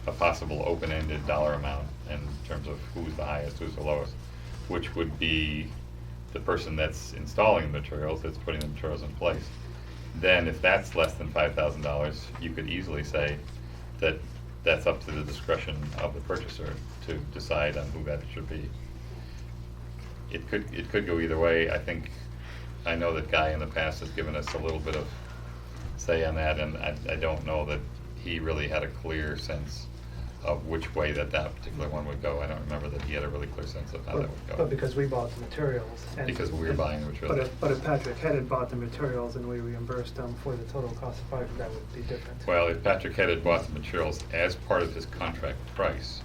Speaker 12: a possible open-ended dollar amount in terms of who's the highest, who's the lowest? Which would be the person that's installing the materials, that's putting the materials in place. Then if that's less than $5,000, you could easily say that that's up to the discretion of the purchaser to decide on who that should be. It could go either way. I know that Guy in the past has given us a little bit of say on that, and I don't know that he really had a clear sense of which way that particular one would go. I don't remember that he had a really clear sense of how that would go.
Speaker 13: But because we bought the materials. and-
Speaker 12: Because we were buying the materials.
Speaker 13: But if Patrick had bought the materials and we reimbursed him for the total cost of project, that would be different.
Speaker 12: Well, if Patrick had bought the materials as part of his contract price,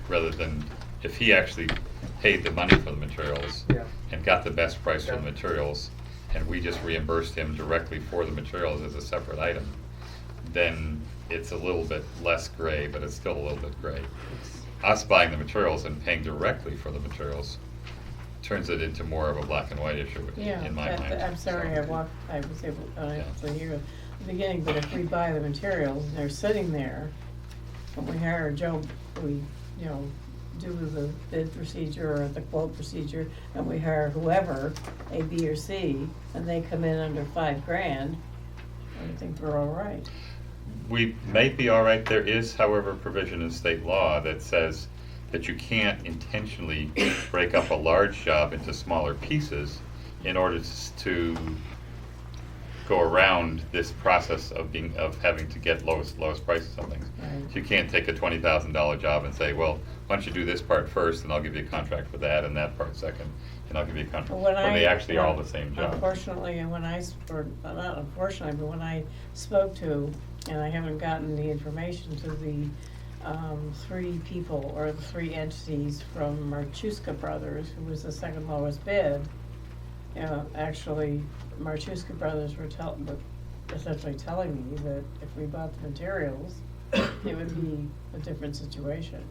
Speaker 12: rather than if he actually paid the money for the materials
Speaker 13: Yeah.
Speaker 12: and got the best price for the
Speaker 13: Yeah.
Speaker 12: materials, and we just reimbursed him directly for the materials as a separate item, then it's a little bit less gray, but it's still a little bit gray. Us buying the materials and paying directly for the materials turns it into more of a black and white issue
Speaker 3: Yeah,
Speaker 12: in my mind.
Speaker 3: I'm sorry,
Speaker 12: So-
Speaker 3: I was able to hear the beginning, but if we buy the materials and they're sitting there, when we hire Joe, we, do the bid procedure or the quote procedure, and we hire whoever, A, B, or C, and they come in under $5,000, I think we're all right.
Speaker 12: We may be all right. There is, however, provision in state law that says that you can't intentionally break up a large job into smaller pieces in order to go around this process of having to get lowest prices on things.
Speaker 3: Right.
Speaker 12: So you can't take a $20,000 job and say, well, why don't you do this part first, and I'll give you a contract for that, and that part second, and I'll give you a contract. When they actually are all the same job.
Speaker 3: Unfortunately, and not unfortunately, but when I spoke to, and I haven't gotten the information to the 3 people or the 3 entities from Marchuska Brothers, who was the second lowest bid, actually, Marchuska Brothers were essentially telling me that if we bought the materials, it would be a different situation.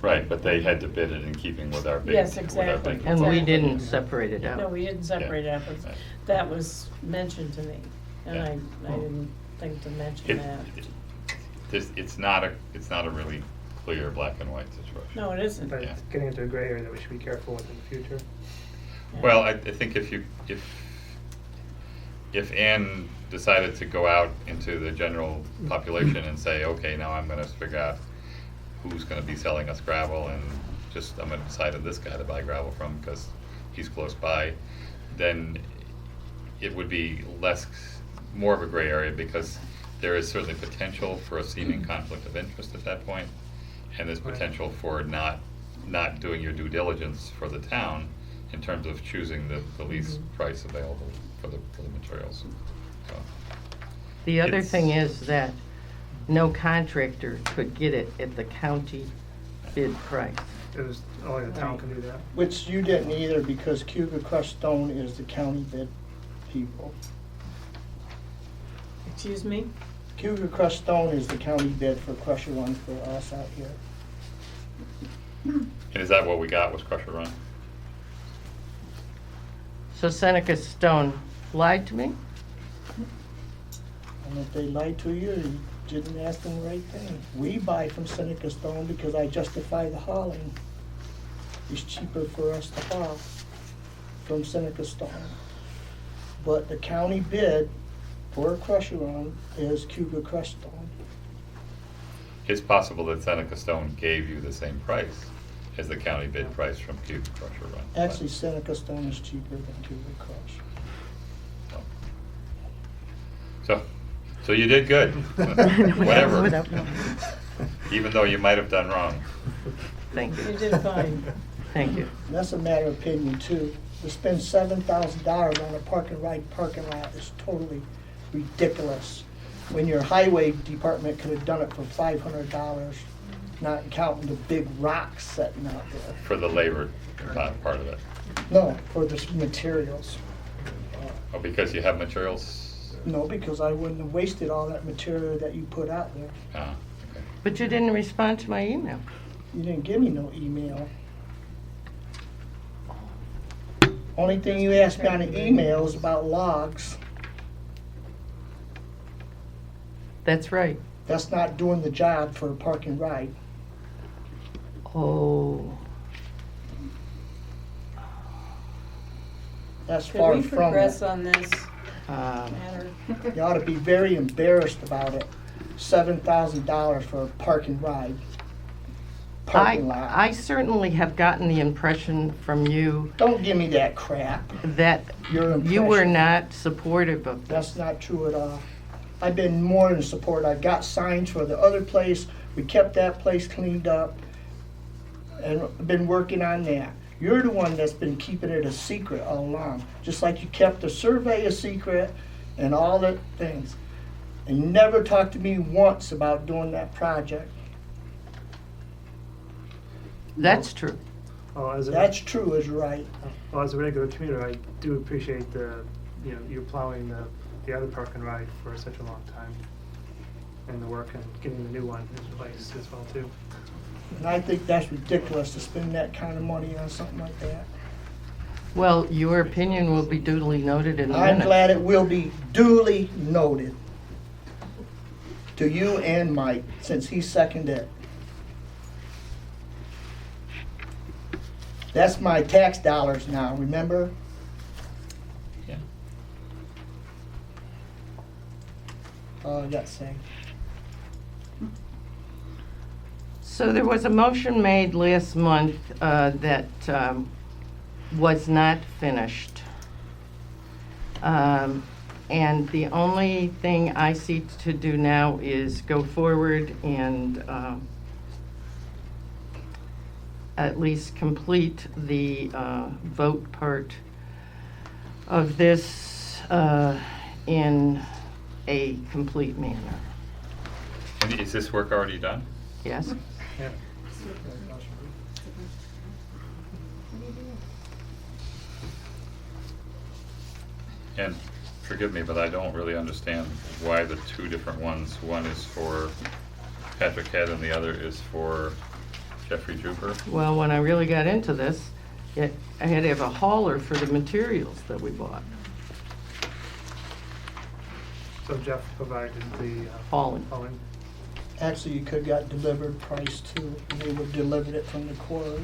Speaker 12: Right, but they had to bid it in keeping with our bid.
Speaker 3: Yes,
Speaker 12: with our
Speaker 3: exactly.
Speaker 12: bid.
Speaker 1: And we didn't separate it out.
Speaker 3: No, we didn't separate it out, but
Speaker 12: Right.
Speaker 3: that was mentioned to me, and
Speaker 12: Yeah.
Speaker 3: I didn't think to mention that.
Speaker 12: It's not a really clear black and white situation.
Speaker 3: No, it isn't.
Speaker 13: But
Speaker 12: Yeah.
Speaker 13: it's getting into a gray area that we should be careful with in the future.
Speaker 12: Well, I think if Ann decided to go out into the general population and say, okay, now I'm gonna figure out who's gonna be selling us gravel, and I'm gonna decide on this guy to buy gravel from because he's close by, then it would be more of a gray area, because there is certainly potential for a seeming conflict of interest at that point, and there's
Speaker 13: Right.
Speaker 12: potential for not doing your due diligence for the town in terms of choosing the least price available for the materials. So,
Speaker 1: The other
Speaker 12: It's-
Speaker 1: thing is that no contractor could get it at the county bid price.
Speaker 13: It was, only the town can do that.
Speaker 16: Which you didn't either, because Cuba Crushed Stone is the county bid people.
Speaker 3: Excuse me?
Speaker 16: Cuba Crushed Stone is the county bid for Crusher Run for us out here.
Speaker 12: and is that what we got, was Crusher Run?
Speaker 1: So Seneca Stone lied to me?
Speaker 16: And if they lied to you, you didn't ask them the right thing. We buy from Seneca Stone because I justify the hauling. It's cheaper for us to haul from Seneca Stone. But the county bid for a crusher run is Cuba Crushed Stone.
Speaker 12: It's possible that Seneca Stone gave you the same price as the county bid price from Cuba Crusher Run.
Speaker 16: Actually, Seneca Stone is cheaper than Cuba Crush.
Speaker 12: So you did good. Whatever.
Speaker 1: Whatever.
Speaker 12: Even though you might have done wrong.
Speaker 1: Thank
Speaker 3: You
Speaker 1: you.
Speaker 3: did fine.
Speaker 1: Thank you.
Speaker 16: And that's a matter of opinion too. To spend $7,000 on a parking lot is totally ridiculous. When your highway department could have done it for $500, not counting the big rocks sitting out there.
Speaker 12: For the labor part of it.
Speaker 16: No, for the materials.
Speaker 12: Oh, because you have materials?
Speaker 16: No, because I wouldn't have wasted all that material that you put out there.
Speaker 12: Ah, okay.
Speaker 1: But you didn't respond to my email.
Speaker 16: You didn't give me no email. Only thing you asked me on the email is about logs.
Speaker 1: That's right.
Speaker 16: That's not doing the job for a park and ride.
Speaker 1: Oh,
Speaker 16: That's
Speaker 3: Could
Speaker 16: far
Speaker 3: we
Speaker 16: from
Speaker 3: progress
Speaker 16: it.
Speaker 3: on this
Speaker 1: um,
Speaker 3: matter?
Speaker 16: You ought to be very embarrassed about it. $7,000 for a park and ride. Parking lot.
Speaker 1: I certainly have gotten the impression from you
Speaker 16: Don't give me that crap.
Speaker 1: that
Speaker 16: Your
Speaker 1: you were
Speaker 16: impression.
Speaker 1: not supportive of this.
Speaker 16: That's not true at all. I've been more than support. I got signs for the other place. We kept that place cleaned up and been working on that. You're the one that's been keeping it a secret all along, just like you kept the survey a secret and all the things. And you never talked to me once about doing that project.
Speaker 11: That's true.
Speaker 13: Well, as a,
Speaker 16: That's true, is right.
Speaker 13: well, as a regular commuter, I do appreciate you plowing the other park and ride for such a long time, and the work and getting the new one in place as well too.
Speaker 16: And I think that's ridiculous to spend that kind of money on something like that.
Speaker 1: Well, your opinion will be duly noted in a
Speaker 16: I'm
Speaker 1: minute.
Speaker 16: glad it will be duly noted to you and Mike, since he seconded it. That's my tax dollars now, remember?
Speaker 12: Yeah.
Speaker 16: Oh, I got to say.
Speaker 1: So there was a motion made last month that was not finished. And the only thing I see to do now is go forward and at least complete the vote part of this in a complete manner.
Speaker 12: And is this work already done?
Speaker 1: Yes?
Speaker 13: Yeah.
Speaker 12: And forgive me, but I don't really understand why the two different ones. One is for Patrick Head and the other is for Jeffrey Juber.
Speaker 1: Well, when I really got into this, I had to have a hauler for the materials that we bought.
Speaker 13: So Jeff provided the
Speaker 1: Hauling.
Speaker 16: Actually, you could have got delivered price too, and they would have delivered it from the quarry.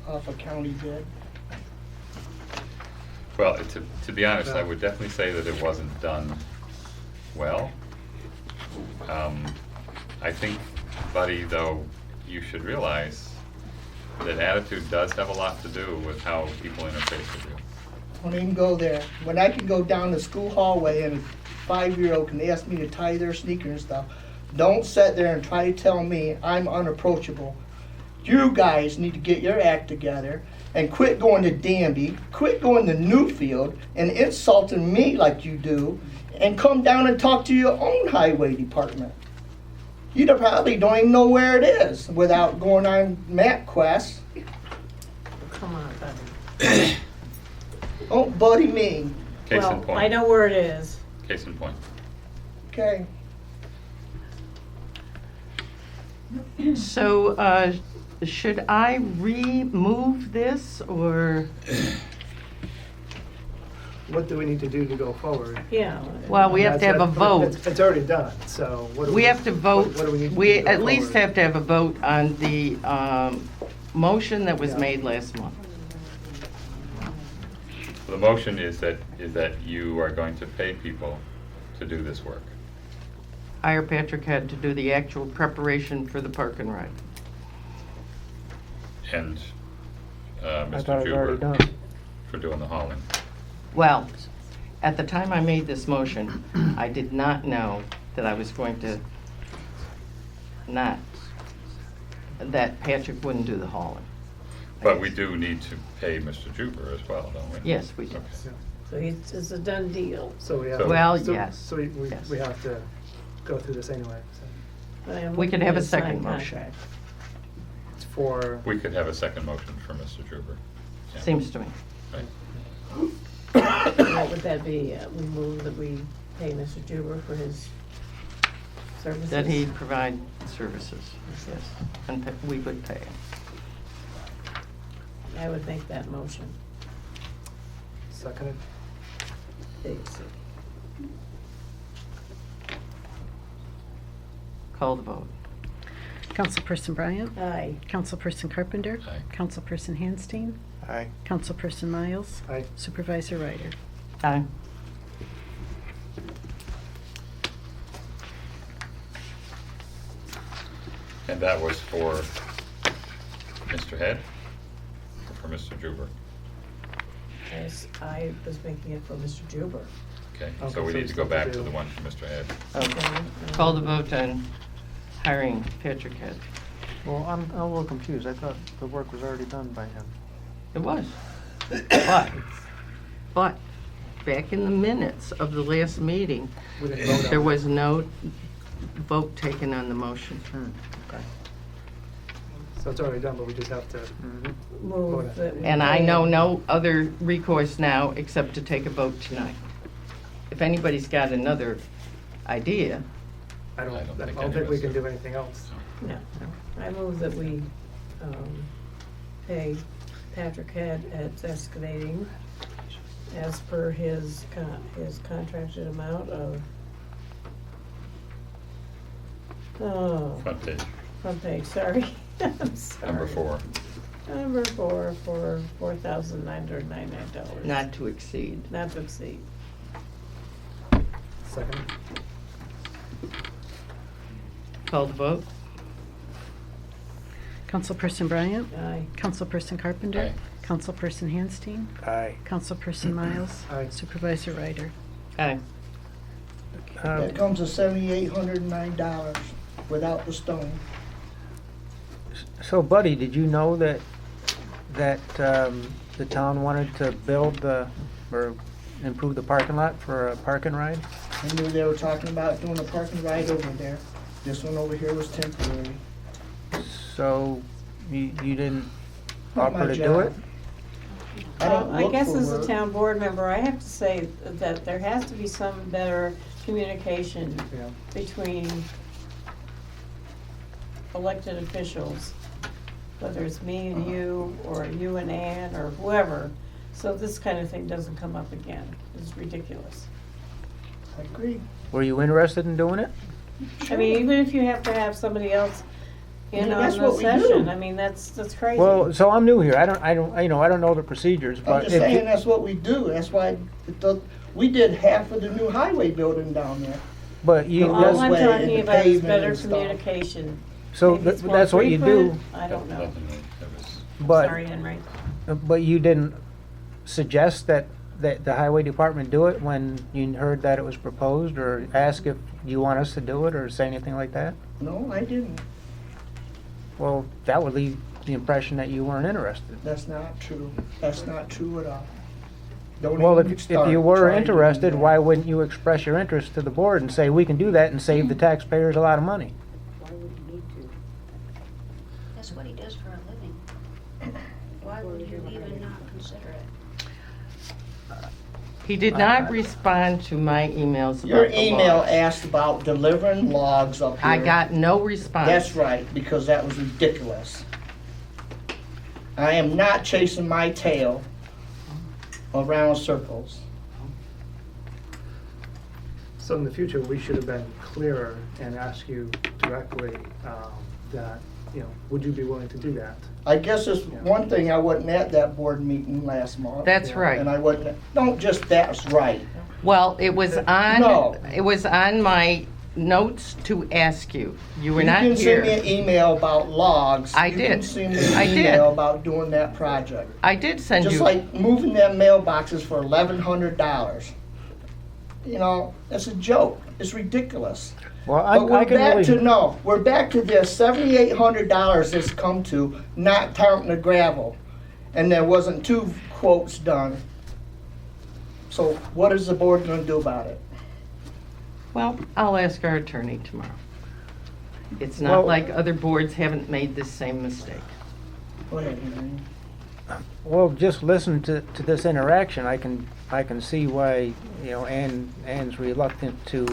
Speaker 16: Off a county bid.
Speaker 12: Well, to be honest, I would definitely say that it wasn't done well. I think, Buddy, though, you should realize that attitude does have a lot to do with how people interface with you.
Speaker 16: Don't even go there. When I can go down the school hallway and a 5-year-old can ask me to tie their sneakers and stuff, don't sit there and try to tell me I'm unapproachable. You guys need to get your act together and quit going to Danby, quit going to Newfield and insulting me like you do, and come down and talk to your own highway department. You probably don't even know where it is without going on MapQuest.
Speaker 3: Come on, buddy.
Speaker 16: Oh, buddy me.
Speaker 12: Case
Speaker 3: Well,
Speaker 12: in point.
Speaker 3: I know where it is.
Speaker 12: Case in point.
Speaker 16: Okay.
Speaker 1: So, should I remove this, or?
Speaker 13: What do we need to do to go forward?
Speaker 3: Yeah.
Speaker 1: Well, we have to have a vote.
Speaker 13: It's already done, so what do we?
Speaker 1: We have to vote,
Speaker 13: What do we need to do
Speaker 1: we
Speaker 13: to go
Speaker 1: at least
Speaker 13: forward?
Speaker 1: have to have a vote on the motion that was
Speaker 13: Yeah.
Speaker 1: made last month.
Speaker 12: The motion is that you are going to pay people to do this work.
Speaker 1: Hire Patrick Head to do the actual preparation for the park and ride.
Speaker 12: And
Speaker 14: I
Speaker 12: Mr.
Speaker 14: thought it was already
Speaker 12: Juber
Speaker 14: done.
Speaker 12: for doing the hauling.
Speaker 1: Well, at the time I made this motion, I did not know that I was going to that Patrick wouldn't do the hauling.
Speaker 12: But we do need to pay Mr. Juber as well, don't we?
Speaker 1: Yes, we do.
Speaker 12: Okay.
Speaker 3: So it's a done deal.
Speaker 13: So we have.
Speaker 12: So-
Speaker 1: Well,
Speaker 13: so-
Speaker 1: yes.
Speaker 13: So we
Speaker 1: Yes.
Speaker 13: we have to go through this anyway, so
Speaker 3: But I
Speaker 1: We could
Speaker 3: wouldn't
Speaker 1: have
Speaker 3: need
Speaker 1: a second
Speaker 3: signed
Speaker 1: motion.
Speaker 3: contract.
Speaker 13: it's for.
Speaker 12: We could have a second motion for Mr. Juber. Yeah.
Speaker 1: Seems to me.
Speaker 12: Right.
Speaker 3: What would that be? We move that we pay Mr. Juber for his services?
Speaker 1: That he provide services, yes, and we would pay him.
Speaker 3: I would make that motion.
Speaker 13: Seconded.
Speaker 1: Call the vote.
Speaker 11: Councilperson Bryant?
Speaker 3: Aye.
Speaker 11: Councilperson Carpenter?
Speaker 12: Aye.
Speaker 11: Councilperson Handstein?
Speaker 14: Aye.
Speaker 11: Councilperson Miles?
Speaker 13: Aye.
Speaker 11: Supervisor Ryder?
Speaker 1: Aye.
Speaker 12: And that was for Mr. Head or for Mr. Juber?
Speaker 3: as I was making it for Mr. Juber.
Speaker 12: Okay,
Speaker 13: Okay,
Speaker 12: so we
Speaker 13: so
Speaker 12: need
Speaker 13: it's
Speaker 12: to go
Speaker 13: up to
Speaker 12: back to
Speaker 13: you.
Speaker 12: the one from Mr. Head.
Speaker 3: Okay.
Speaker 1: Call the vote on hiring Patrick Head.
Speaker 14: Well, I'm a little confused. I thought the work was already done by him.
Speaker 1: It was. But, back in the minutes of the last meeting,
Speaker 13: We didn't vote on
Speaker 1: there
Speaker 13: it.
Speaker 1: was no vote taken on the motion.
Speaker 14: Okay.
Speaker 13: So it's already done, but we just have to.
Speaker 3: Move that we
Speaker 1: And I
Speaker 3: pay-
Speaker 1: know no other recourse now except to take a vote tonight. If anybody's got another idea,
Speaker 13: I don't
Speaker 12: I don't think
Speaker 13: think
Speaker 12: any of
Speaker 13: we
Speaker 12: us
Speaker 13: can
Speaker 12: do.
Speaker 13: do anything else.
Speaker 3: No, I move that we, pay Patrick Head at Excavating as per his contracted amount of, front page, sorry. I'm sorry.
Speaker 12: Number 4.
Speaker 3: Number 4 for $4,999.
Speaker 1: not to exceed.
Speaker 3: Not to exceed.
Speaker 13: Second.
Speaker 1: Call the vote.
Speaker 11: Councilperson Bryant?
Speaker 3: Aye.
Speaker 11: Councilperson Carpenter?
Speaker 12: Aye.
Speaker 11: Councilperson Handstein?
Speaker 14: Aye.
Speaker 11: Councilperson Miles?
Speaker 13: Aye.
Speaker 11: Supervisor Ryder?
Speaker 1: Aye.
Speaker 16: That comes to $7,809 without the stone.
Speaker 14: So Buddy, did you know that the town wanted to build or improve the parking lot for a park and ride?
Speaker 16: I knew they were talking about doing a park and ride over there. This one over here was temporary.
Speaker 14: So you didn't
Speaker 16: Not my
Speaker 14: offer to do
Speaker 16: job.
Speaker 14: it?
Speaker 16: I don't
Speaker 3: I
Speaker 16: look
Speaker 3: guess
Speaker 16: for
Speaker 3: as a
Speaker 16: work.
Speaker 3: town board member, I have to say that there has to be some better communication
Speaker 13: Yeah.
Speaker 3: between elected officials, whether it's me and you, or you and Ann, or whoever, so this kind of thing doesn't come up again. It's ridiculous.
Speaker 16: I agree.
Speaker 14: Were you interested in doing it?
Speaker 3: I mean, even if you have to have somebody else in
Speaker 16: Yeah,
Speaker 3: on
Speaker 16: that's
Speaker 3: the
Speaker 16: what we do.
Speaker 3: session, I mean, that's crazy.
Speaker 14: Well, so I'm new here. I don't know the procedures,
Speaker 16: I'm
Speaker 14: but
Speaker 16: just
Speaker 14: if
Speaker 16: saying
Speaker 14: you,
Speaker 16: that's what we do. That's why we did half of the new highway building down there.
Speaker 14: but you,
Speaker 3: All
Speaker 14: that's,
Speaker 3: I'm
Speaker 16: way and
Speaker 3: talking
Speaker 16: the
Speaker 3: about is
Speaker 16: pavement
Speaker 3: better
Speaker 16: and stuff.
Speaker 3: communication.
Speaker 14: so
Speaker 3: Maybe it's more
Speaker 14: that's what you do.
Speaker 3: frequent, I don't know.
Speaker 14: But
Speaker 3: Sorry, Henry.
Speaker 14: But you didn't suggest that the highway department do it when you heard that it was proposed, or ask if you want us to do it, or say anything like that?
Speaker 16: No, I didn't.
Speaker 14: Well, that would leave the impression that you weren't interested.
Speaker 16: That's not true. That's not true at all. Don't
Speaker 14: Well,
Speaker 16: even
Speaker 14: if
Speaker 16: start
Speaker 14: you were
Speaker 16: trying to do
Speaker 14: interested,
Speaker 16: that.
Speaker 14: why wouldn't you express your interest to the board and say, we can do that and save the taxpayers a lot of money?
Speaker 5: Why would he need to? That's what he does for a living. Why would you even not consider it?
Speaker 1: He did not respond to my emails
Speaker 16: Your
Speaker 1: about the
Speaker 16: email
Speaker 1: laws.
Speaker 16: asked about delivering logs up here.
Speaker 1: I got no response.
Speaker 16: That's right, because that was ridiculous. I am not chasing my tail around circles.
Speaker 13: So in the future, we should have been clearer and asked you directly that, would you be willing to do that?
Speaker 16: I guess there's one thing, I wasn't at that board meeting last month.
Speaker 1: That's right.
Speaker 16: And I wasn't, don't just, that's right.
Speaker 1: Well, it was
Speaker 16: No.
Speaker 1: on my notes to ask you. You were not
Speaker 16: You can send me
Speaker 1: here.
Speaker 16: an email about logs.
Speaker 1: I
Speaker 16: You can
Speaker 1: did.
Speaker 16: send me
Speaker 1: I
Speaker 16: an
Speaker 1: did.
Speaker 16: email about doing that project.
Speaker 1: I did send
Speaker 16: Just
Speaker 1: you.
Speaker 16: like moving them mailboxes for $1,100. It's a joke. It's ridiculous.
Speaker 14: Well,
Speaker 16: But
Speaker 14: I
Speaker 16: we're
Speaker 14: can
Speaker 16: back
Speaker 14: really,
Speaker 16: to, no, we're back to this $7,800 that's come to, not counting the gravel. And there wasn't 2 quotes done. So what is the board gonna do about it?
Speaker 1: Well, I'll ask our attorney tomorrow. It's not
Speaker 14: Well-
Speaker 1: like other boards haven't made this same mistake.
Speaker 16: Go ahead, Henry.
Speaker 14: well, just listen to this interaction. I can see why, Ann's reluctant to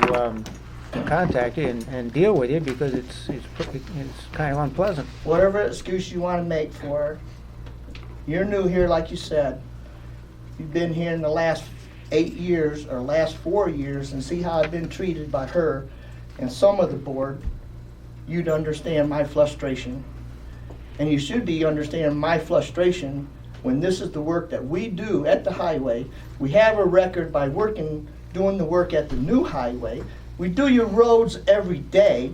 Speaker 14: contact you and deal with you, because it's kind of unpleasant.
Speaker 16: Whatever excuse you wanna make for her. You're new here, like you said. You've been here in the last 8 years, or last 4 years, and see how I've been treated by her and some of the board. You'd understand my frustration. And you should be understanding my frustration when this is the work that we do at the highway. We have a record by doing the work at the new highway. We do your roads every day,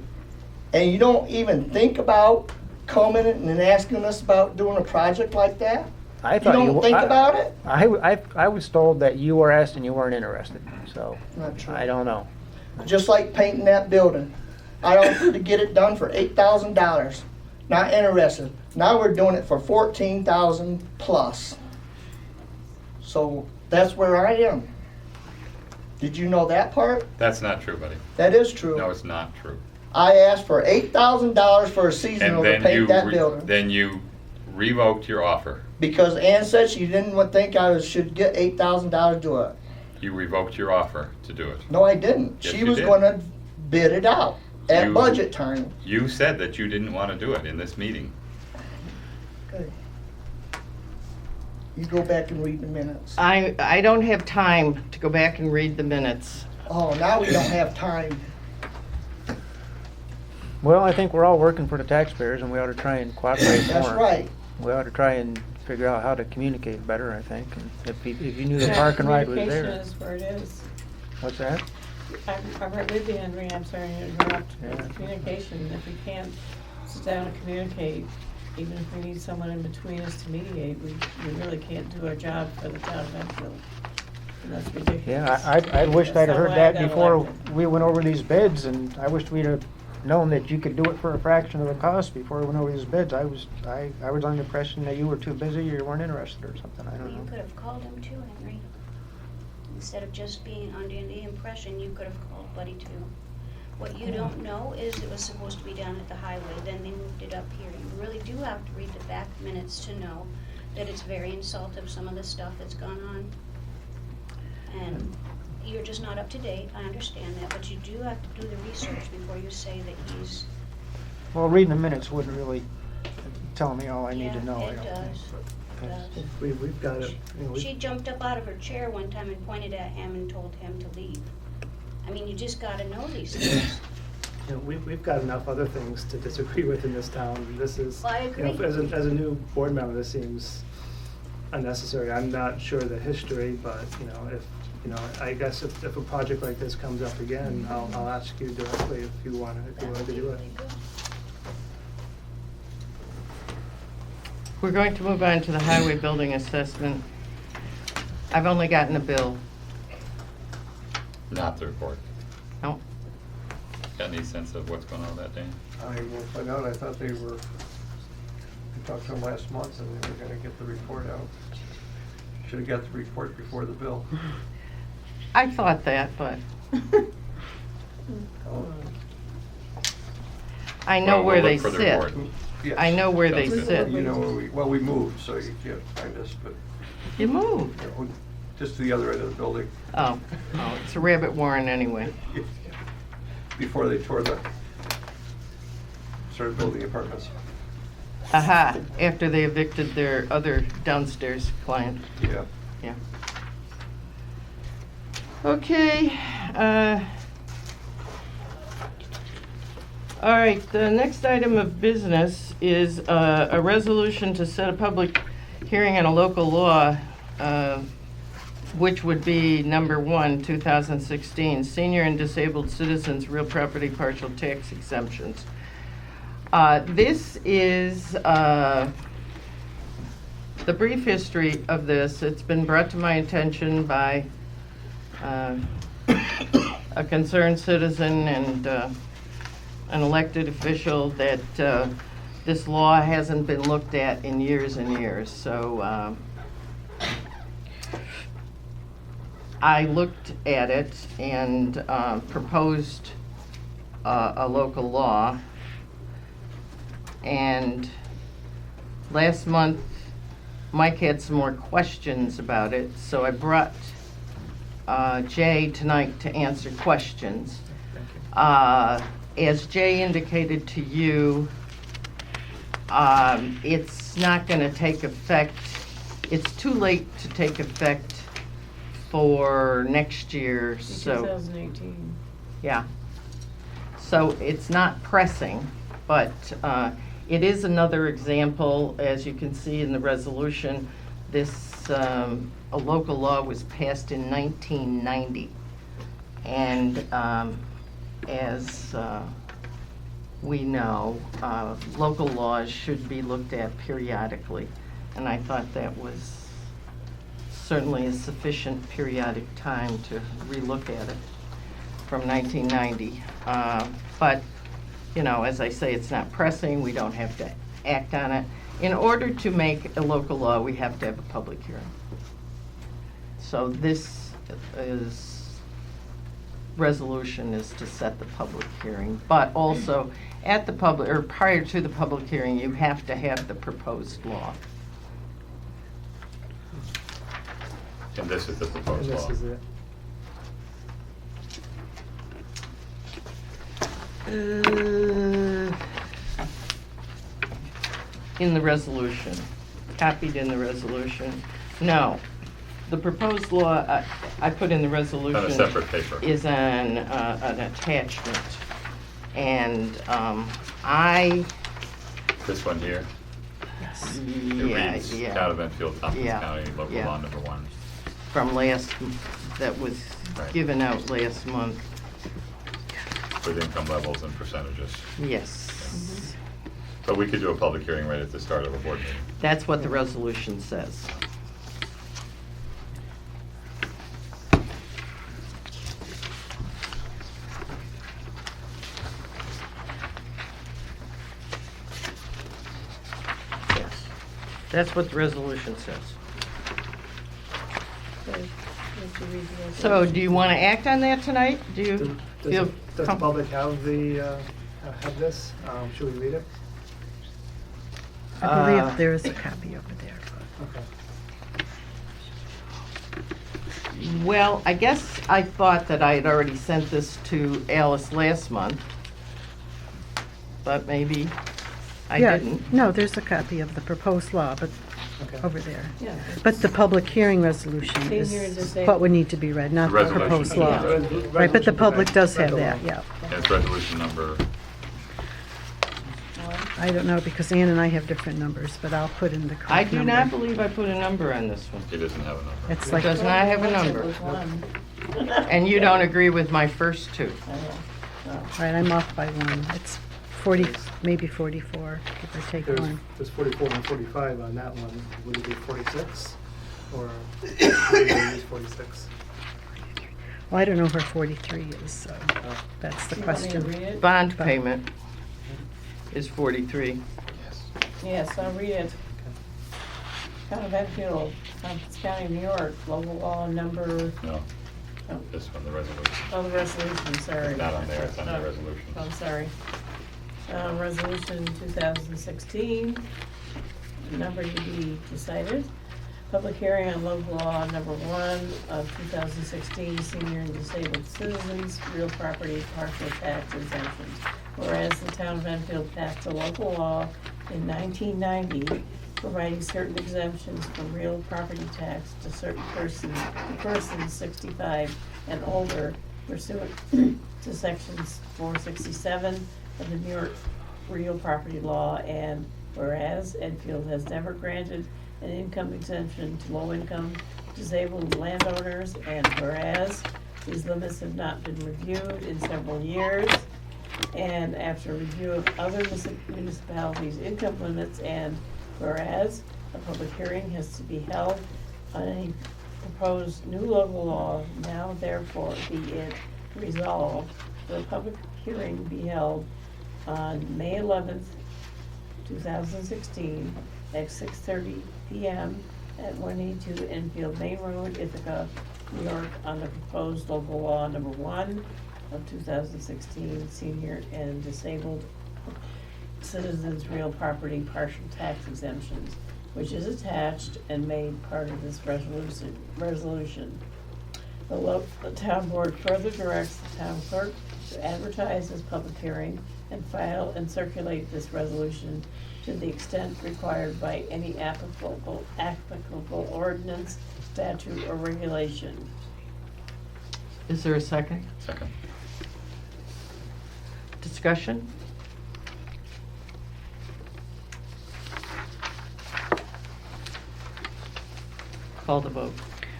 Speaker 16: and you don't even think about coming and asking us about doing a project like that?
Speaker 14: I
Speaker 19: You
Speaker 14: thought
Speaker 19: don't think about it?
Speaker 14: I was told that you were asked and you weren't interested, so
Speaker 19: Not true.
Speaker 14: I don't know.
Speaker 19: Just like painting that building. I offered to get it done for $8,000. Not interested. Now we're doing it for $14,000 plus. So that's where I am. Did you know that part?
Speaker 12: That's not true, buddy.
Speaker 19: That is true.
Speaker 12: No, it's not true.
Speaker 19: I asked for $8,000 for a seasonal to paint that building.
Speaker 12: Then you revoked your offer.
Speaker 19: Because Ann said she didn't think I should get $8,000 to do it.
Speaker 12: You revoked your offer to do it.
Speaker 19: No, I didn't.
Speaker 12: Yes,
Speaker 19: She
Speaker 12: you
Speaker 19: was
Speaker 12: did.
Speaker 19: going to bid it out at
Speaker 12: You-
Speaker 19: budget time.
Speaker 12: You said that you didn't want to do it in this meeting.
Speaker 19: Okay. You go back and read the minutes.
Speaker 1: I don't have time to go back and read the minutes.
Speaker 19: Oh, now we don't have time.
Speaker 14: Well, I think we're all working for the taxpayers, and we ought to try and cooperate more.
Speaker 19: That's right.
Speaker 14: We ought to try and figure out how to communicate better, I think. And if you knew the
Speaker 3: Yeah,
Speaker 14: park and ride was there.
Speaker 3: Communication is where it is.
Speaker 14: What's that?
Speaker 3: I'm right with you, Henry, I'm sorry to interrupt.
Speaker 14: Yeah.
Speaker 3: Communication, if we can't sit down and communicate, even if we need someone in between us to mediate, we really can't do our job for the town of Enfield. And that's ridiculous.
Speaker 14: Yeah, I wished I'd have
Speaker 3: That's
Speaker 14: heard
Speaker 3: not why I
Speaker 14: that
Speaker 3: got
Speaker 14: before
Speaker 3: elected.
Speaker 14: we went over these bids, and I wished we'd have known that you could do it for a fraction of the cost before we went over these bids. I was under the impression that you were too busy or you weren't interested or something, I
Speaker 5: Well,
Speaker 14: don't
Speaker 5: you
Speaker 14: know.
Speaker 5: could have called him too, Henry. Instead of just being under the impression, you could have called Buddy too. What you don't know is it was supposed to be down at the highway, then they moved it up here. You really do have to read the back minutes to know that it's very insultive, some of the stuff that's gone on. And you're just not up to date, I understand that, but you do have to do the research before you say that he's.
Speaker 14: Well, reading the minutes wouldn't really tell me all I need to know, I
Speaker 5: It
Speaker 14: don't think.
Speaker 5: does, it does.
Speaker 13: We've got it.
Speaker 5: She jumped up out of her chair one time and pointed at him and told him to leave. I mean, you just gotta know these things.
Speaker 13: We've got enough other things to disagree with in this town. This is,
Speaker 5: Well, I agree.
Speaker 13: as a new board member, this seems unnecessary. I'm not sure the history, but, I guess if a project like this comes up again, I'll ask you directly if you want to do it.
Speaker 1: We're going to move on to the highway building assessment. I've only gotten a bill.
Speaker 12: Not the report.
Speaker 1: No.
Speaker 12: Got any sense of what's going on with that, Dan?
Speaker 18: I will find out. I thought we talked to them last month and they were gonna get the report out. Should've got the report before the bill.
Speaker 1: I thought that, but I know
Speaker 12: Well,
Speaker 1: where
Speaker 12: we'll
Speaker 1: they
Speaker 12: look for the
Speaker 1: sit.
Speaker 12: report.
Speaker 18: Yes.
Speaker 1: I know where they
Speaker 12: Sounds
Speaker 1: sit.
Speaker 18: You know where we moved, so you can't find us, but
Speaker 1: You moved.
Speaker 18: just to the other end of the building,
Speaker 1: Oh, it's a rabbit warren anyway.
Speaker 18: before they started building apartments.
Speaker 1: Aha, after they evicted their other downstairs client.
Speaker 18: Yeah.
Speaker 1: Yeah. Okay, all right, the next item of business is a resolution to set a public hearing on a local law, which would be number 1, 2016, senior and disabled citizens real property partial tax exemptions. This is the brief history of this. It's been brought to my attention by a concerned citizen and an elected official that this law hasn't been looked at in years and years. So I looked at it and proposed a local law. And last month, Mike had some more questions about it, so I brought Jay tonight to answer questions. As Jay indicated to you, it's not going to take effect. It's too late to take effect for next year, so.
Speaker 3: 2018.
Speaker 1: Yeah. So it's not pressing, but it is another example, as you can see in the resolution. This, a local law was passed in 1990. And as we know, local laws should be looked at periodically. and I thought that was certainly a sufficient periodic time to relook at it from 1990. But, you know, as I say, it's not pressing, we don't have to act on it. In order to make a local law, we have to have a public hearing. So this resolution is to set the public hearing, but also at the public, or prior to the public hearing, you have to have the proposed law.
Speaker 12: And this is the proposed
Speaker 13: And
Speaker 12: law.
Speaker 13: this is it.
Speaker 1: In the resolution, copied in the resolution. No, the proposed law I put in the resolution.
Speaker 12: On a separate paper.
Speaker 1: Is an attachment. And
Speaker 12: This one here?
Speaker 1: Yes.
Speaker 12: It reads,
Speaker 1: Yeah.
Speaker 12: Town of Enfield, Tompkins
Speaker 1: Yeah,
Speaker 12: County, local
Speaker 1: yeah.
Speaker 12: law number 1.
Speaker 1: From that was
Speaker 12: Right.
Speaker 1: given out last month.
Speaker 12: With income levels and percentages.
Speaker 1: Yes.
Speaker 12: So we could do a public hearing right at the start of a board meeting.
Speaker 1: That's what the resolution says. Yes. That's what the resolution says. So do you want to act on that tonight? Do you feel
Speaker 13: Does the public have this? Should we read it?
Speaker 11: I believe there is a copy over there.
Speaker 13: Okay.
Speaker 1: Well, I guess I thought that I had already sent this to Alice last month, but maybe I
Speaker 11: Yeah,
Speaker 1: didn't.
Speaker 11: no, there's a copy of the proposed law, but
Speaker 13: Okay.
Speaker 11: over there.
Speaker 3: Yeah.
Speaker 11: But the public hearing resolution
Speaker 3: Senior
Speaker 11: is
Speaker 3: disabled.
Speaker 11: what would need to be read, not
Speaker 12: The
Speaker 11: the
Speaker 12: resolution.
Speaker 11: proposed
Speaker 12: Yeah.
Speaker 11: law.
Speaker 12: Resolution.
Speaker 11: Right, but the public does
Speaker 13: Read
Speaker 11: have
Speaker 13: the
Speaker 11: that,
Speaker 13: law.
Speaker 11: yeah.
Speaker 12: And it's resolution number,
Speaker 11: I don't know, because Ann and I have different numbers, but I'll put in the correct
Speaker 1: I
Speaker 11: number.
Speaker 1: do not believe I put a number on this one.
Speaker 12: it doesn't have a number.
Speaker 11: It's
Speaker 1: It
Speaker 11: like,
Speaker 1: does not have a number.
Speaker 3: It was one.
Speaker 1: And you don't agree with my first two.
Speaker 11: right, I'm off by one. It's 40, maybe 44, give or take one.
Speaker 13: There's 44 and 45 on that one. Would it be 46? Or would it use 46?
Speaker 11: Well, I don't know where 43 is, so that's the
Speaker 3: You want me to read
Speaker 11: question.
Speaker 3: it?
Speaker 1: Bond payment is 43.
Speaker 3: Yes, I'll read it. Town of Enfield, Tompkins County, New York, local law number,
Speaker 12: No,
Speaker 3: oh,
Speaker 12: this one, the resolution.
Speaker 3: oh, the resolution, sorry.
Speaker 12: Not on there, it's on the
Speaker 3: Oh,
Speaker 12: resolution.
Speaker 3: I'm sorry. Resolution 2016, number to be decided. Public hearing on local law number 1 of 2016, senior and disabled citizens, real property partial tax exemptions. Whereas the town of Enfield passed a local law in 1990 providing certain exemptions for real property tax to certain persons 65 and older pursuant to sections 467 of the New York Real Property Law, and whereas Enfield has never granted an income exemption to low-income disabled landowners, and whereas these limits have not been reviewed in several years, and after review of other municipalities' income limits, and whereas a public hearing has to be held on any proposed new local law, now therefore be it resolved that a public hearing be held on May 11th, 2016 at 6:30 p.m. at 182 Enfield Main Road, Ithaca, New York, on the proposed local law number 1 of 2016, senior and disabled citizens' real property partial tax exemptions, which is attached and made part of this resolution. The town board further directs the town clerk to advertise this public hearing and file and circulate this resolution to the extent required by any applicable ordinance, statute, or regulation.
Speaker 1: Is there a second?
Speaker 12: Second.
Speaker 1: Discussion? Call the vote.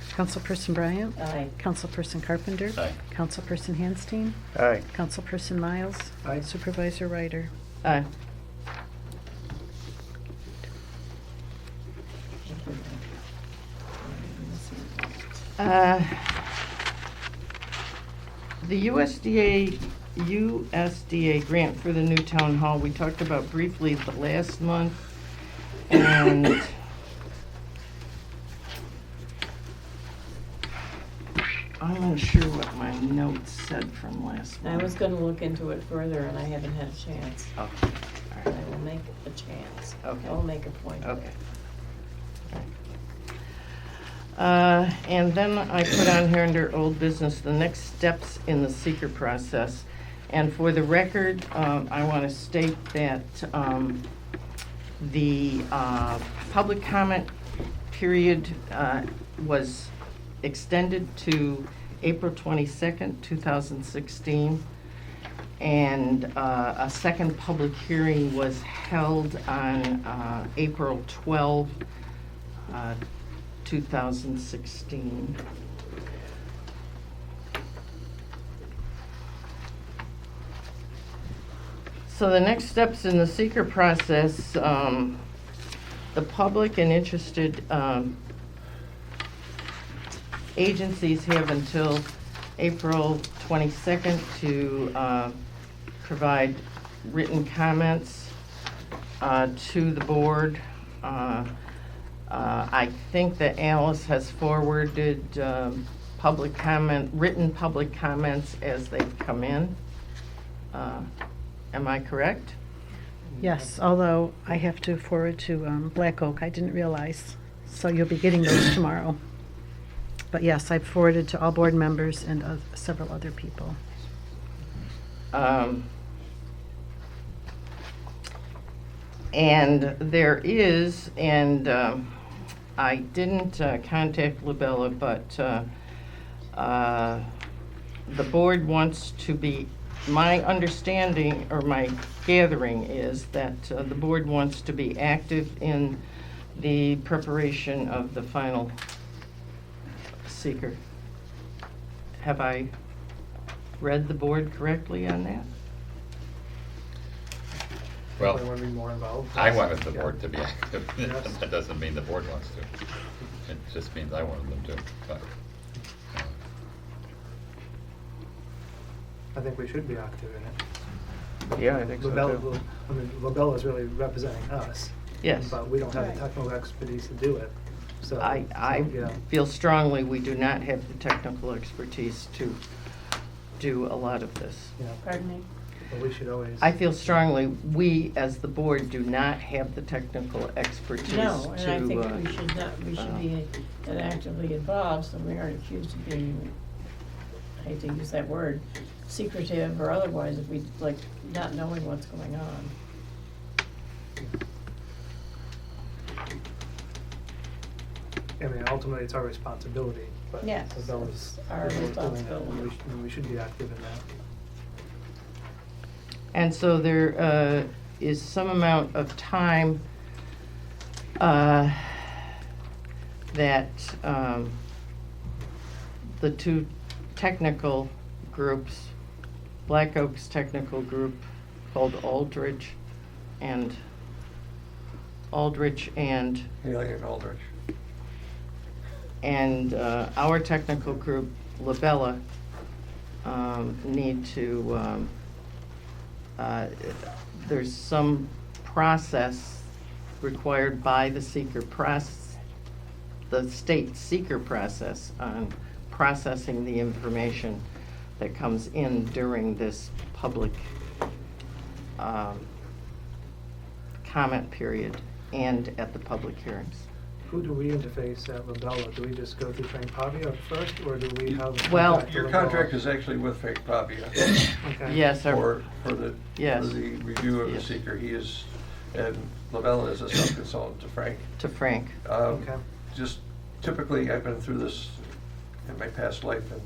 Speaker 11: Councilperson Bryant?
Speaker 3: Aye.
Speaker 11: Councilperson Carpenter?
Speaker 12: Aye.
Speaker 11: Councilperson Handstein?
Speaker 14: Aye.
Speaker 11: Councilperson Miles?
Speaker 13: Aye.
Speaker 11: Supervisor Ryder?
Speaker 1: Aye. The USDA grant for the new town hall, we talked about briefly the last month, and I'm not sure what my notes said from last
Speaker 3: I
Speaker 1: month.
Speaker 3: was gonna look into it further and I haven't had a chance.
Speaker 1: Okay,
Speaker 3: I will make a chance.
Speaker 1: Okay.
Speaker 3: I will make a point of
Speaker 1: okay.
Speaker 3: it.
Speaker 1: And then I put on here under old business, the next steps in the seeker process. And for the record, I want to state that the public comment period was extended to April 22nd, 2016. And a second public hearing was held on April 12, 2016. So the next steps in the seeker process, the public and interested agencies have until April 22nd to provide written comments to the board. I think that Alice has forwarded written public comments as they've come in. Am I correct?
Speaker 11: Yes, although I have to forward to Black Oak. I didn't realize. So you'll be getting those tomorrow. But yes, I've forwarded to all board members and several other people.
Speaker 1: And there is, and I didn't contact Labella, but the board wants to be, my understanding or my gathering is that the board wants to be active in the preparation of the final seeker. Have I read the board correctly on that?
Speaker 12: Well,
Speaker 13: Probably want to be more involved.
Speaker 12: I wanted the
Speaker 13: Yeah.
Speaker 12: board to be active.
Speaker 13: Yes.
Speaker 12: That doesn't mean the board wants to. It just means I wanted them to, but.
Speaker 13: I think we should be active in it.
Speaker 14: Yeah, I think so
Speaker 13: Labella,
Speaker 14: too.
Speaker 13: I mean, Labella is really representing us.
Speaker 1: Yes.
Speaker 13: But we don't have
Speaker 3: Right.
Speaker 13: the technical expertise to do it. So,
Speaker 1: I
Speaker 13: yeah.
Speaker 1: feel strongly we do not have the technical expertise to do a lot of this.
Speaker 13: Yeah.
Speaker 3: Pardon me?
Speaker 13: But we should always.
Speaker 1: I feel strongly, we as the board do not have the technical expertise to.
Speaker 3: No, and I think we should not, we should be actively involved, so we aren't accused of being, I hate to use that word, secretive or otherwise, if we, like, not knowing what's going on.
Speaker 13: I mean, ultimately, it's our responsibility, but
Speaker 3: Yes,
Speaker 13: Labella's
Speaker 3: it's our
Speaker 13: doing that,
Speaker 3: responsibility.
Speaker 13: and we should be active in that.
Speaker 1: And so there is some amount of time that the two technical groups, Black Oak's technical group called Aldrich and
Speaker 18: Haley and Aldrich.
Speaker 1: and our technical group, Labella, need to, there's some process required by the seeker process, the state seeker process on processing the information that comes in during this public comment period and at the public hearings.
Speaker 13: Who do we interface at Labella? Do we just go through Frank Pavia first, or do we have? a
Speaker 1: Well-
Speaker 13: contact with
Speaker 18: Your
Speaker 13: Labella?
Speaker 18: contract is actually with Frank Pavia.
Speaker 13: Okay.
Speaker 1: Yes,
Speaker 18: For the
Speaker 1: Yes.
Speaker 18: review of the
Speaker 1: Yes.
Speaker 18: seeker, he is, and Labella is a sub-consultant to Frank.
Speaker 1: To Frank.
Speaker 13: Okay.
Speaker 18: Just typically, I've been through this in my past life and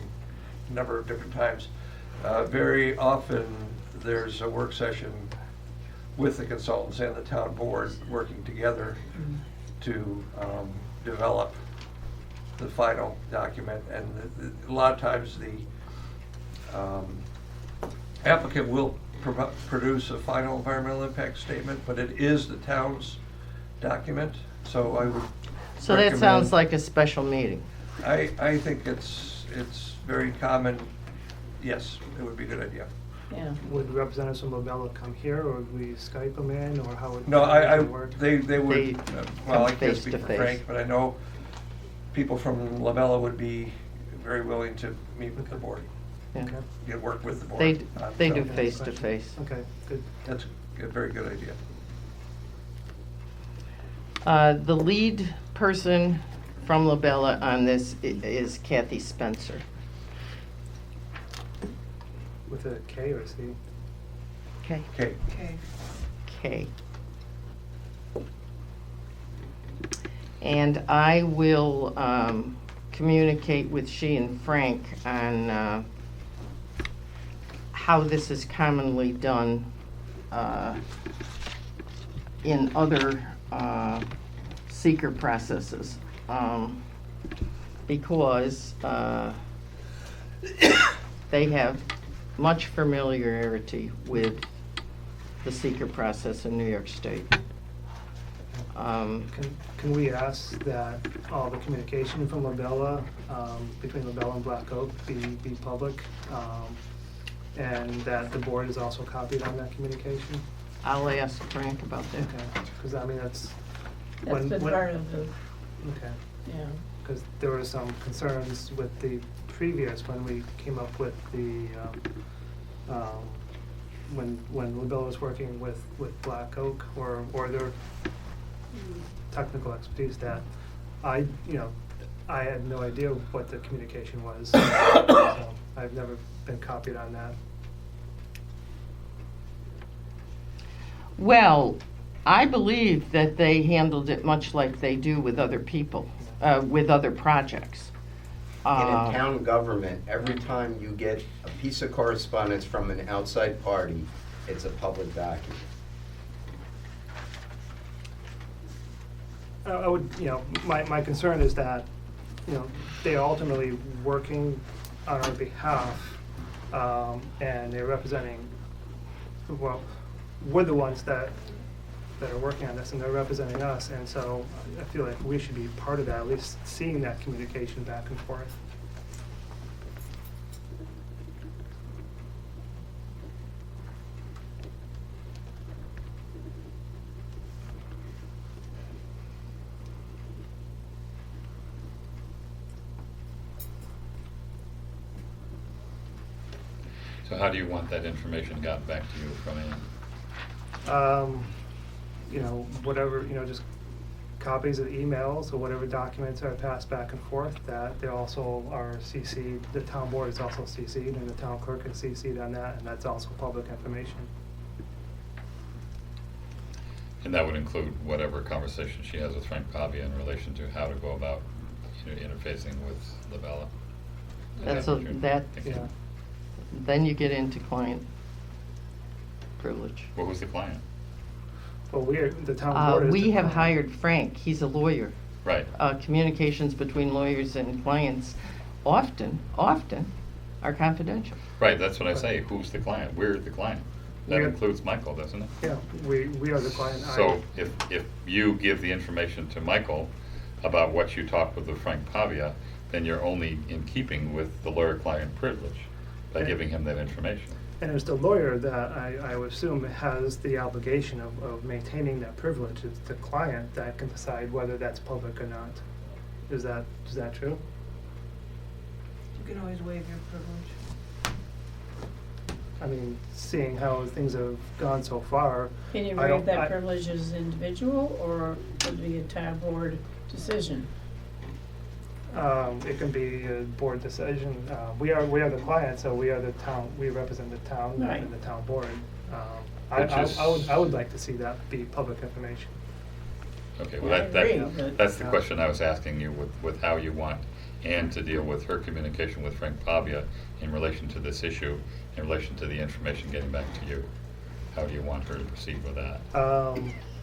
Speaker 18: a number of different times. Very often, there's a work session with the consultants and the town board working together to develop the final document. And a lot of times, the applicant will produce a final environmental impact statement, but it is the town's document, so I would
Speaker 1: So that
Speaker 18: recommend-
Speaker 1: sounds like a special meeting.
Speaker 18: I think it's very common. Yes, it would be a good idea.
Speaker 3: Yeah.
Speaker 13: Would representatives from Labella come here, or would we Skype them in, or how would
Speaker 18: No,
Speaker 13: that work?
Speaker 18: they would, well, I
Speaker 11: come
Speaker 18: can't speak for
Speaker 11: face-to-face.
Speaker 18: Frank, but I know people from Labella would be very willing to meet with the board.
Speaker 11: Yeah.
Speaker 18: Get work with the board.
Speaker 11: They do
Speaker 18: So
Speaker 11: face-to-face.
Speaker 13: Okay, good.
Speaker 18: That's a very good idea.
Speaker 1: The lead person from Labella on this is Kathy Spencer.
Speaker 13: With a K or a C?
Speaker 11: Okay.
Speaker 18: Okay.
Speaker 1: K. And I will communicate with she and Frank on how this is commonly done in other seeker processes. Because they have much familiarity with the seeker process in New York State.
Speaker 13: Can we ask that all the communication from Labella, between Labella and Black Oak, be public, and that the board is also copied on that communication?
Speaker 1: I'll ask Frank about that.
Speaker 13: Okay, because I mean,
Speaker 3: That's
Speaker 13: when-
Speaker 3: been
Speaker 13: when-
Speaker 3: part of the,
Speaker 13: okay.
Speaker 3: yeah.
Speaker 13: Because there were some concerns with the previous, when we came up with the, when Labella was working with Black Oak, or their technical expertise, that I had no idea what the communication was. So I've never been copied on that.
Speaker 1: Well, I believe that they handled it much like they do with other people, with other projects.
Speaker 8: In a town government, every time you get a piece of correspondence from an outside party, it's a public document.
Speaker 13: I would, my concern is that, they are ultimately working on our behalf, and they're representing, well, we're the ones that are working on this, and they're representing us, and so I feel like we should be part of that, at least seeing that communication back and forth.
Speaker 12: So how do you want that information gotten back to you from Ann?
Speaker 13: Whatever, just copies of emails or whatever documents are passed back and forth, that they also are CC'd, the town board is also CC'd, and the town clerk is CC'd on that, and that's also public information.
Speaker 12: And that would include whatever conversation she has with Frank Pavia in relation to how to go about interfacing with Labella.
Speaker 1: That's
Speaker 12: what you're
Speaker 1: that.
Speaker 12: thinking?
Speaker 13: Yeah.
Speaker 1: Then you get into client privilege.
Speaker 12: Well, who's the client?
Speaker 13: Well, the town board is.
Speaker 1: We
Speaker 13: the
Speaker 1: have
Speaker 13: client.
Speaker 1: hired Frank, he's a lawyer.
Speaker 12: Right.
Speaker 1: Communications between lawyers and clients often are confidential.
Speaker 12: Right, that's what I say. Who's the client? We're the client. That
Speaker 13: We're-
Speaker 12: includes Michael, doesn't it?
Speaker 13: Yeah, we are the client.
Speaker 12: So if you give the information to Michael about what you talked with Frank Pavia, then you're only in keeping with the lawyer-client privilege by
Speaker 13: Yeah.
Speaker 12: giving him that information.
Speaker 13: And it's the lawyer that I would assume has the obligation of maintaining that privilege. It's the client that can decide whether that's public or not. Is that true?
Speaker 4: You can always waive your privilege.
Speaker 13: I mean, seeing how things have gone so far.
Speaker 3: Can you
Speaker 13: I don't-
Speaker 3: waive that
Speaker 13: I-
Speaker 3: privilege as individual, or would it be a town board decision?
Speaker 13: It can be a board decision. We are the client, so we are the town, we represent the town
Speaker 3: Right.
Speaker 13: and the town board.
Speaker 12: Which is-
Speaker 13: I would like to see that be public information.
Speaker 12: Okay,
Speaker 3: I
Speaker 12: well,
Speaker 3: agree, but-
Speaker 12: that's the question I was asking you with how you want Ann to deal with her communication with Frank Pavia in relation to this issue, in relation to the information getting back to you. How do you want her to proceed with that?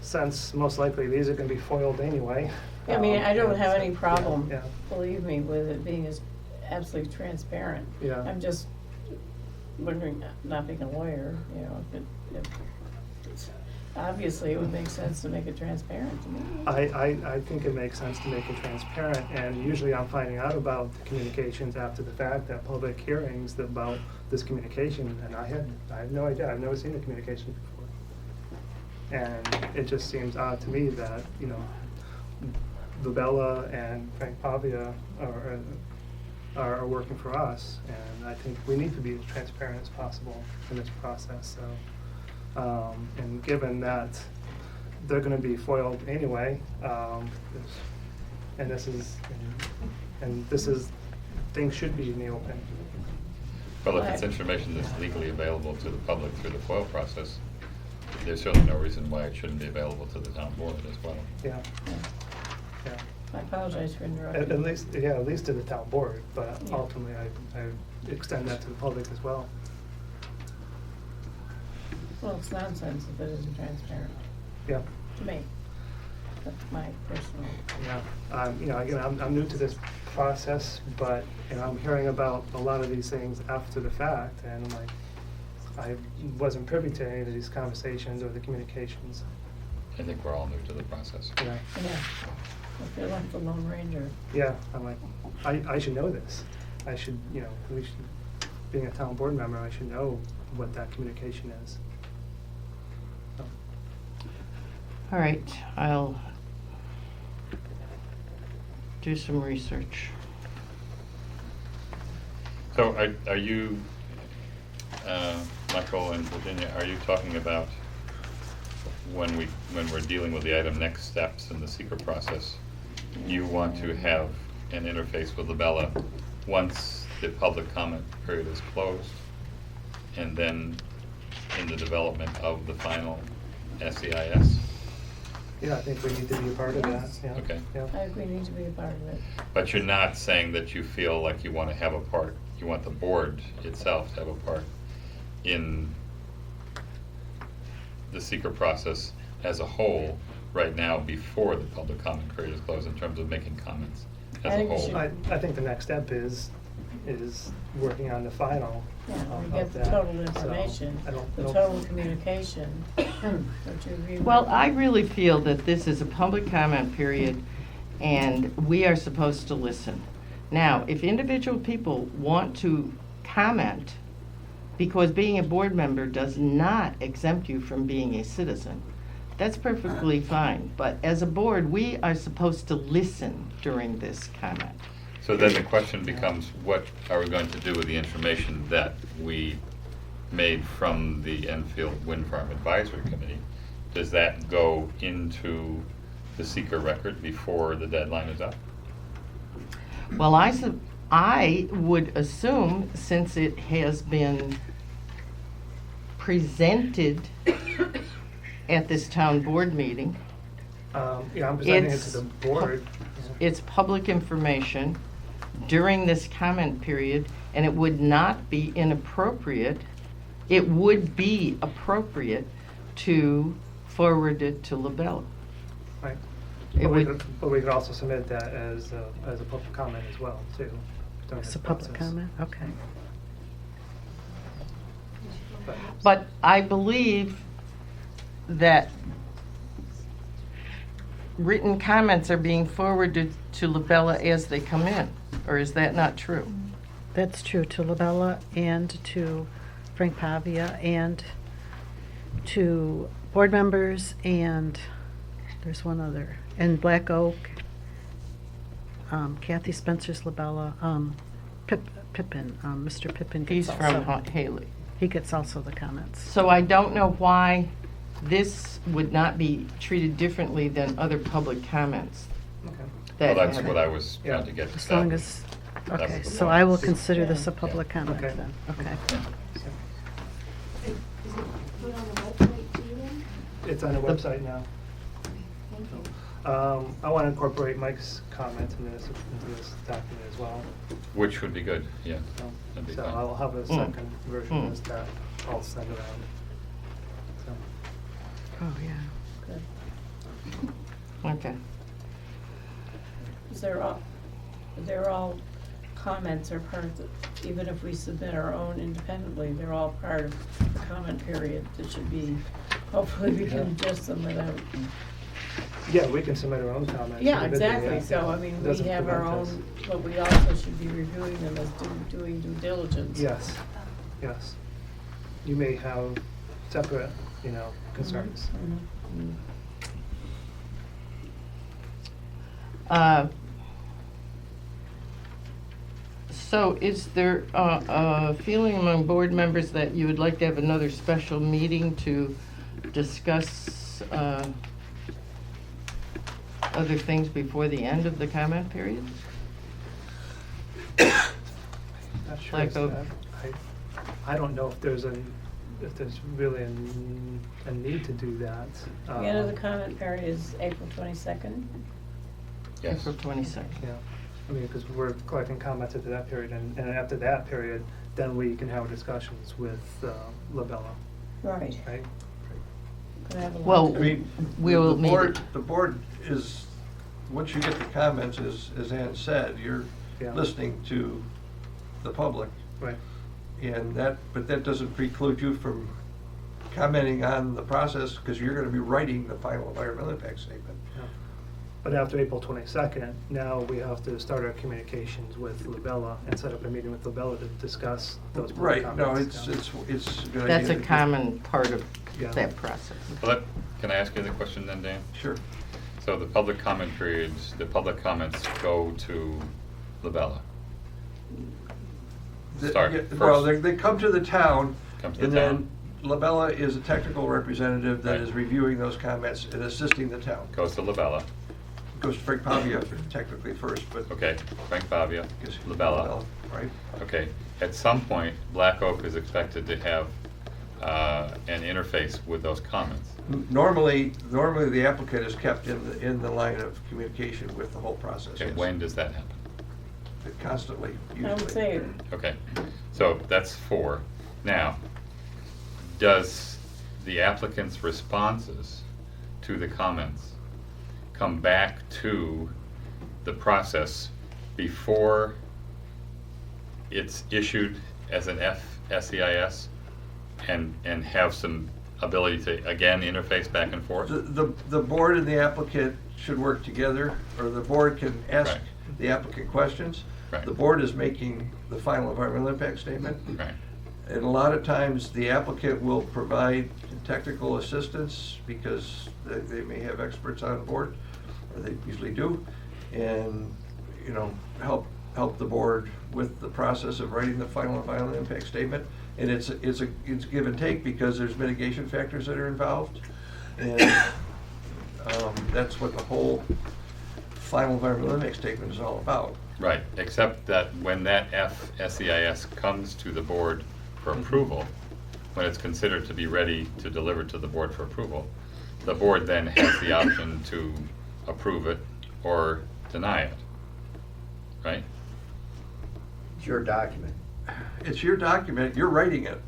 Speaker 13: Since most likely these are gonna be foiled anyway.
Speaker 3: I mean, I don't have
Speaker 13: so-
Speaker 3: any problem,
Speaker 13: Yeah,
Speaker 3: believe me, with it being as absolutely transparent.
Speaker 13: yeah.
Speaker 3: I'm just wondering, not being a lawyer, if Obviously, it would make sense to make it transparent to me.
Speaker 13: I think it makes sense to make it transparent, and usually I'm finding out about the communications after the fact, at public hearings about this communication, and I had no idea, I've never seen the communication before. And it just seems odd to me that, you know, Lubella and Frank Pavia are working for us, and I think we need to be as transparent as possible in this process, so. And given that they're gonna be foiled anyway, and this is, things should be in the open.
Speaker 12: Well, if it's information that's legally available to the public through the FOIL process, there's certainly no reason why it shouldn't be available to the town board as well.
Speaker 13: Yeah. Yeah.
Speaker 3: I apologize for interrupting.
Speaker 13: At least to the town board, but ultimately I extend that to the public as well.
Speaker 3: Well, it's nonsense if it isn't transparent.
Speaker 13: Yeah.
Speaker 3: To me. That's my personal.
Speaker 13: Yeah, you know, again, I'm new to this process, but, you know, I'm hearing about a lot of these things after the fact, and I'm like, I wasn't privy to any of these conversations or the communications.
Speaker 12: I think we're all new to the process.
Speaker 13: Yeah.
Speaker 3: Yeah. I feel like the Lone Ranger.
Speaker 13: Yeah, I'm like, I should know this. I should, you know, we should, being a town board member, I should know what that communication is. So.
Speaker 1: All right, I'll do some research.
Speaker 12: So are you, Michael and Virginia, are you talking about when we're dealing with the item next steps in the secret process, you want to have an interface with Labella once the public comment period is closed, and then in the development of the final SEIS?
Speaker 13: Yeah, I think we need to be a part of that, yeah.
Speaker 12: Okay.
Speaker 13: Yeah.
Speaker 3: I think we need to be a part of it.
Speaker 12: But you're not saying that you feel like you want to have a part, you want the board itself to have a part in the secret process as a whole right now before the public comment period is closed in terms of making comments as a whole?
Speaker 13: I think the next step is working on the final.
Speaker 3: Yeah, we
Speaker 13: of
Speaker 3: get the
Speaker 13: that.
Speaker 3: total information,
Speaker 13: So, I don't
Speaker 3: the
Speaker 13: know.
Speaker 3: total communication. Don't you agree with
Speaker 1: Well,
Speaker 3: that?
Speaker 1: I really feel that this is a public comment period, and we are supposed to listen. Now, if individual people want to comment, because being a board member does not exempt you from being a citizen, that's perfectly fine. But as a board, we are supposed to listen during this comment.
Speaker 12: So then the question becomes, what are we going to do with the information that we made from the Enfield Wind Farm Advisory Committee? Does that go into the secret record before the deadline is up?
Speaker 1: Well, I would assume, since it has been presented at this town board meeting,
Speaker 13: Yeah, I'm presenting it
Speaker 1: it's
Speaker 13: to the board.
Speaker 1: it's public information during this comment period, and it would not be inappropriate, it would be appropriate to forward it to LaBelle.
Speaker 13: Right.
Speaker 1: It
Speaker 13: But we could also submit that as a public comment as well, too. during
Speaker 11: It's
Speaker 13: this
Speaker 11: a public
Speaker 13: process.
Speaker 11: comment, okay.
Speaker 1: But I believe that written comments are being forwarded to LaBella as they come in, or is that not true?
Speaker 11: That's true to Labella and to Frank Pavia and to board members, and there's one other, and Black Oak, Kathy Spencer's Labella, Pippin, Mr. Pippin gets
Speaker 1: He's
Speaker 11: also.
Speaker 1: from Haley.
Speaker 11: He gets also the comments.
Speaker 1: So I don't know why this would not be treated differently than other public comments.
Speaker 13: Okay.
Speaker 1: that
Speaker 12: Well, that's
Speaker 1: have-
Speaker 12: what I was trying to get
Speaker 11: As long
Speaker 12: to.
Speaker 11: as,
Speaker 12: That
Speaker 11: okay,
Speaker 12: was the
Speaker 11: so
Speaker 12: point.
Speaker 11: I will consider this a public comment
Speaker 13: Okay.
Speaker 11: then, okay.
Speaker 13: It's on the website now. I want to incorporate Mike's comments into this document as well.
Speaker 12: Which would be good, yeah.
Speaker 13: So-
Speaker 12: That'd be
Speaker 13: So
Speaker 12: fine.
Speaker 13: I'll have a second version of this that I'll send around. So.
Speaker 11: Oh, yeah.
Speaker 3: Good.
Speaker 1: Okay.
Speaker 3: They're all comments are part of the, even if we submit our own independently, they're all part of the comment period that should be Hopefully we can adjust them without.
Speaker 13: Yeah, we can submit our own comments.
Speaker 3: Yeah,
Speaker 13: individually,
Speaker 3: exactly,
Speaker 13: yeah.
Speaker 3: so I mean, we
Speaker 13: Doesn't
Speaker 3: have our
Speaker 13: prevent
Speaker 3: own,
Speaker 13: us.
Speaker 3: but we also should be reviewing them as doing due diligence.
Speaker 13: Yes, yes. You may have separate, concerns.
Speaker 3: Mhm.
Speaker 1: So is there a feeling among board members that you would like to have another special meeting to discuss other things before the end of the comment period?
Speaker 13: Not sure.
Speaker 1: Like
Speaker 13: I don't know if there's really a need to do that.
Speaker 3: The end of the comment period is April 22nd.
Speaker 12: Yes.
Speaker 1: April 22nd.
Speaker 13: Yeah, I mean, because we're collecting comments after that period, and after that period, then we can have discussions with Labella,
Speaker 3: Right.
Speaker 13: right?
Speaker 3: Could have a lot
Speaker 1: Well,
Speaker 3: to-
Speaker 18: I mean,
Speaker 1: we'll
Speaker 18: the
Speaker 1: need
Speaker 18: board,
Speaker 1: it.
Speaker 18: the board is, once you get the comments, as Ann said, you're
Speaker 13: Yeah.
Speaker 18: listening to the public.
Speaker 13: Right.
Speaker 18: And but that doesn't preclude you from commenting on the process, because you're gonna be writing the final environmental impact statement.
Speaker 13: Yeah. But after April 22nd, now we have to start our communications with Labella and set up a meeting with Labella to discuss those public
Speaker 18: Right, no,
Speaker 13: comments.
Speaker 18: it's a good idea.
Speaker 1: That's a
Speaker 18: to-
Speaker 1: common part of
Speaker 13: Yeah.
Speaker 1: that process.
Speaker 12: Well, can I ask you the question then, Dan?
Speaker 18: Sure.
Speaker 12: So the public comment periods, the public comments go to Labella. Start
Speaker 18: Well,
Speaker 12: first.
Speaker 18: they come to the town,
Speaker 12: Come to the
Speaker 18: and
Speaker 12: town.
Speaker 18: then Labella is a technical representative that
Speaker 12: Right.
Speaker 18: is reviewing those comments and assisting the town.
Speaker 12: Goes to Labella.
Speaker 18: Goes to Frank Pavia technically first, but.
Speaker 12: Okay, Frank Pavia,
Speaker 18: Yes,
Speaker 12: Labella.
Speaker 18: Right.
Speaker 12: Okay, at some point, Black Oak is expected to have an interface with those comments.
Speaker 18: Normally the applicant is kept in the line of communication with the whole process.
Speaker 12: Okay,
Speaker 18: yes.
Speaker 12: when does that happen?
Speaker 18: Constantly, usually.
Speaker 3: I would say,
Speaker 12: Okay, so that's 4. Now, does the applicant's responses to the comments come back to the process before it's issued as an SEIS and have some ability to, again, interface back and forth?
Speaker 18: The board and the applicant should work together, or the board can ask
Speaker 12: Right.
Speaker 18: the applicant questions.
Speaker 12: Right.
Speaker 18: The board is making the final environmental impact statement.
Speaker 12: Right.
Speaker 18: And a lot of times, the applicant will provide technical assistance because they may have experts on board, or they usually do, and, help the board with the process of writing the final environmental impact statement. And it's give and take because there's mitigation factors that are involved. And that's what the whole final environmental impact statement is all about.
Speaker 12: Right, except that when that SEIS comes to the board for approval, when it's considered to be ready to deliver to the board for approval, the board then has the option to approve it or deny it, right?
Speaker 8: It's your document.
Speaker 18: It's your document, you're writing it.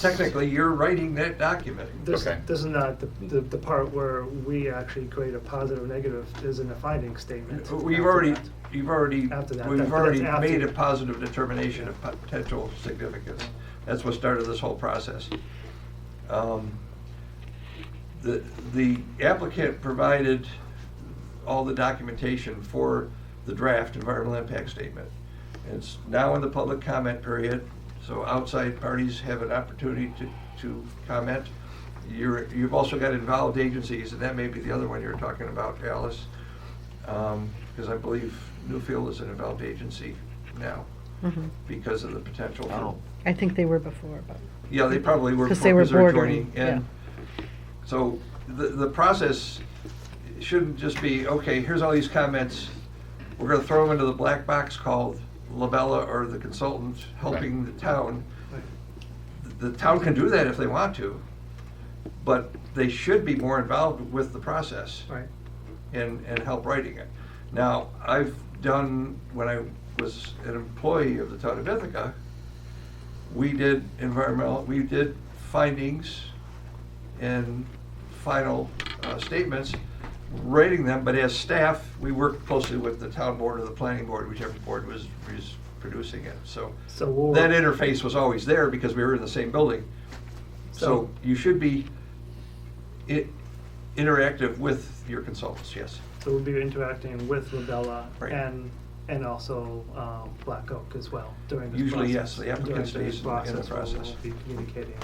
Speaker 18: Technically, you're writing that document.
Speaker 13: This
Speaker 12: Okay.
Speaker 13: is not the part where we actually create a positive or negative is in the finding statement.
Speaker 18: We've
Speaker 13: after
Speaker 18: already,
Speaker 13: that.
Speaker 18: we've already
Speaker 13: After that.
Speaker 18: we've
Speaker 13: That's
Speaker 18: already
Speaker 13: after
Speaker 18: made a
Speaker 13: the-
Speaker 18: positive determination of potential significance. That's what started this whole process. The applicant provided all the documentation for the draft environmental impact statement. It's now in the public comment period, so outside parties have an opportunity to comment. You've also got involved agencies, and that may be the other one you're talking about, Alice, because I believe Newfield is an involved agency now
Speaker 11: Mhm.
Speaker 18: because of the potential for.
Speaker 11: I think they were before, but.
Speaker 18: Yeah, they probably were
Speaker 11: 'Cause
Speaker 18: before
Speaker 11: they were
Speaker 18: because they're
Speaker 11: bordering,
Speaker 18: joining in. So the process shouldn't just be, okay, here's all these comments, we're gonna throw them into the black box called Labella or the consultant helping the town. The town can do that if they want to, but they should be more involved with the process.
Speaker 13: Right.
Speaker 18: And help writing it. Now, I've done, when I was an employee of the town of Ithaca, we did findings and final statements, writing them, but as staff, we worked closely with the town board or the planning board, whichever board was producing it. So
Speaker 13: So we'll.
Speaker 18: that interface was always there because we were in the same building. So you should be interactive with your consultants, yes.
Speaker 13: So we'll be interacting with Labella
Speaker 18: Right.
Speaker 13: and also Black Oak as well during this
Speaker 18: Usually,
Speaker 13: process.
Speaker 18: yes, the applicant
Speaker 13: During this
Speaker 18: stays in the process.
Speaker 13: We'll be communicating.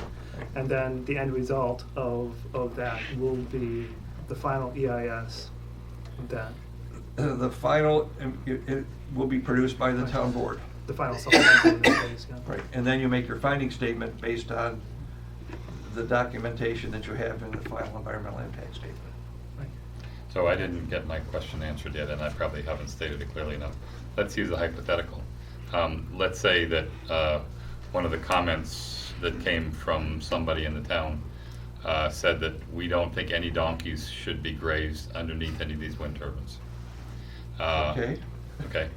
Speaker 13: And then the end result of that will be the final EIS that
Speaker 18: The final, it will be produced by the town board.
Speaker 13: the final supplemental in this case, yeah.
Speaker 18: Right, and then you make your finding statement based on the documentation that you have in the final environmental impact statement.
Speaker 12: So I didn't get my question answered yet, and I probably haven't stated it clearly enough. Let's use a hypothetical. Let's say that one of the comments that came from somebody in the town said that we don't think any donkeys should be grazed underneath any of these wind turbines.
Speaker 18: Okay.
Speaker 12: Okay.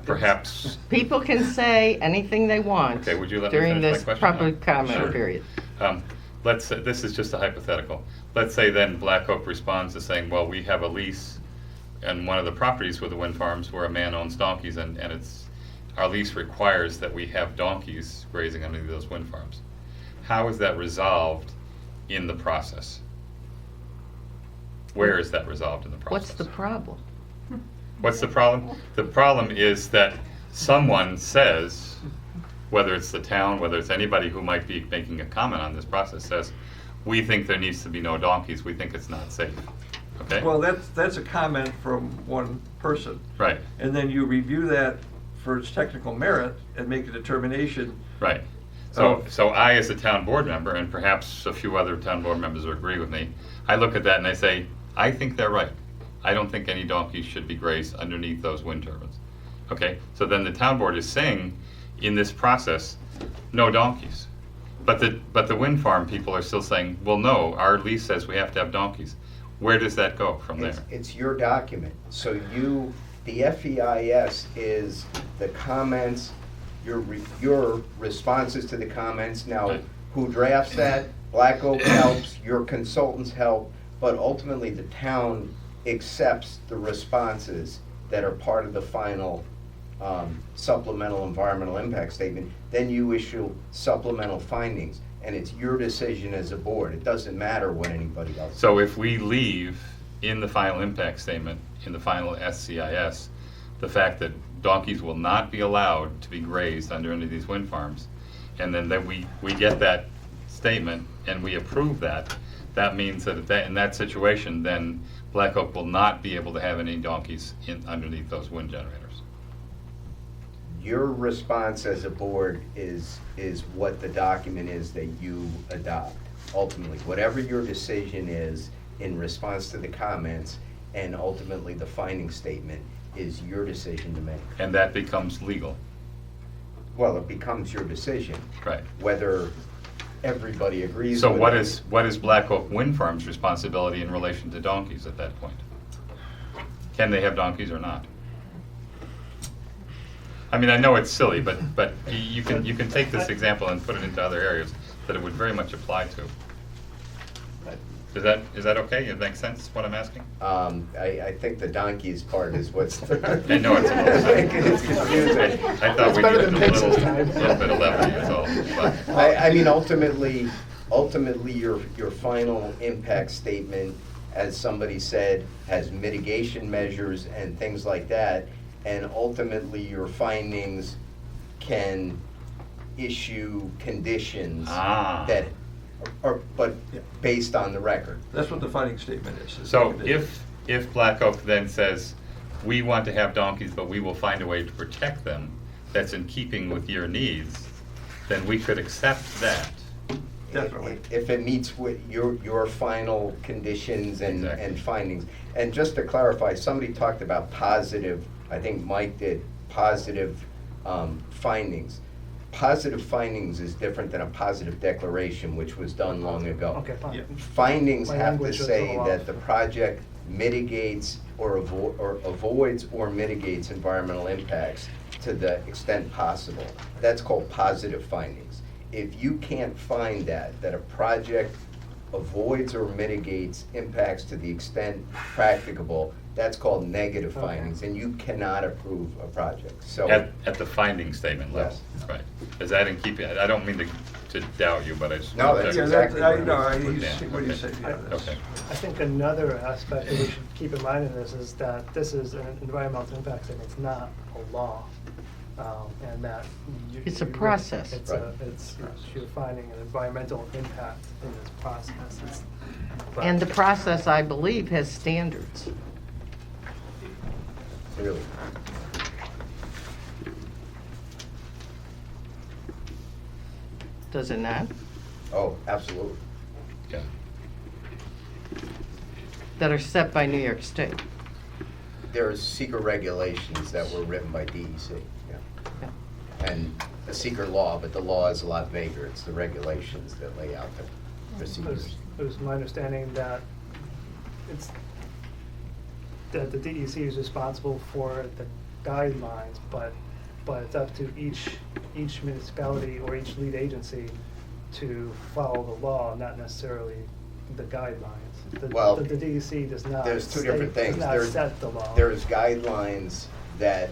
Speaker 12: Perhaps,
Speaker 1: People can say anything they want
Speaker 12: okay, would you let me
Speaker 1: during
Speaker 12: finish my
Speaker 1: this
Speaker 12: question?
Speaker 1: public
Speaker 12: No.
Speaker 1: comment
Speaker 12: Sure.
Speaker 1: period.
Speaker 12: Let's say, this is just a hypothetical. Let's say then Black Oak responds to saying, well, we have a lease and one of the properties with the wind farms where a man owns donkeys and our lease requires that we have donkeys grazing under those wind farms. How is that resolved in the process? Where is that resolved in the process?
Speaker 1: What's the problem?
Speaker 12: What's the problem? The problem is that someone says, whether it's the town, whether it's anybody who might be making a comment on this process, says, we think there needs to be no donkeys, we think it's not safe. Okay?
Speaker 18: Well, that's a comment from one person.
Speaker 12: Right.
Speaker 18: And then you review that for its technical merit and make a determination.
Speaker 12: Right. So I, as a town board member, and perhaps a few other town board members will agree with me, I look at that and I say, I think they're right. I don't think any donkeys should be grazed underneath those wind turbines. Okay? So then the town board is saying, in this process, no donkeys. But the wind farm people are still saying, well, no, our lease says we have to have donkeys. Where does that go from there?
Speaker 8: It's your document. So the FEIS is the comments, your responses to the comments. Now,
Speaker 12: Right.
Speaker 8: who drafts that? Black Oak helps, your consultants help, but ultimately the town accepts the responses that are part of the final supplemental environmental impact statement. Then you issue supplemental findings, and it's your decision as a board. It doesn't matter what anybody else.
Speaker 12: So if we leave in the final impact statement, in the final SCIS, the fact that donkeys will not be allowed to be grazed under any of these wind farms, and then we get that statement and we approve that, that means that in that situation, then Black Oak will not be able to have any donkeys underneath those wind generators.
Speaker 8: Your response as a board is what the document is that you adopt. Ultimately, whatever your decision is in response to the comments and ultimately the finding statement is your decision to make.
Speaker 12: And that becomes legal.
Speaker 8: Well, it becomes your decision.
Speaker 12: Right.
Speaker 8: Whether everybody agrees
Speaker 12: So
Speaker 8: with
Speaker 12: what
Speaker 8: it.
Speaker 12: is Black Oak Wind Farm's responsibility in relation to donkeys at that point? Can they have donkeys or not? I mean, I know it's silly, but you can take this example and put it into other areas that it would very much apply to. Is that okay? It makes sense, what I'm asking?
Speaker 8: I think the donkeys part is what's.
Speaker 12: I know it's a little.
Speaker 8: It's confusing.
Speaker 12: I thought we needed a little bit of levity, that's all. But-
Speaker 8: I mean, ultimately, your final impact statement, as somebody said, has mitigation measures and things like that. And ultimately, your findings can issue conditions that are, but based on the record.
Speaker 18: That's what the finding statement is.
Speaker 12: So if Black Oak then says, we want to have donkeys, but we will find a way to protect them, that's in keeping with your needs, then we could accept that.
Speaker 18: Definitely.
Speaker 8: If it meets with your final conditions and findings. And just to clarify, somebody talked about positive, I think Mike did, positive findings. Positive findings is different than a positive declaration, which was done long ago.
Speaker 13: Okay, fine.
Speaker 18: Yeah.
Speaker 8: Findings
Speaker 13: My
Speaker 8: have to
Speaker 13: language is a
Speaker 8: say
Speaker 13: little
Speaker 8: that
Speaker 13: off.
Speaker 8: the project mitigates or avoids or mitigates environmental impacts to the extent possible. That's called positive findings. If you can't find that a project avoids or mitigates impacts to the extent practicable, that's called negative findings, and you cannot approve a project. So
Speaker 12: At the finding statement level.
Speaker 8: Yes.
Speaker 12: Right. Is that in keeping, I don't mean to doubt you, but I just.
Speaker 8: No,
Speaker 12: wanted
Speaker 8: that's
Speaker 12: to-
Speaker 8: exactly
Speaker 18: I
Speaker 8: what
Speaker 18: know,
Speaker 8: it
Speaker 18: I,
Speaker 8: is.
Speaker 18: he's, what he said, yeah, that's.
Speaker 12: Okay.
Speaker 13: I think another aspect that we should keep in mind in this is that this is an environmental impact statement, it's not a law. And that you.
Speaker 1: It's a
Speaker 13: you-
Speaker 1: process.
Speaker 13: It's, you're finding an environmental impact in this process. But-
Speaker 1: And the process, I believe, has standards.
Speaker 8: Really.
Speaker 1: Does it not?
Speaker 8: Oh, absolutely.
Speaker 12: Yeah.
Speaker 1: That are set by New York State.
Speaker 8: There are secret regulations that were written by DEC, yeah. And a secret law, but the law is a lot vaguer. It's the regulations that lay out the procedures.
Speaker 13: It was my understanding that that the DEC is responsible for the guidelines, but it's up to each municipality or each lead agency to follow the law, not necessarily the guidelines.
Speaker 8: Well,
Speaker 13: The DEC does not.
Speaker 8: There's two different things.
Speaker 13: Does not set the law.
Speaker 8: There's guidelines that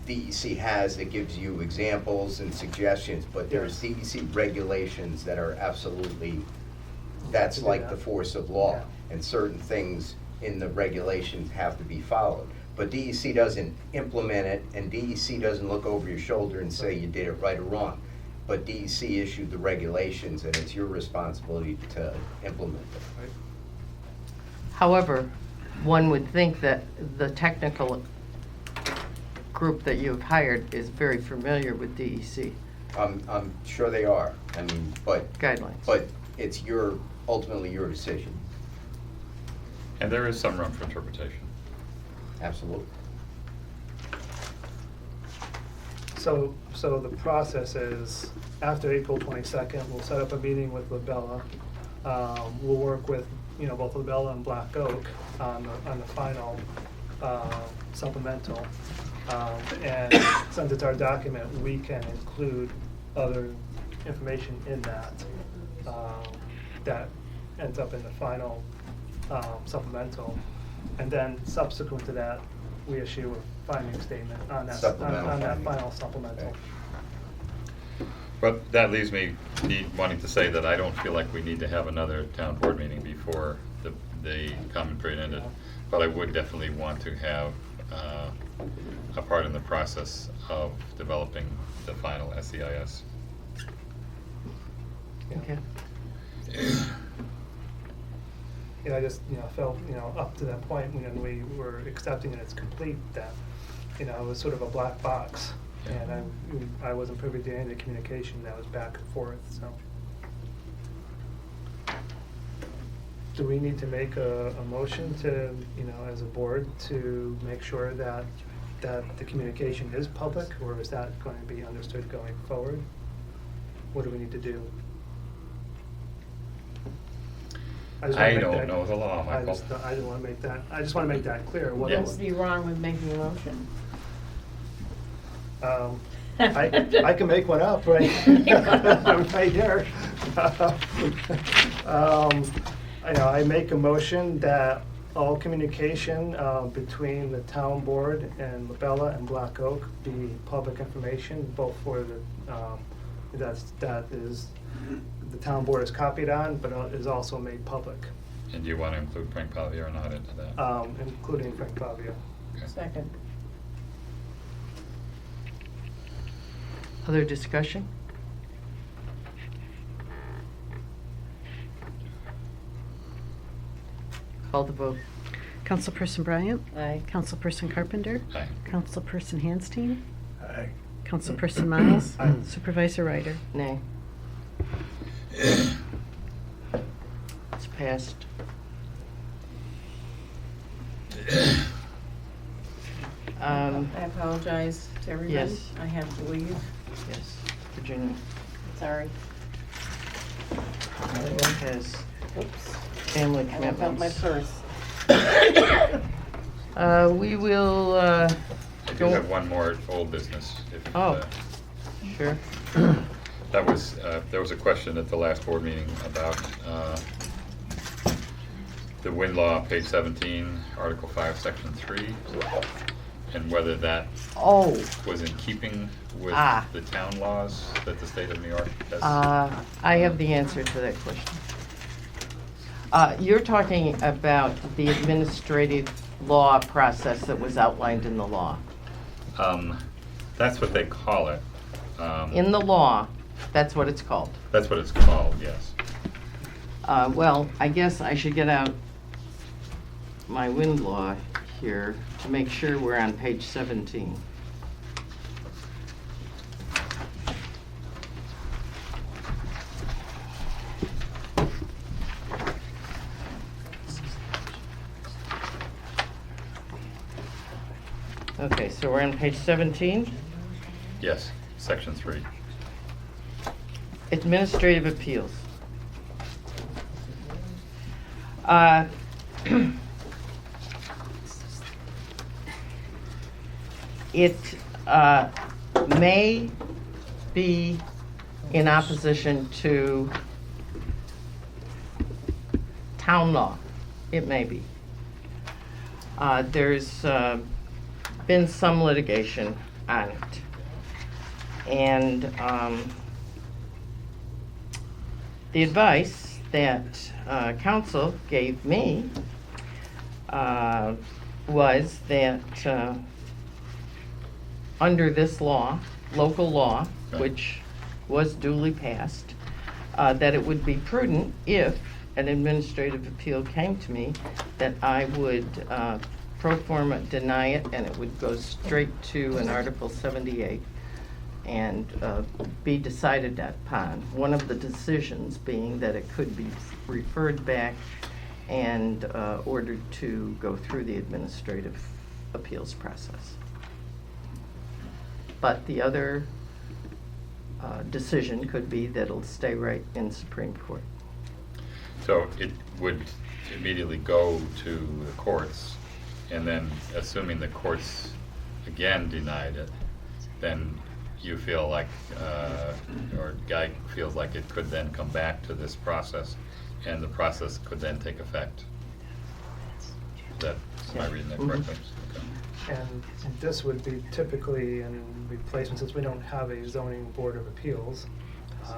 Speaker 8: DEC has that gives you examples and suggestions, but there's DEC regulations that are absolutely, that's like the force of law. And certain things in the regulations have to be followed. But DEC doesn't implement it, and DEC doesn't look over your shoulder and say you did it right or wrong. But DEC issued the regulations, and it's your responsibility to implement them.
Speaker 1: However, one would think that the technical group that you've hired is very familiar with DEC
Speaker 8: I'm sure they are. I mean, but
Speaker 1: guidelines.
Speaker 8: But it's ultimately your decision.
Speaker 12: And there is some room for interpretation.
Speaker 8: Absolutely.
Speaker 13: So the process is, after April 22nd, we'll set up a meeting with Labella. We'll work with, both Labella and Black Oak on the final supplemental. And since it's our document, we can include other information in that that ends up in the final supplemental. And then subsequent to that, we issue a finding statement on that, on that final supplemental.
Speaker 12: But that leaves me wanting to say that I don't feel like we need to have another town board meeting before the comment period ended. But I would definitely want to have a part in the process of developing the final SEIS.
Speaker 1: Okay.
Speaker 13: I just, felt, up to that point when we were accepting it as complete, that, it was sort of a black box. And I wasn't privy to any of the communication that was back and forth, so. Do we need to make a motion to, as a board, to make sure that the communication is public, or is that going to be understood going forward? What do we need to do?
Speaker 12: I don't know the law, Michael.
Speaker 13: I just want to make that clear. What
Speaker 3: What's the wrong with making a motion?
Speaker 13: I can make one up right here. I make a motion that all communication between the town board and Labella and Black Oak be public information, both for that is the town board is copied on, but is also made public.
Speaker 12: And do you want to include Frank Pavia or not into that?
Speaker 13: Including Frank Pavia.
Speaker 12: Okay.
Speaker 3: Second.
Speaker 1: Other discussion? Call the vote.
Speaker 11: Councilperson Bryant?
Speaker 3: Aye.
Speaker 11: Councilperson Carpenter?
Speaker 12: Aye.
Speaker 11: Councilperson Handstein?
Speaker 18: Aye.
Speaker 11: Councilperson Miles?
Speaker 13: Aye.
Speaker 11: Supervisor Ryder?
Speaker 1: Nay. It's passed.
Speaker 3: I apologize to everybody.
Speaker 1: Yes.
Speaker 3: I have to leave.
Speaker 1: Yes, Virginia.
Speaker 3: Sorry.
Speaker 1: Everyone has family
Speaker 3: I left out my
Speaker 1: commitments.
Speaker 3: purse.
Speaker 1: We will,
Speaker 12: I do have one more old business. if,
Speaker 1: Oh. Sure.
Speaker 12: That was, there was a question at the last board meeting about the wind law, page 17, Article 5, Section 3. and whether that
Speaker 1: Oh,
Speaker 12: was in keeping with
Speaker 1: Ah.
Speaker 12: the town laws that the state of New York has?
Speaker 1: I have the answer to that question. You're talking about the administrative law process that was outlined in the law.
Speaker 12: That's what they call it.
Speaker 1: In the law, that's what it's called.
Speaker 12: That's what it's called, yes.
Speaker 1: Well, I guess I should get out my wind law here to make sure we're on page 17. Okay, so we're on page 17.
Speaker 12: Yes, section 3.
Speaker 1: Administrative appeals. Uh, It may be in opposition to town law. It may be. There's been some litigation on it. And the advice that council gave me was that under this law, local law, which was duly passed, that it would be prudent if an administrative appeal came to me, that I would pro forma deny it, and it would go straight to an Article 78 and be decided upon. One of the decisions being that it could be referred back and ordered to go through the administrative appeals process. But the other decision could be that it'll stay right in Supreme Court.
Speaker 12: So it would immediately go to the courts, and then assuming the courts again denied it, then you feel like, or Guy feels like it could then come back to this process, and the process could then take effect. Am I reading that correctly? Okay.
Speaker 13: And this would be typically in replacement, since we don't have a zoning board of appeals.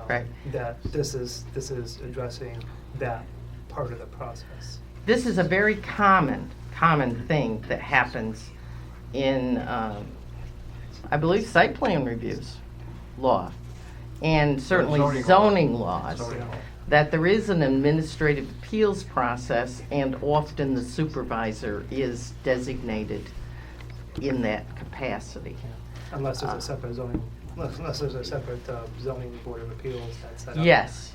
Speaker 1: Right.
Speaker 13: That this is addressing that part of the process.
Speaker 1: This is a very common thing that happens in, I believe, site plan reviews law, and certainly zoning laws, that there is an administrative appeals process, and often the supervisor is designated in that capacity.
Speaker 13: Unless there's a separate zoning, unless there's a separate zoning board of appeals that's set up.
Speaker 1: Yes.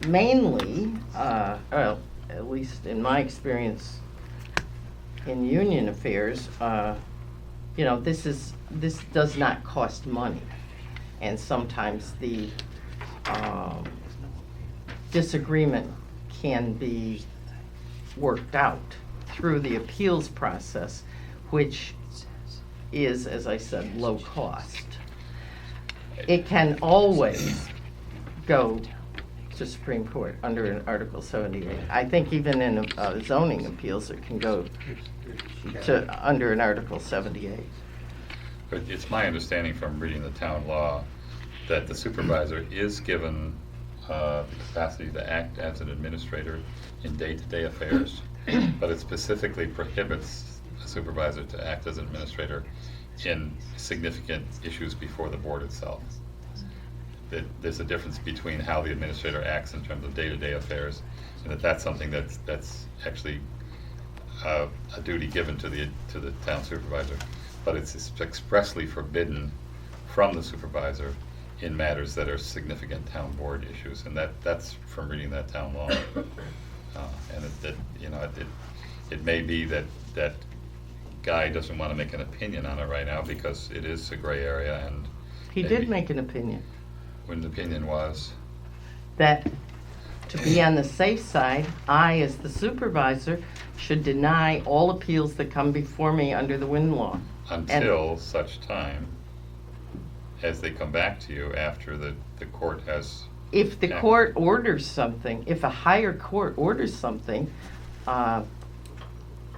Speaker 1: Mainly, well, at least in my experience in union affairs, this does not cost money, and sometimes the disagreement can be worked out through the appeals process, which is, as I said, low cost. It can always go to Supreme Court under an Article 78. I think even in zoning appeals, it can go to under an Article 78.
Speaker 12: But it's my understanding from reading the town law that the supervisor is given the capacity to act as an administrator in day-to-day affairs, but it specifically prohibits a supervisor to act as an administrator in significant issues before the board itself. There's a difference between how the administrator acts in terms of day-to-day affairs, and that's something that's actually a duty given to the town supervisor, but it's expressly forbidden from the supervisor in matters that are significant town board issues, and that's from reading that town law. And it may be that Guy doesn't want to make an opinion on it right now because it is a gray area, and
Speaker 1: He did make an opinion
Speaker 12: when the opinion was
Speaker 1: that, to be on the safe side, I, as the supervisor, should deny all appeals that come before me under the wind law.
Speaker 12: until such time as they come back to you after the court has
Speaker 1: if the
Speaker 12: Yeah.
Speaker 1: court orders something, if a higher court orders something,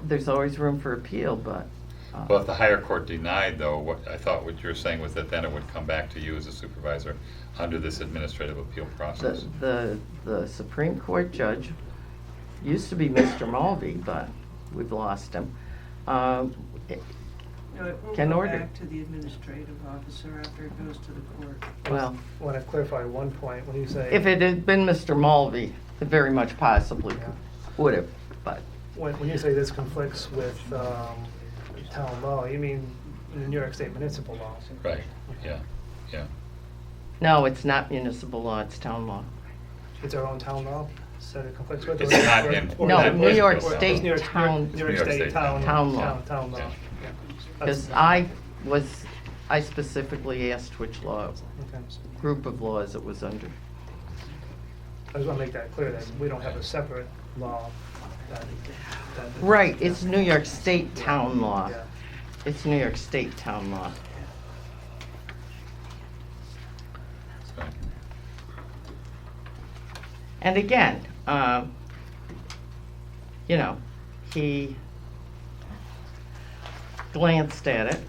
Speaker 1: there's always room for appeal, but.
Speaker 12: Well, if the higher court denied, though, what I thought what you were saying was that then it would come back to you as a supervisor under this administrative appeal process.
Speaker 1: The Supreme Court judge used to be Mr. Mulvey, but we've lost him.
Speaker 4: No, it will
Speaker 1: Can
Speaker 4: go
Speaker 1: order.
Speaker 4: back to the administrative officer after it goes to the court.
Speaker 1: Well,
Speaker 13: I want to clarify one point, when you say.
Speaker 1: if it had been Mr. Mulvey, it very much possibly would have, but.
Speaker 13: When you say this conflicts with town law, you mean the New York State municipal law?
Speaker 12: Right, yeah, yeah.
Speaker 1: No, it's not municipal law, it's town law.
Speaker 13: It's our own town law, so it conflicts with?
Speaker 12: It's not in-
Speaker 1: No,
Speaker 12: not
Speaker 1: New York
Speaker 12: municipal law.
Speaker 1: State
Speaker 13: New York-
Speaker 1: town.
Speaker 13: New York State town
Speaker 1: law.
Speaker 13: Town law,
Speaker 12: Yeah.
Speaker 13: yeah.
Speaker 1: Because
Speaker 13: That's-
Speaker 1: I specifically asked which law,
Speaker 13: Okay.
Speaker 1: group of laws it was under.
Speaker 13: I just want to make that clear, that we don't have a separate law that.
Speaker 1: Right, it's New York State town law.
Speaker 13: Yeah.
Speaker 1: It's New York State town law.
Speaker 12: So,
Speaker 1: And again, you know, he glanced at it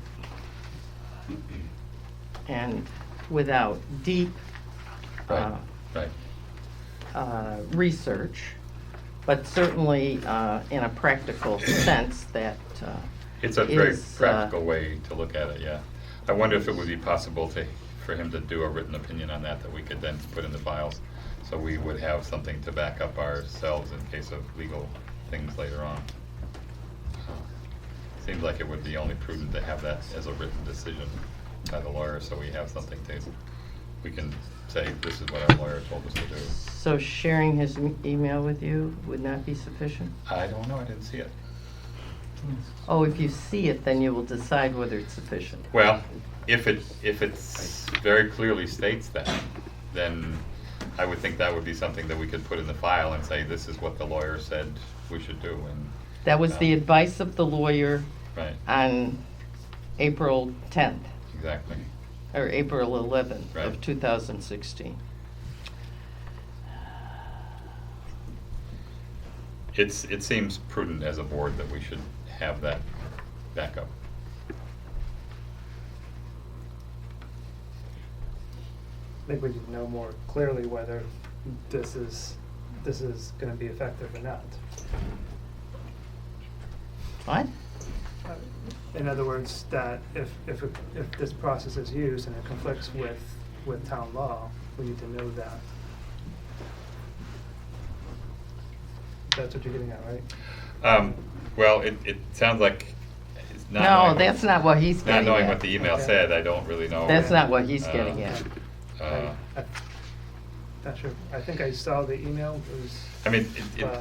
Speaker 1: and without deep
Speaker 12: Right, right.
Speaker 1: research, but certainly in a practical sense that
Speaker 12: It's a very
Speaker 1: is,
Speaker 12: practical way to look at it, yeah. I wonder if it would be possible for him to do a written opinion on that we could then put in the files, so we would have something to back up ourselves in case of legal things later on. Seems like it would be only prudent to have that as a written decision by the lawyer, so we have something we can say, this is what our lawyer told us to do.
Speaker 1: so sharing his email with you would not be sufficient?
Speaker 12: I don't know, I didn't see it.
Speaker 1: Oh, if you see it, then you will decide whether it's sufficient.
Speaker 12: Well, if it's very clearly states that, then I would think that would be something that we could put in the file and say, this is what the lawyer said we should do, and.
Speaker 1: That was the advice of the lawyer
Speaker 12: Right,
Speaker 1: on April 10th,
Speaker 12: exactly.
Speaker 1: or April 11th
Speaker 12: Right.
Speaker 1: of 2016.
Speaker 12: It seems prudent as a board that we should have that backup.
Speaker 13: I think we need to know more clearly whether this is going to be effective or not.
Speaker 1: What?
Speaker 13: In other words, that if this process is used and it conflicts with town law, we need to know that. That's what you're getting at, right?
Speaker 12: Well, it sounds like it's not.
Speaker 1: No,
Speaker 12: knowing-
Speaker 1: that's not what he's
Speaker 12: Not
Speaker 1: getting
Speaker 12: knowing
Speaker 1: at.
Speaker 12: what the email
Speaker 13: Okay.
Speaker 12: said, I don't really know.
Speaker 1: That's not what he's getting at.
Speaker 13: Not sure. I think I saw the email. It was.
Speaker 12: I mean,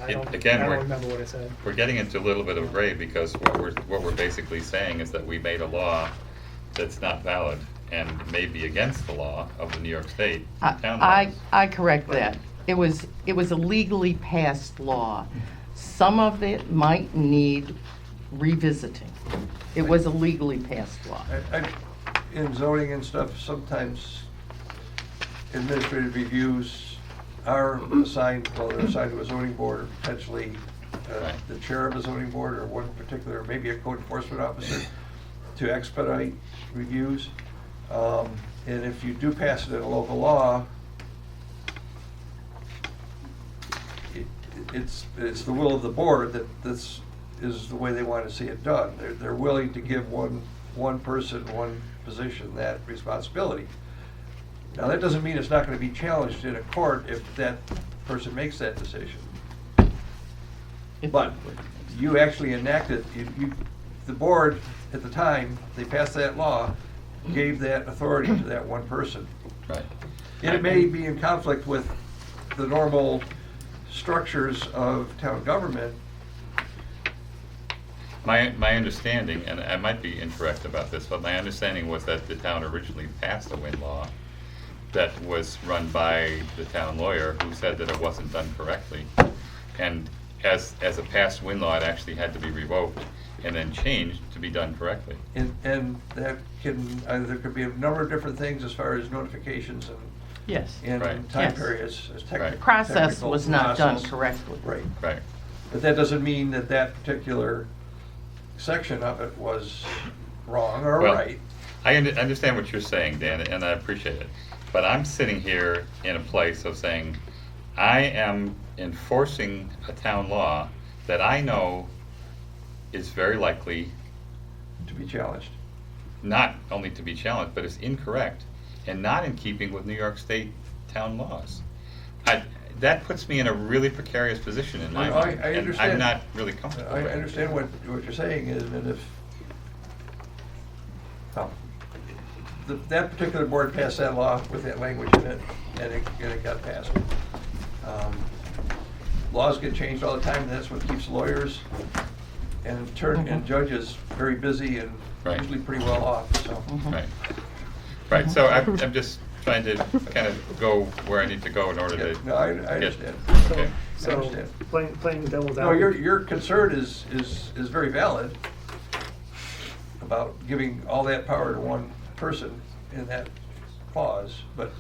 Speaker 13: I don't
Speaker 12: again,
Speaker 13: remember what it said.
Speaker 12: we're getting into a little bit of gray, because what we're basically saying is that we made a law that's not valid and may be against the law of the New York State town laws.
Speaker 1: I correct that. It was a legally passed law. Some of it might need revisiting. It was a legally passed law.
Speaker 18: In zoning and stuff, sometimes administrative reviews are assigned, well, they're assigned to a zoning board, or potentially the chair of a zoning board, or one particular, maybe a code enforcement officer, to expedite reviews. And if you do pass it in a local law, it's the will of the board that this is the way they want to see it done. They're willing to give one person, one position that responsibility. Now, that doesn't mean it's not going to be challenged in a court if that person makes that decision. But you actually enacted, the board, at the time they passed that law, gave that authority to that one person.
Speaker 12: Right.
Speaker 18: And it may be in conflict with the normal structures of town government.
Speaker 12: My understanding, and I might be incorrect about this, but my understanding was that the town originally passed a wind law that was run by the town lawyer, who said that it wasn't done correctly. And as a passed wind law, it actually had to be revoked and then changed to be done correctly.
Speaker 18: And that can, there could be a number of different things as far as notifications
Speaker 1: Yes.
Speaker 18: in
Speaker 12: Right.
Speaker 18: time
Speaker 1: Yes.
Speaker 18: periods. As
Speaker 12: Right.
Speaker 1: Process
Speaker 18: technical
Speaker 1: was not done
Speaker 18: process.
Speaker 1: correctly.
Speaker 18: Right.
Speaker 12: Right.
Speaker 18: But that doesn't mean that that particular section of it was wrong or
Speaker 12: Well,
Speaker 18: right.
Speaker 12: I understand what you're saying, Dan, and I appreciate it. But I'm sitting here in a place of saying, I am enforcing a town law that I know is very likely
Speaker 18: To be challenged.
Speaker 12: not only to be challenged, but is incorrect and not in keeping with New York State town laws. That puts me in a really precarious position in my
Speaker 18: No,
Speaker 12: mind,
Speaker 18: I
Speaker 12: and
Speaker 18: understand.
Speaker 12: I'm not really comfortable
Speaker 18: I
Speaker 12: with it.
Speaker 18: understand what you're saying is, and if, well, that particular board passed that law with that language in it, and it got passed. Laws get changed all the time, and that's what keeps lawyers and judges very busy and
Speaker 12: Right.
Speaker 18: usually pretty well off, so.
Speaker 12: Right. Right, so I'm just trying to kind of go where I need to go in order to.
Speaker 18: No, I
Speaker 12: get-
Speaker 18: understand.
Speaker 12: Okay.
Speaker 18: I
Speaker 13: So,
Speaker 18: understand.
Speaker 13: playing devil's
Speaker 18: No,
Speaker 13: advocate.
Speaker 18: your concern is very valid about giving all that power to one person in that clause, but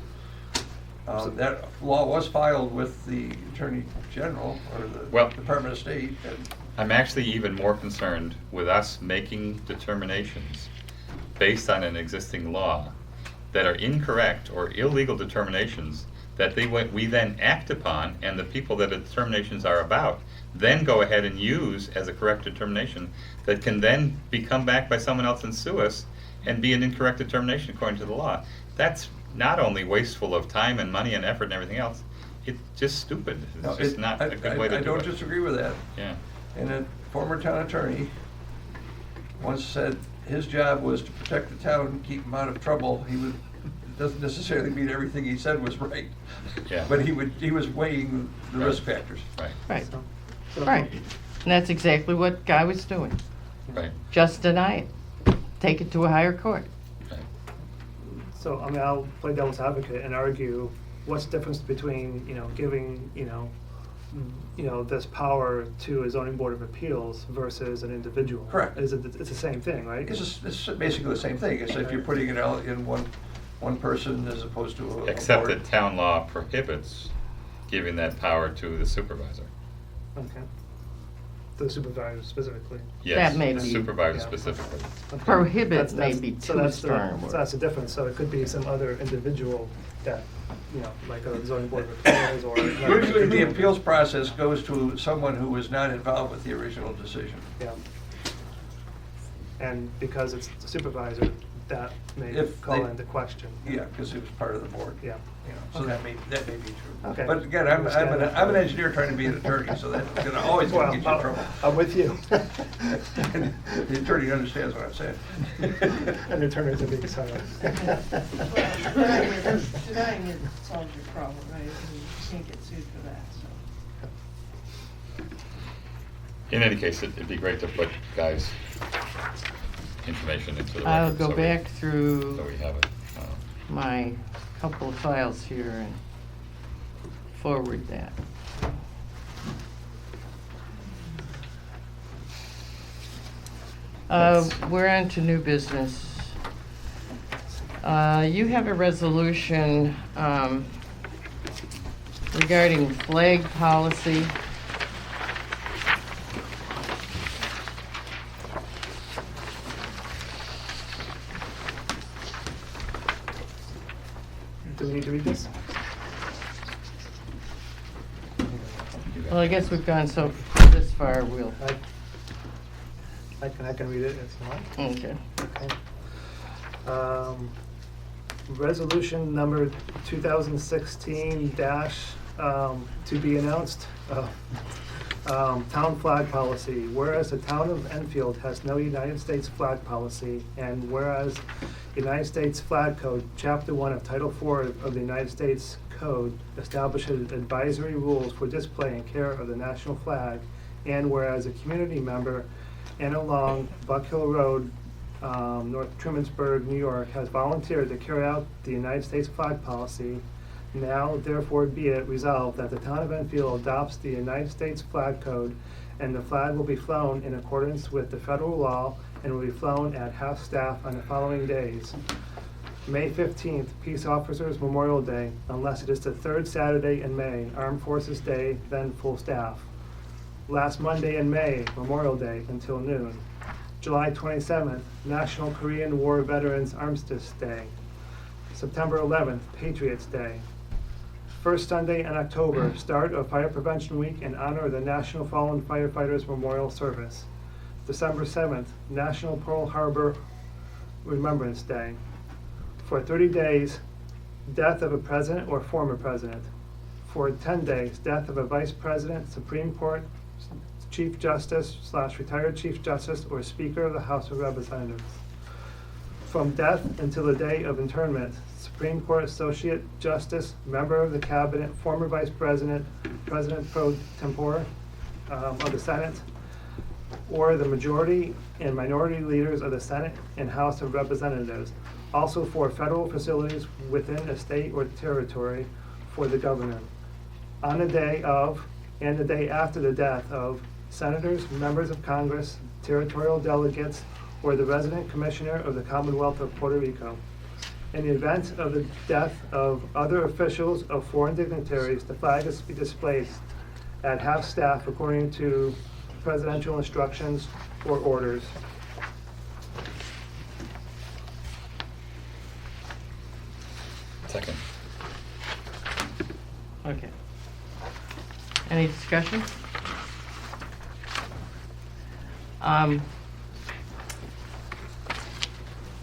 Speaker 18: that law was filed with the Attorney General or the
Speaker 12: Well-
Speaker 18: Department of State, and
Speaker 12: I'm actually even more concerned with us making determinations based on an existing law that are incorrect or illegal determinations that we then act upon, and the people that the determinations are about then go ahead and use as a correct determination that can then be come back by someone else and sue us and be an incorrect determination according to the law. That's not only wasteful of time and money and effort and everything else, it's just stupid.
Speaker 18: No,
Speaker 12: It's just not a good way to do it.
Speaker 18: I don't disagree with that.
Speaker 12: Yeah.
Speaker 18: And a former town attorney once said his job was to protect the town and keep him out of trouble. It doesn't necessarily mean everything he said was right.
Speaker 12: Yeah.
Speaker 18: But he was weighing the risk factors.
Speaker 12: Right.
Speaker 1: Right,
Speaker 13: So-
Speaker 1: right. And that's exactly what Guy was doing.
Speaker 12: Right.
Speaker 1: Just deny it. Take it to a higher court.
Speaker 13: So, I mean, I'll play devil's advocate and argue, what's the difference between, giving, this power to a zoning board of appeals versus an individual?
Speaker 18: Correct.
Speaker 13: It's the same thing, right?
Speaker 18: It's basically the same thing, except you're putting it out in one person as opposed to a
Speaker 12: Except
Speaker 18: board.
Speaker 12: that town law prohibits giving that power to the supervisor.
Speaker 13: Okay. The supervisor specifically.
Speaker 12: Yes,
Speaker 1: That may
Speaker 12: the
Speaker 1: be-
Speaker 12: supervisor
Speaker 13: Yeah.
Speaker 12: specifically.
Speaker 13: Okay.
Speaker 1: Prohibit may be
Speaker 13: so
Speaker 1: too
Speaker 13: that's the-
Speaker 1: strong a word.
Speaker 13: So that's the difference, so it could be some other individual that, like a zoning board of appeals or.
Speaker 18: Usually the appeals process goes to someone who was not involved with the original decision.
Speaker 13: Yeah. And because it's the supervisor, that may
Speaker 18: If
Speaker 13: call
Speaker 18: they-
Speaker 13: into question.
Speaker 18: Yeah, because it was part of the board.
Speaker 13: Yeah.
Speaker 18: So
Speaker 13: Okay.
Speaker 18: that may be true.
Speaker 13: Okay.
Speaker 18: But again, I'm an engineer trying to be an attorney, so that's gonna always
Speaker 13: Well,
Speaker 18: get you in trouble.
Speaker 13: I'm with you.
Speaker 18: The attorney understands what I'm saying.
Speaker 13: And the attorneys are being silent.
Speaker 4: Denying it solves your problem, right? You can't get sued for that, so.
Speaker 12: In any case, it'd be great to put guys' information into the record.
Speaker 1: I'll go
Speaker 12: so
Speaker 1: back
Speaker 12: so
Speaker 1: through
Speaker 12: we have it.
Speaker 1: my couple of files here and forward that. We're on to new business. You have a resolution regarding flag policy.
Speaker 13: Do we need to read this?
Speaker 1: Well, I guess we've gone so this far, we'll,
Speaker 13: I can read it if you want.
Speaker 1: okay.
Speaker 13: Okay. Resolution number 2016 dash, to be announced, town flag policy. Whereas the town of Enfield has no United States flag policy, and whereas United States Flag Code, Chapter 1 of Title 4 of the United States Code establishes advisory rules for display and care of the national flag, and whereas a community member and along Buck Hill Road, North Trumansburg, New York, has volunteered to carry out the United States flag policy. Now, therefore, be it resolved that the town of Enfield adopts the United States Flag Code, and the flag will be flown in accordance with the federal law and will be flown at half-staff on the following days. May 15th, Peace Officers Memorial Day, unless it is the third Saturday in May, Armed Forces Day, then full staff. Last Monday in May, Memorial Day, until noon. July 27th, National Korean War Veterans Armistice Day. September 11th, Patriots Day. First Sunday in October, start of Fire Prevention Week in honor of the National Fallen Firefighters Memorial Service. December 7th, National Pearl Harbor Remembrance Day. For 30 days, death of a president or former president. For 10 days, death of a vice president, Supreme Court Chief Justice / retired Chief Justice or Speaker of the House of Representatives. From death until the day of internment, Supreme Court Associate Justice, member of the Cabinet, former Vice President, President pro tempore of the Senate, or the majority and minority leaders of the Senate and House of Representatives. Also for federal facilities within a state or territory for the governor. On the day of and the day after the death of senators, members of Congress, territorial delegates, or the resident commissioner of the Commonwealth of Puerto Rico. In the event of the death of other officials of foreign dignitaries, the flag is to be displayed at half-staff according to presidential instructions or orders.
Speaker 12: Second.
Speaker 1: Okay. Any discussion?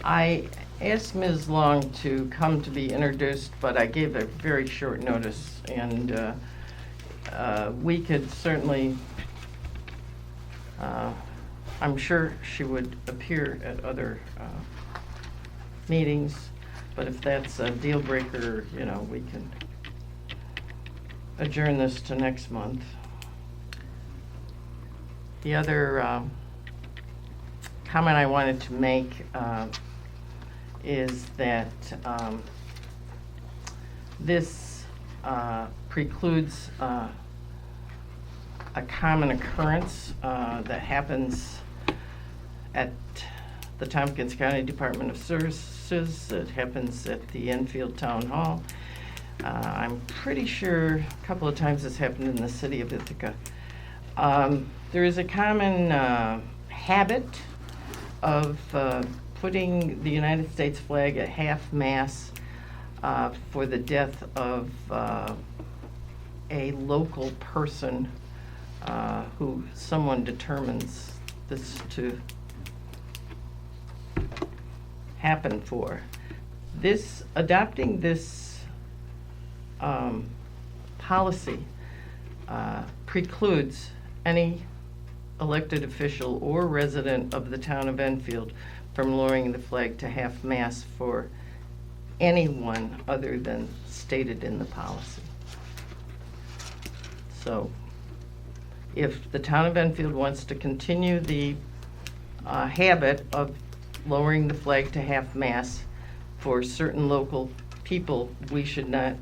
Speaker 1: I asked Ms. Long to come to be introduced, but I gave a very short notice, and we could certainly, I'm sure she would appear at other meetings, but if that's a deal breaker, you know, we can adjourn this to next month. The other comment I wanted to make is that this precludes a common occurrence that happens at the Tompkins County Department of Services. It happens at the Enfield Town Hall. I'm pretty sure a couple of times it's happened in the city of Ithaca. There is a common habit of putting the United States flag at half-mast for the death of a local person who someone determines this to happen for. Adopting this policy precludes any elected official or resident of the town of Enfield from lowering the flag to half-mast for anyone other than stated in the policy. So, if the town of Enfield wants to continue the habit of lowering the flag to half-mast for certain local people, we should not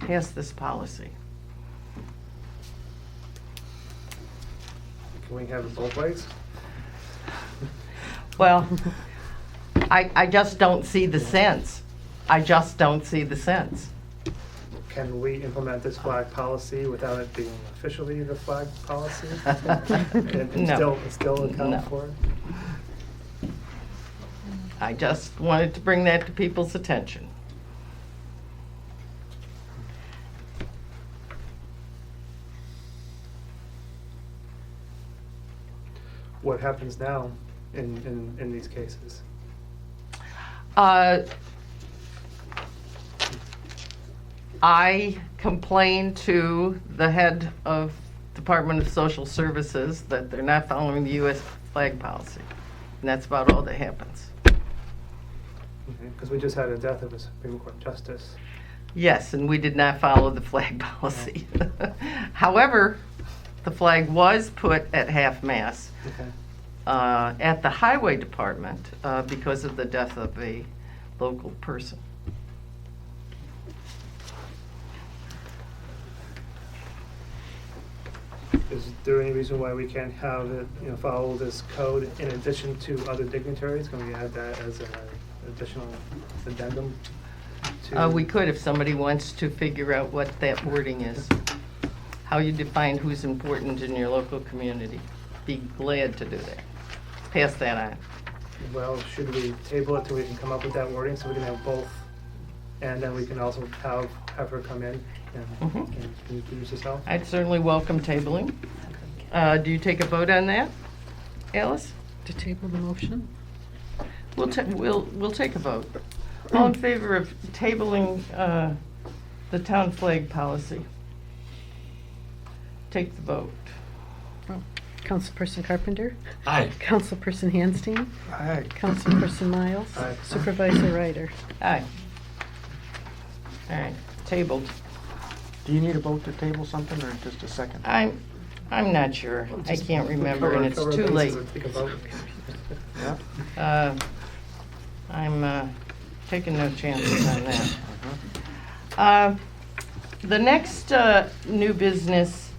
Speaker 1: pass this policy.
Speaker 13: Can we have it both ways?
Speaker 1: Well, I just don't see the sense. I just don't see the sense.
Speaker 13: Can we implement this flag policy without it being officially the flag policy? and
Speaker 1: No.
Speaker 13: still account
Speaker 1: No.
Speaker 13: for it?
Speaker 1: I just wanted to bring that to people's attention.
Speaker 13: What happens now in these cases?
Speaker 1: I complained to the head of Department of Social Services that they're not following the U.S. flag policy. And that's about all that happens.
Speaker 13: Because we just had a death of a Supreme Court justice.
Speaker 1: Yes, and we did not follow the flag policy. However, the flag was put at half-mast
Speaker 13: Okay.
Speaker 1: at the highway department because of the death of a local person.
Speaker 13: is there any reason why we can't have it, follow this code in addition to other dignitaries? Can we add that as an additional addendum to?
Speaker 1: We could if somebody wants to figure out what that wording is, how you define who's important in your local community. Be glad to do that. Pass that on.
Speaker 13: Well, should we table it till we can come up with that wording so we can have both? And then we can also have her come in and can you introduce yourself?
Speaker 1: I'd certainly welcome tabling. Do you take a vote on that, Alice?
Speaker 11: To table the motion?
Speaker 1: We'll take a vote. All in favor of tabling the town flag policy? Take the vote.
Speaker 11: Councilperson Carpenter?
Speaker 12: Aye.
Speaker 11: Councilperson Handstein?
Speaker 14: Aye.
Speaker 11: Councilperson Miles?
Speaker 13: Aye.
Speaker 11: Supervisor Ryder?
Speaker 1: Aye. All right, tabled.
Speaker 14: Do you need a vote to table something or just a second?
Speaker 1: I'm not sure. I can't remember, and it's too late.
Speaker 14: Yeah.
Speaker 1: I'm taking no chances on that. The next new business,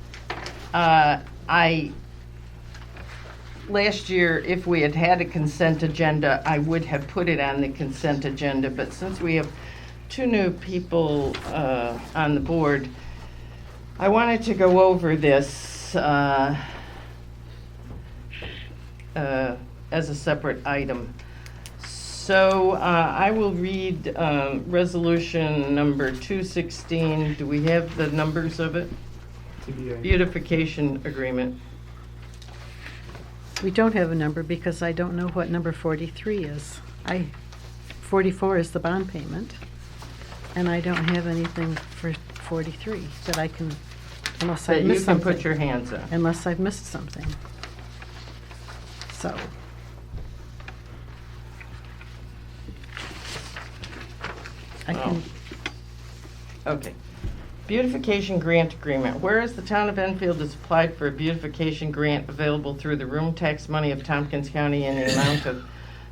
Speaker 1: last year, if we had had a consent agenda, I would have put it on the consent agenda, but since we have two new people on the board, I wanted to go over this as a separate item. So I will read resolution number 216. Do we have the numbers of it?
Speaker 13: TBA.
Speaker 1: Beautification agreement.
Speaker 11: We don't have a number because I don't know what number 43 is. 44 is the bond payment, and I don't have anything for 43 that I can, unless
Speaker 1: That
Speaker 11: I've
Speaker 1: you
Speaker 11: missed
Speaker 1: can
Speaker 11: something.
Speaker 1: put your hands on.
Speaker 11: Unless I've missed something. So. I can,
Speaker 1: Okay. Beautification grant agreement. Whereas the town of Enfield has applied for a beautification grant available through the room tax money of Tompkins County in the amount of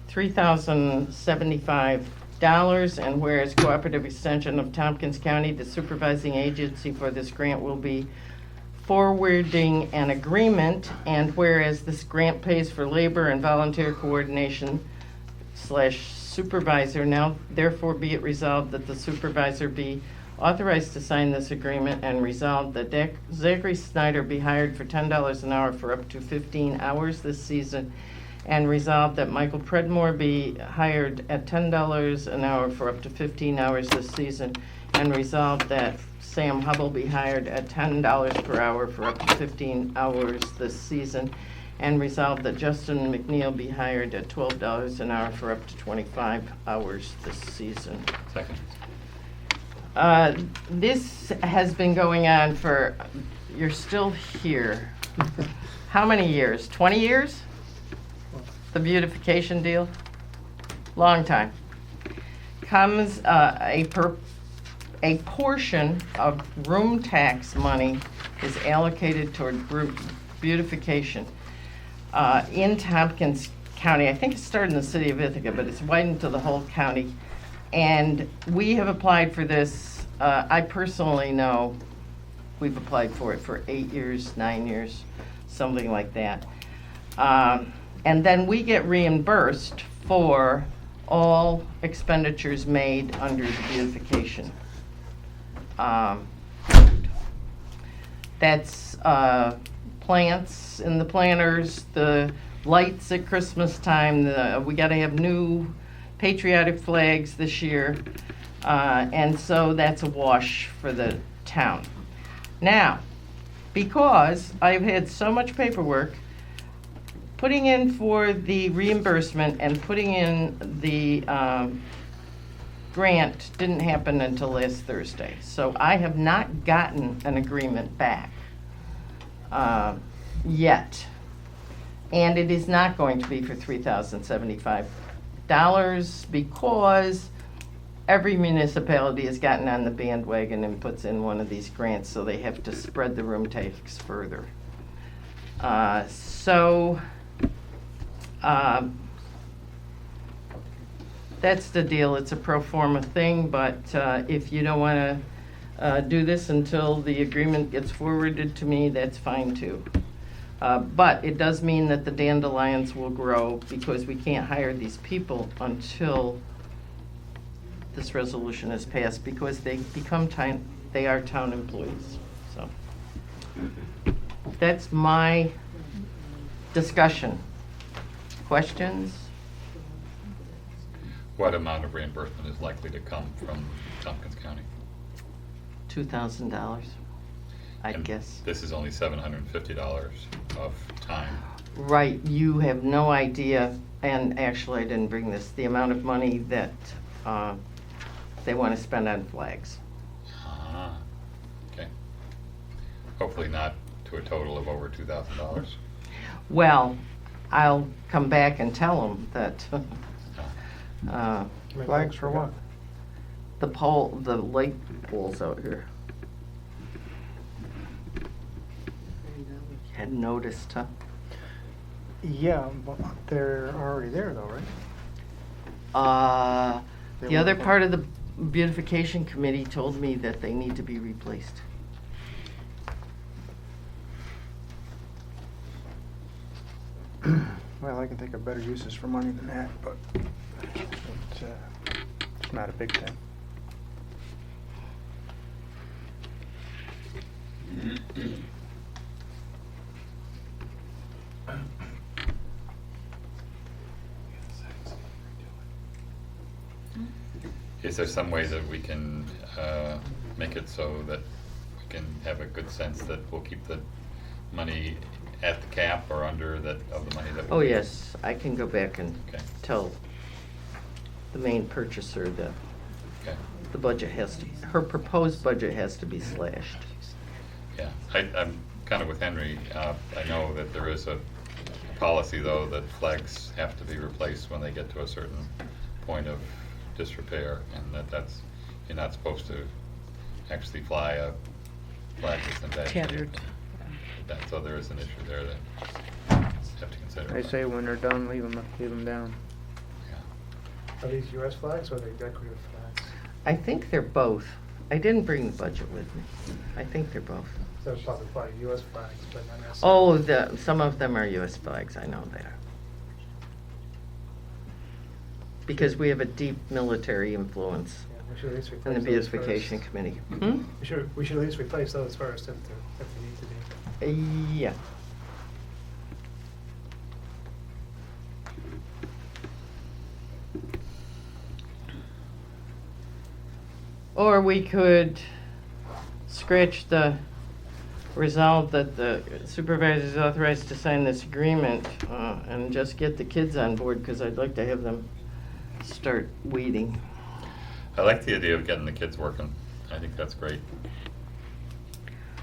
Speaker 1: $3,075, and whereas Cooperative Extension of Tompkins County, the supervising agency for this grant, will be forwarding an agreement, and whereas this grant pays for labor and volunteer coordination / supervisor, now therefore be it resolved that the supervisor be authorized to sign this agreement, and resolved that Zachary Snyder be hired for $10 an hour for up to 15 hours this season, and resolved that Michael Predmore be hired at $10 an hour for up to 15 hours this season, and resolved that Sam Hubble be hired at $10 per hour for up to 15 hours this season, and resolved that Justin McNeil be hired at $12 an hour for up to 25 hours this season.
Speaker 12: Second.
Speaker 1: This has been going on for, you're still here. How many years? 20 years? The beautification deal? Long time. Comes a portion of room tax money is allocated toward beautification in Tompkins County. I think it started in the city of Ithaca, but it's widened to the whole county. And we have applied for this. I personally know we've applied for it for 8 years, 9 years, something like that. And then we get reimbursed for all expenditures made under the beautification. That's plants in the planters, the lights at Christmas time, we gotta have new patriotic flags this year, and so that's a wash for the town. Now, because I've had so much paperwork, putting in for the reimbursement and putting in the grant didn't happen until last Thursday. So I have not gotten an agreement back yet. And it is not going to be for $3,075 because every municipality has gotten on the bandwagon and puts in one of these grants, so they have to spread the room tax further. That's the deal. It's a pro forma thing, but if you don't want to do this until the agreement gets forwarded to me, that's fine too. But it does mean that the dandelions will grow because we can't hire these people until this resolution is passed because they are town employees, so. That's my discussion. Questions?
Speaker 12: What amount of reimbursement is likely to come from Tompkins County?
Speaker 1: $2,000, I'd guess.
Speaker 12: This is only $750 of time.
Speaker 1: Right, you have no idea, and actually I didn't bring this, the amount of money that they want to spend on flags.
Speaker 12: Ah, okay. Hopefully not to a total of over $2,000.
Speaker 1: Well, I'll come back and tell them that
Speaker 14: Flags for what?
Speaker 1: the light poles out here. Hadn't noticed, huh?
Speaker 14: Yeah, but they're already there though, right? They
Speaker 1: The other
Speaker 14: were-
Speaker 1: part of the beautification committee told me that they need to be replaced.
Speaker 14: Well, I can think of better uses for money than that, but it's not a big thing.
Speaker 12: Is there some way that we can make it so that we can have a good sense that we'll keep the money at the cap or under that of the money that?
Speaker 1: Oh, yes, I can go back and
Speaker 12: Okay.
Speaker 1: tell the main purchaser that
Speaker 12: Okay.
Speaker 1: the budget her proposed budget has to be slashed.
Speaker 12: Yeah, I'm kind of with Henry. I know that there is a policy, though, that flags have to be replaced when they get to a certain point of disrepair, and that's, you're not supposed to actually fly a flag that's in bad shape.
Speaker 11: Tattered.
Speaker 12: So there is an issue there that you have to consider.
Speaker 14: I say when they're done, leave them down.
Speaker 13: Are these US flags or are they decorative flags?
Speaker 1: I think they're both. I didn't bring the budget with me. I think they're both.
Speaker 13: So it's probably US flags, but not necessarily.
Speaker 1: Oh, some of them are US flags, I know that. Because we have a deep military influence
Speaker 13: Yeah, we should at least
Speaker 1: in
Speaker 13: replace
Speaker 1: the
Speaker 13: those
Speaker 1: beautification
Speaker 13: first.
Speaker 1: committee.
Speaker 13: We should at least replace those first if they need to be.
Speaker 1: Yeah. Or we could scratch the resolve that the supervisor is authorized to sign this agreement and just get the kids on board, because I'd like to have them start weeding.
Speaker 12: I like the idea of getting the kids working. I think that's great.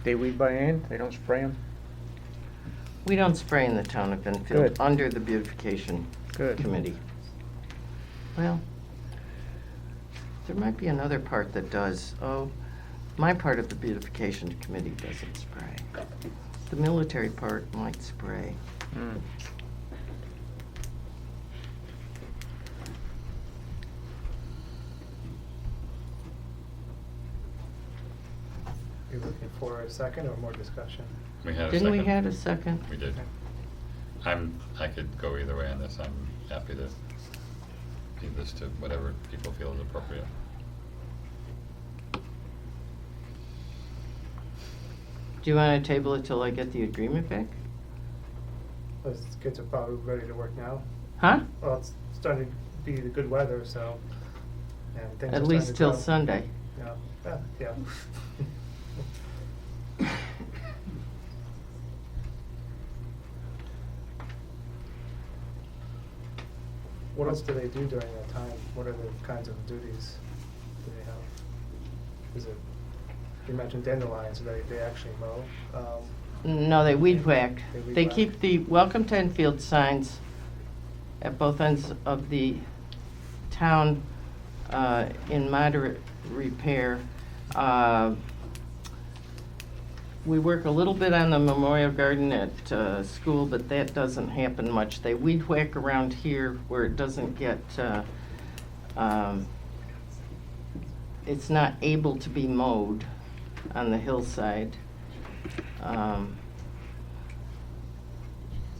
Speaker 14: They weed by hand, they don't spray them?
Speaker 1: We don't spray in the town of Enfield
Speaker 14: Good.
Speaker 1: under the beautification committee. Well, there might be another part that does. Oh, my part of the beautification committee doesn't spray. The military part might spray.
Speaker 13: You looking for a second or more discussion?
Speaker 12: We had a
Speaker 1: Didn't we
Speaker 12: second.
Speaker 1: had a second?
Speaker 12: We did. I could go either way on this. I'm happy to leave this to whatever people feel is appropriate.
Speaker 1: Do you want to table it till I get the agreement back?
Speaker 13: Those kids are probably ready to work now.
Speaker 1: Huh?
Speaker 13: Well, it's starting to be the good weather, so, and things are
Speaker 1: At
Speaker 13: starting
Speaker 1: least
Speaker 13: to
Speaker 1: till
Speaker 13: grow.
Speaker 1: Sunday.
Speaker 13: Yeah. What else do they do during that time? What are the kinds of duties do they have? Is it, you mentioned dandelions, so they actually mow?
Speaker 1: No, they weed whack.
Speaker 13: They weed
Speaker 1: They
Speaker 13: whack.
Speaker 1: keep the Welcome to Enfield signs at both ends of the town in moderate repair. We work a little bit on the memorial garden at school, but that doesn't happen much. They weed whack around here where it doesn't get, it's not able to be mowed. on the hillside.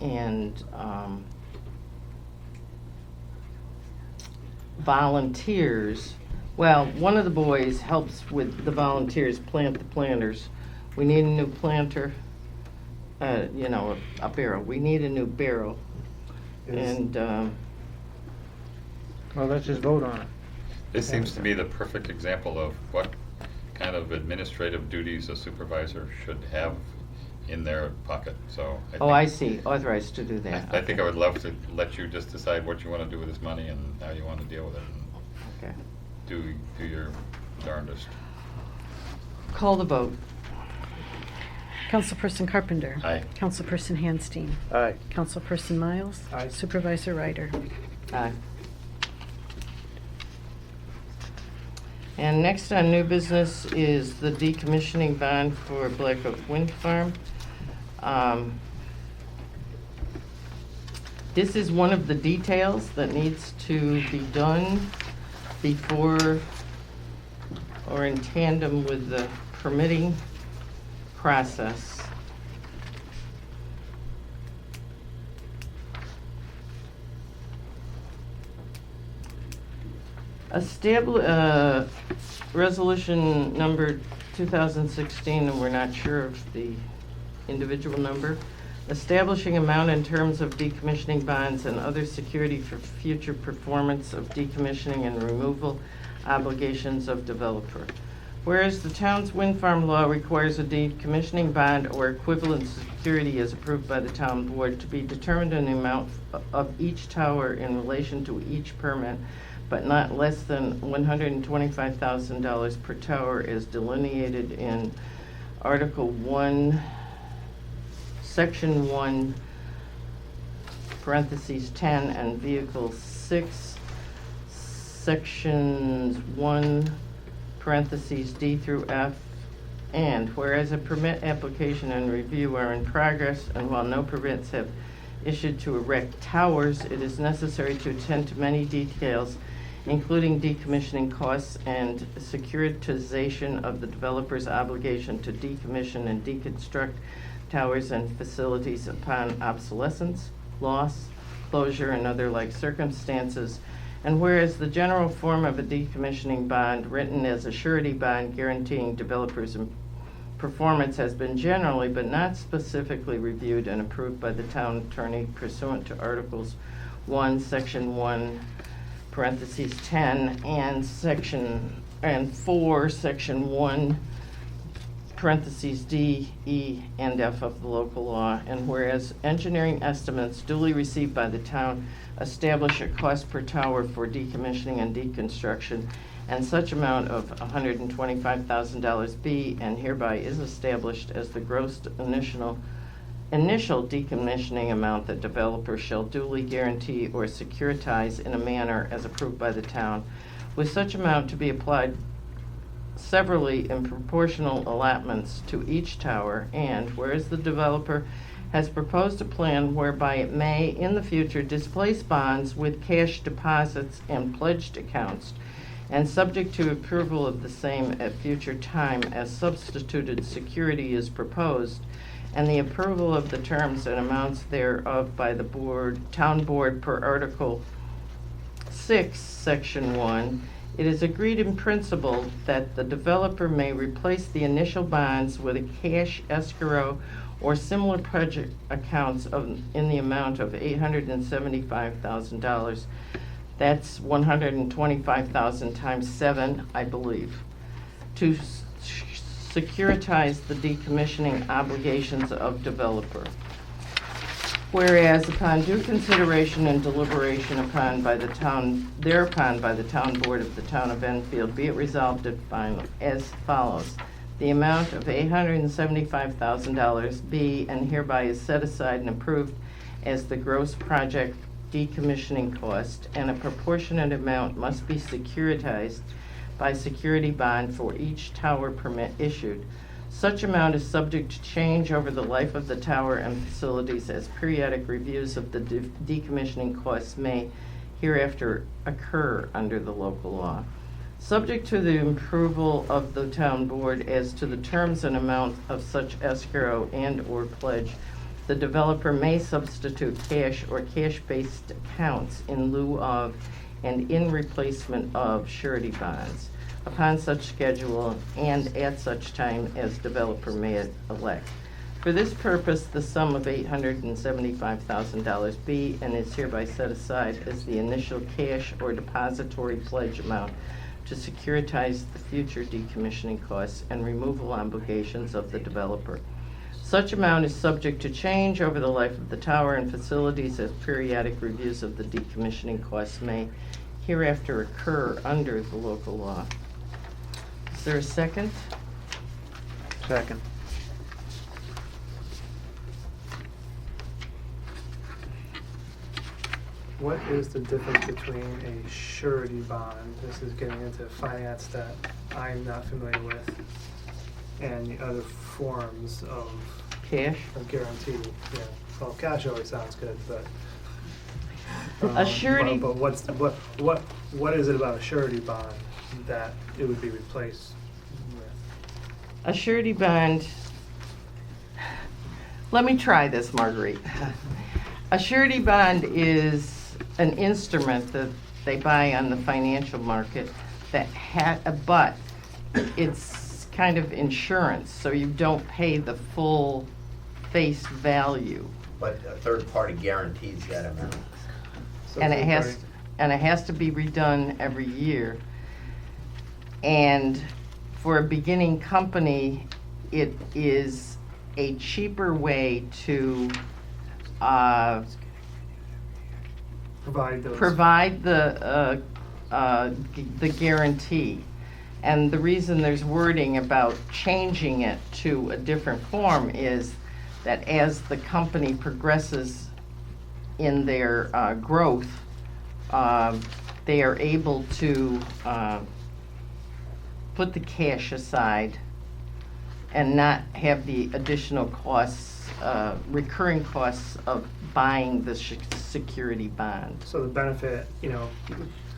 Speaker 1: And volunteers, well, one of the boys helps with the volunteers plant the planters. We need a new planter, you know, a barrel. We need a new barrel. And,
Speaker 14: Well, let's just vote on it.
Speaker 12: This seems to be the perfect example of what kind of administrative duties a supervisor should have in their pocket, so.
Speaker 1: I see, authorized to do that.
Speaker 12: I think I would love to let you just decide what you want to do with this money and how you want to deal with it.
Speaker 1: Okay.
Speaker 12: Do your darndest.
Speaker 1: Call the vote.
Speaker 11: Councilperson Carpenter.
Speaker 12: Aye.
Speaker 11: Councilperson Handstein.
Speaker 14: Aye.
Speaker 11: Councilperson Miles.
Speaker 13: Aye.
Speaker 11: Supervisor Ryder.
Speaker 1: Aye. And next on new business is the decommissioning bond for Black Oak Wind Farm. This is one of the details that needs to be done before or in tandem with the permitting process. Resolution number 2016, and we're not sure of the individual number, establishing amount and terms of decommissioning bonds and other security for future performance of decommissioning and removal obligations of developer. Whereas the town's wind farm law requires a decommissioning bond or equivalent security as approved by the town board to be determined in the amount of each tower in relation to each permit, but not less than $125,000 per tower as delineated in Article 1, Section 1, parentheses 10, and Vehicle 6, Sections 1, parentheses D through F, and whereas a permit application and review are in progress, and while no permits have issued to erect towers, it is necessary to attend to many details, including decommissioning costs and securitization of the developer's obligation to decommission and deconstruct towers and facilities upon obsolescence, loss, closure, and other like circumstances. And whereas the general form of a decommissioning bond written as a surety bond guaranteeing developers' performance has been generally but not specifically reviewed and approved by the town attorney pursuant to Articles 1, Section 1, parentheses 10, and 4, Section 1, parentheses D, E, and F of the local law. And whereas engineering estimates duly received by the town establish a cost per tower for decommissioning and deconstruction, and such amount of $125,000 be and hereby is established as the gross initial decommissioning amount that developer shall duly guarantee or securitize in a manner as approved by the town, with such amount to be applied severally in proportional allotments to each tower, and whereas the developer has proposed a plan whereby it may in the future displace bonds with cash deposits and pledged accounts, and subject to approval of the same at future time as substituted security is proposed, and the approval of the terms and amounts thereof by the town board per Article 6, Section 1, it is agreed in principle that the developer may replace the initial bonds with a cash escrow or similar project accounts in the amount of $875,000. That's $125,000 times 7, I believe, to securitize the decommissioning obligations of developer. Whereas upon due consideration and deliberation thereupon by the town board of the town of Enfield, be it resolved as follows. The amount of $875,000 be and hereby is set aside and approved as the gross project decommissioning cost, and a proportionate amount must be securitized by security bond for each tower permit issued. Such amount is subject to change over the life of the tower and facilities as periodic reviews of the decommissioning costs may hereafter occur under the local law. Subject to the approval of the town board as to the terms and amount of such escrow and/or pledge, the developer may substitute cash or cash-based accounts in lieu of and in replacement of surety bonds upon such schedule and at such time as developer may elect. For this purpose, the sum of $875,000 be and is hereby set aside as the initial cash or depository pledge amount to securitize the future decommissioning costs and removal obligations of the developer. Such amount is subject to change over the life of the tower and facilities as periodic reviews of the decommissioning costs may hereafter occur under the local law. Is there a second?
Speaker 14: Second.
Speaker 13: What is the difference between a surety bond, this is getting into finance that I'm not familiar with, and the other forms of
Speaker 1: Cash?
Speaker 13: guarantee? Yeah, well, cash always sounds good, but.
Speaker 1: A surety-
Speaker 13: But what is it about a surety bond that it would be replaced with?
Speaker 1: A surety bond, let me try this, Marguerite. A surety bond is an instrument that they buy on the financial market that but it's kind of insurance, so you don't pay the full face value.
Speaker 8: But a third party guarantees that amount.
Speaker 1: And it has to be redone every year. And for a beginning company, it is a cheaper way to provide the guarantee. And the reason there's wording about changing it to a different form is that as the company progresses in their growth, they are able to put the cash aside and not have the additional costs, recurring costs of buying the security bond.
Speaker 13: So the benefit, a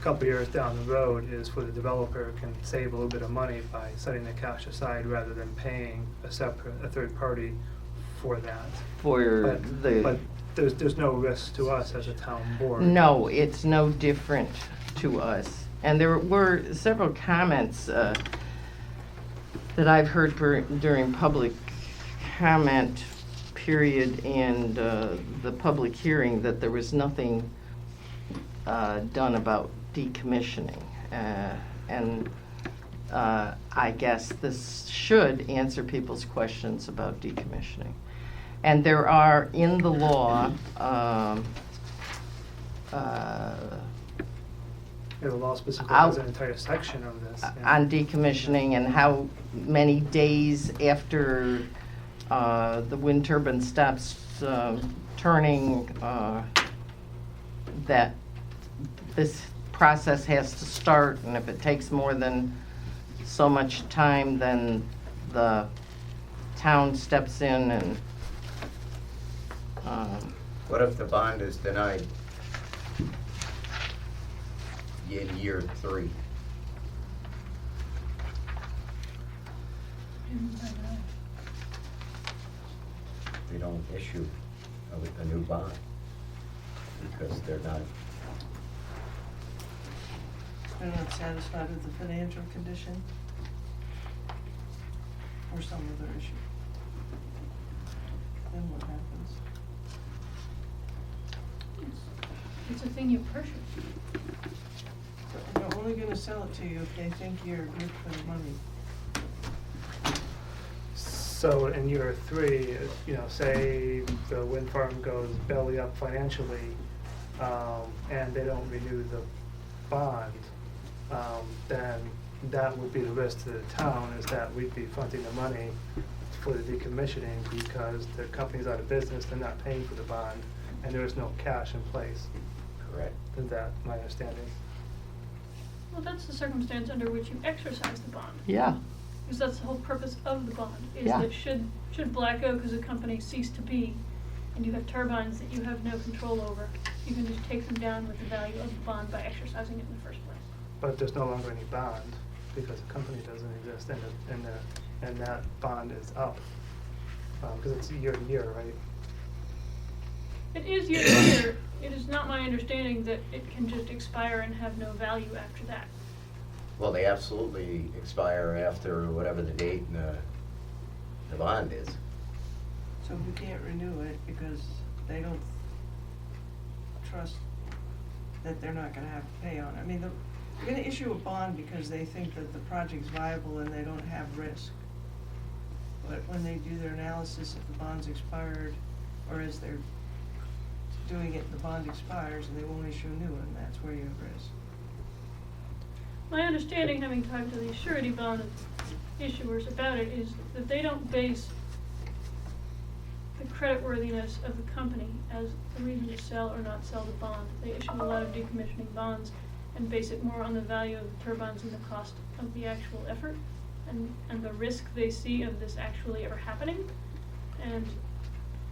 Speaker 13: couple years down the road is for the developer can save a little bit of money by setting the cash aside rather than paying a third party for that. But there's no risk to us as a town board.
Speaker 1: No, it's no different to us. And there were several comments that I've heard during public comment period and the public hearing that there was nothing done about decommissioning. And I guess this should answer people's questions about decommissioning. And there are in the law,
Speaker 13: The law specifically has an entire section of this.
Speaker 1: on decommissioning and how many days after the wind turbine stops turning, that this process has to start, and if it takes more than so much time, then the town steps in and
Speaker 8: What if the bond is denied in year 3? We don't issue a new bond because they're not.
Speaker 4: They're not satisfied with the financial condition or some other issue. Then what happens?
Speaker 9: It's a thing you purchase.
Speaker 4: They're only gonna sell it to you if they think you're good for the money.
Speaker 13: So in year 3, say the wind farm goes belly up financially, and they don't renew the bond, then that would be the risk to the town, is that we'd be fronting the money for the decommissioning because the company's out of business, they're not paying for the bond, and there is no cash in place.
Speaker 8: Correct.
Speaker 13: Is that my understanding?
Speaker 9: Well, that's the circumstance under which you exercise the bond.
Speaker 1: yeah.
Speaker 9: Because that's the whole purpose of the bond, is
Speaker 1: Yeah.
Speaker 9: that should Black Oak as a company cease to be, and you have turbines that you have no control over, you can just take them down with the value of the bond by exercising it in the first place.
Speaker 13: But if there's no longer any bond, because the company doesn't exist and that bond is up, because it's year to year, right?
Speaker 9: It is year to year. It is not my understanding that it can just expire and have no value after that.
Speaker 8: Well, they absolutely expire after whatever the date in the bond is.
Speaker 4: So we can't renew it because they don't trust that they're not gonna have to pay on it. I mean, they're gonna issue a bond because they think that the project's viable and they don't have risk. But when they do their analysis, if the bond's expired, or as they're doing it, the bond expires and they won't issue a new one, that's where you have risk.
Speaker 9: My understanding, having talked to the surety bond issuers about it, is that they don't base the creditworthiness of the company as a reason to sell or not sell the bond. They issue a lot of decommissioning bonds and base it more on the value of the turbines and the cost of the actual effort and the risk they see of this actually ever happening. And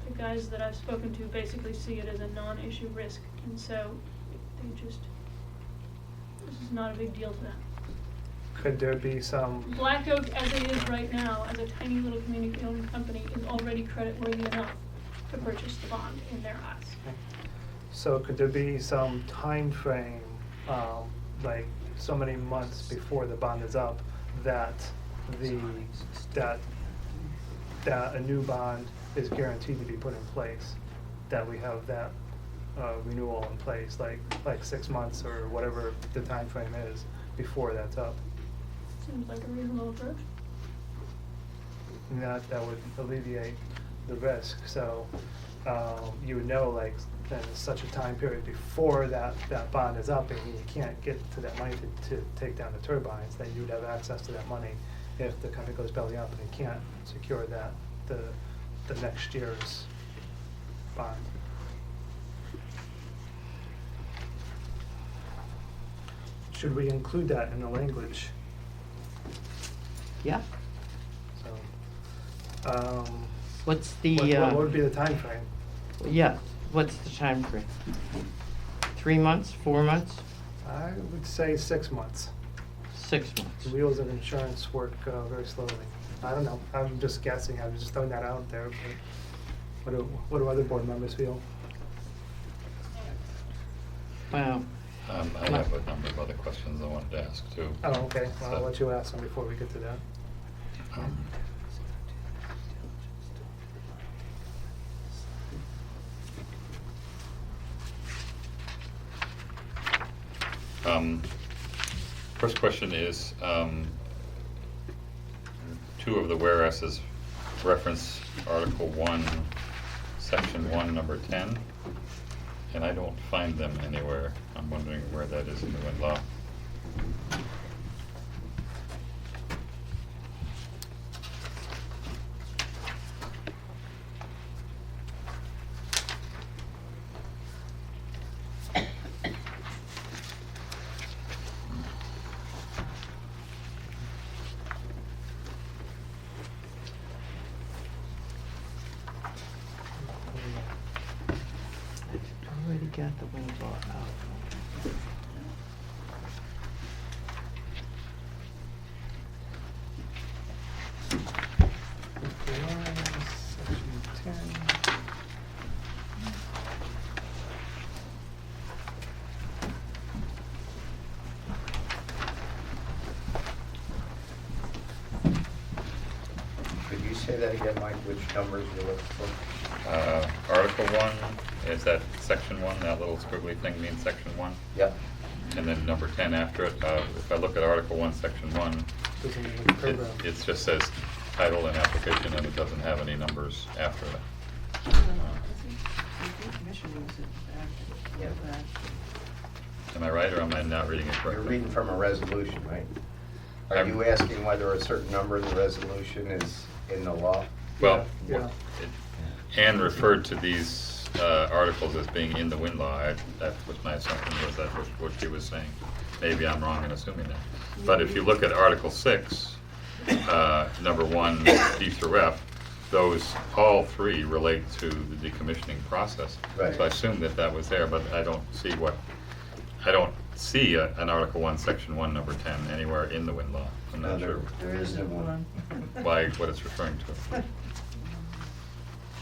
Speaker 9: the guys that I've spoken to basically see it as a non-issue risk, and so this is not a big deal to them.
Speaker 13: Could there be some,
Speaker 9: Black Oak, as it is right now, as a tiny little community-owned company, is already creditworthy enough to purchase the bond in their eyes.
Speaker 13: so could there be some time frame, like so many months before the bond is up, that a new bond is guaranteed to be put in place, that we have that renewal in place, like 6 months or whatever the time frame is before that's up?
Speaker 9: Seems like a reasonable approach.
Speaker 13: And that would alleviate the risk, so you would know, like, then such a time period before that bond is up and you can't get to that money to take down the turbines, that you would have access to that money if the company goes belly up and it can't secure that, the next year's bond. Should we include that in the language?
Speaker 1: Yeah.
Speaker 13: So,
Speaker 1: What's the,
Speaker 13: what would be the time frame?
Speaker 1: yeah, what's the time frame? 3 months, 4 months?
Speaker 13: I would say 6 months.
Speaker 1: 6 months.
Speaker 13: The wheels of insurance work very slowly. I don't know, I'm just guessing, I'm just throwing that out there, but what do other board members feel?
Speaker 1: Well,
Speaker 12: I have a number of other questions I wanted to ask too.
Speaker 13: Oh, okay, well, I'll
Speaker 12: So-
Speaker 13: let you ask them before we get to that.
Speaker 12: First question is, two of the whereases reference Article 1, Section 1, Number 10, and I don't find them anywhere. I'm wondering where that is in the wind law.
Speaker 1: already got the wind law out.
Speaker 13: Section 10.
Speaker 8: Could you say that again, Mike, which numbers you're looking for?
Speaker 12: Article 1, is that Section 1, that little squiggly thing means Section 1?
Speaker 8: Yep.
Speaker 12: And then number 10 after it, if I look at Article 1, Section 1,
Speaker 13: Doesn't even program.
Speaker 12: it just says title and application, and it doesn't have any numbers after it. Am I right, or am I not reading it correctly?
Speaker 8: You're reading from a resolution, right? Are you asking whether a certain number in the resolution is in the law?
Speaker 12: Well,
Speaker 13: Yeah.
Speaker 12: Anne referred to these articles as being in the wind law. That was my assumption, was that what she was saying. Maybe I'm wrong in assuming that. But if you look at Article 6, number 1, D through F, those, all three relate to the decommissioning process.
Speaker 8: Right.
Speaker 12: So I assumed that was there, but I don't see see an Article 1, Section 1, Number 10 anywhere in the wind law. I'm not sure
Speaker 3: There isn't one.
Speaker 12: why, what it's referring to.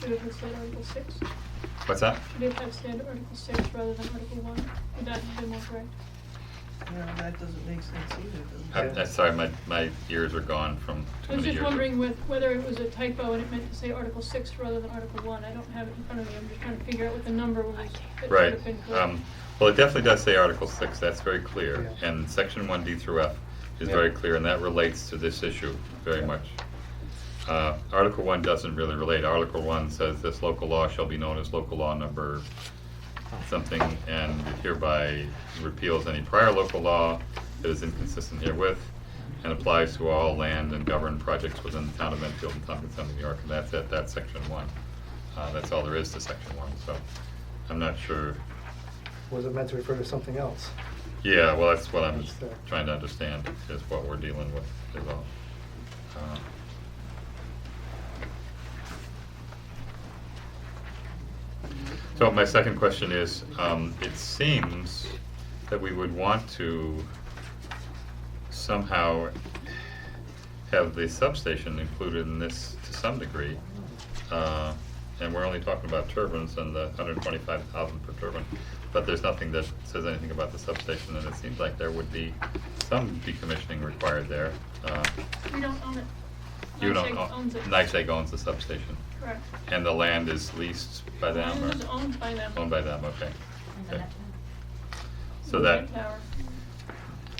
Speaker 9: Should it have said Article 6?
Speaker 12: What's that?
Speaker 9: Should it have said Article 6 rather than Article 1? Would that have been more correct?
Speaker 3: No, that doesn't make sense either, does it?
Speaker 12: I'm sorry, my ears are gone from too
Speaker 9: I was
Speaker 12: many
Speaker 9: just
Speaker 12: years.
Speaker 9: wondering whether it was a typo and it meant to say Article 6 rather than Article 1. I don't have it in front of me. I'm just trying to figure out what the number was. That should
Speaker 12: Right.
Speaker 9: have been correct.
Speaker 12: Well, it definitely does say Article 6, that's very clear. And Section 1D through F is very clear, and that relates to this issue very much. Article 1 doesn't really relate. Article 1 says this local law shall be known as local law number something, and it hereby repeals any prior local law that is inconsistent herewith and applies to all land and governed projects within the town of Enfield and Tompkins County, New York, and that's it, that's Section 1. That's all there is to Section 1, so I'm not sure.
Speaker 13: Was it meant to refer to something else?
Speaker 12: Yeah, well, that's what I'm
Speaker 13: That's there.
Speaker 12: trying to understand, is what we're dealing with, is all. So my second question is, it seems that we would want to somehow have the substation included in this to some degree. And we're only talking about turbines and the 125,000 per turbine, but there's nothing that says anything about the substation, and it seems like there would be some decommissioning required there.
Speaker 9: We don't own it.
Speaker 12: You don't
Speaker 9: NYSEG owns it.
Speaker 12: NYSEG owns the substation.
Speaker 9: Correct.
Speaker 12: And the land is leased by them?
Speaker 9: The land
Speaker 12: or-
Speaker 9: is owned by them.
Speaker 12: Owned by them, okay. Okay. So
Speaker 9: The
Speaker 12: that,
Speaker 9: White Tower,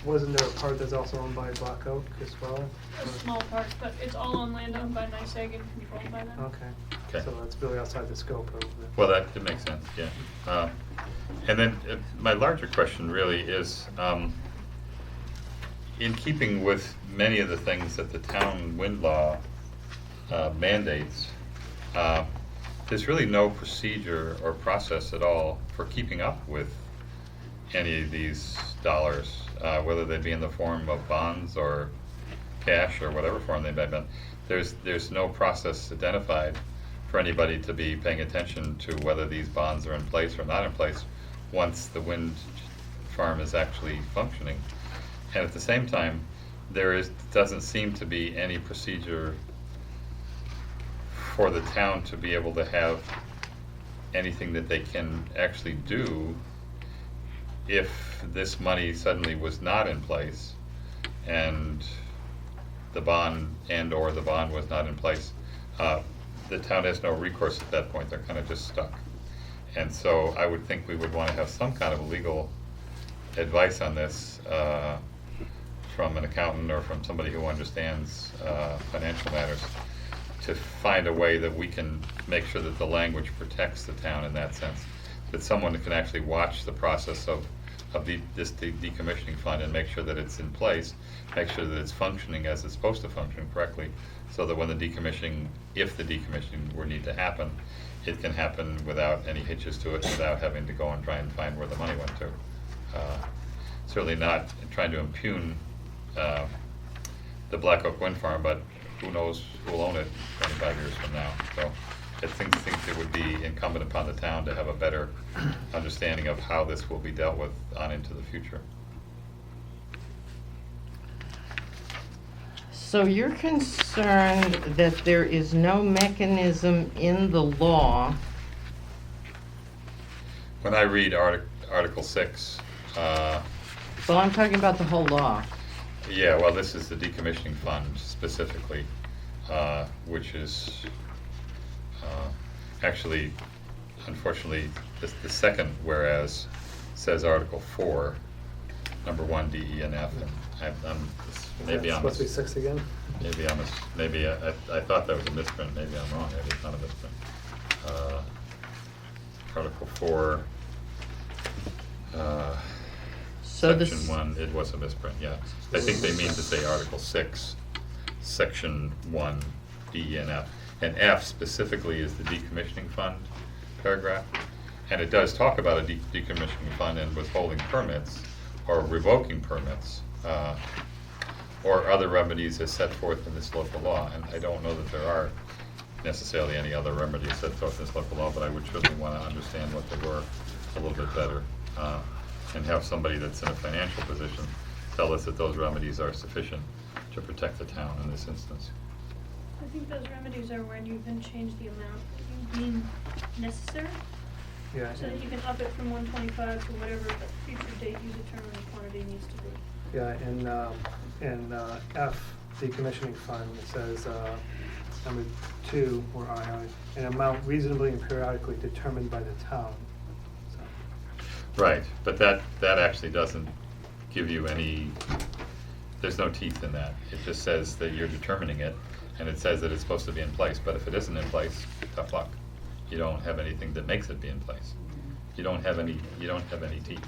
Speaker 13: Wasn't there a part that's also owned by Black Oak as well?
Speaker 9: a small part, but it's all on land owned by NYSEG and controlled by them.
Speaker 13: Okay.
Speaker 12: Okay.
Speaker 13: So that's really outside the scope of the.
Speaker 12: well, that makes sense, yeah. And then my larger question really is, in keeping with many of the things that the town wind law mandates, there's really no procedure or process at all for keeping up with any of these dollars, whether they be in the form of bonds or cash or whatever form they may be. There's no process identified for anybody to be paying attention to whether these bonds are in place or not in place once the wind farm is actually functioning. And at the same time, doesn't seem to be any procedure for the town to be able to have anything that they can actually do if this money suddenly was not in place and the bond or the bond was not in place. The town has no recourse at that point, they're kind of just stuck. And so I would think we would want to have some kind of legal advice on this from an accountant or from somebody who understands financial matters, to find a way that we can make sure that the language protects the town in that sense. That someone can actually watch the process of this decommissioning fund and make sure that it's in place, make sure that it's functioning as it's supposed to function correctly, so that when the decommissioning, if the decommissioning were need to happen, it can happen without any hitches to it, without having to go and try and find where the money went to. Certainly not trying to impugn the Black Oak Wind Farm, but who knows who will own it 25 years from now. So I think it would be incumbent upon the town to have a better understanding of how this will be dealt with on into the future.
Speaker 1: So you're concerned that there is no mechanism in the law.
Speaker 12: When I read Article 6,
Speaker 1: Well, I'm talking about the whole law.
Speaker 12: yeah, well, this is the decommissioning fund specifically, which is actually, unfortunately, the second whereas says Article 4, number 1, D, E, and F, and maybe I'm
Speaker 13: Supposed to be 6 again?
Speaker 12: maybe I thought that was a misprint. Maybe I'm wrong. Maybe it's not a misprint. Article 4,
Speaker 1: So this-
Speaker 12: Section 1. It was a misprint. Yeah, I think they mean to say Article 6, Section 1, D, and F. And F specifically is the decommissioning fund paragraph, and it does talk about a decommissioning fund and withholding permits or revoking permits. Or other remedies as set forth in this local law, and I don't know that there are necessarily any other remedies set forth in this local law, but I would certainly want to understand what they were a little bit better. and have somebody that's in a financial position tell us that those remedies are sufficient to protect the town in this instance.
Speaker 9: I think those remedies are when you can change the amount that you deem necessary,
Speaker 13: Yeah,
Speaker 9: so that you can up it from 125 to whatever the future date you determine the quantity needs to be.
Speaker 13: yeah, in F, decommissioning fund, it says, number 2, or I, an amount reasonably and periodically determined by the town. So,
Speaker 12: Right, but that actually doesn't give you any, there's no teeth in that. It just says that you're determining it, and it says that it's supposed to be in place, but if it isn't in place, tough luck. You don't have anything that makes it be in place. You don't have any teeth.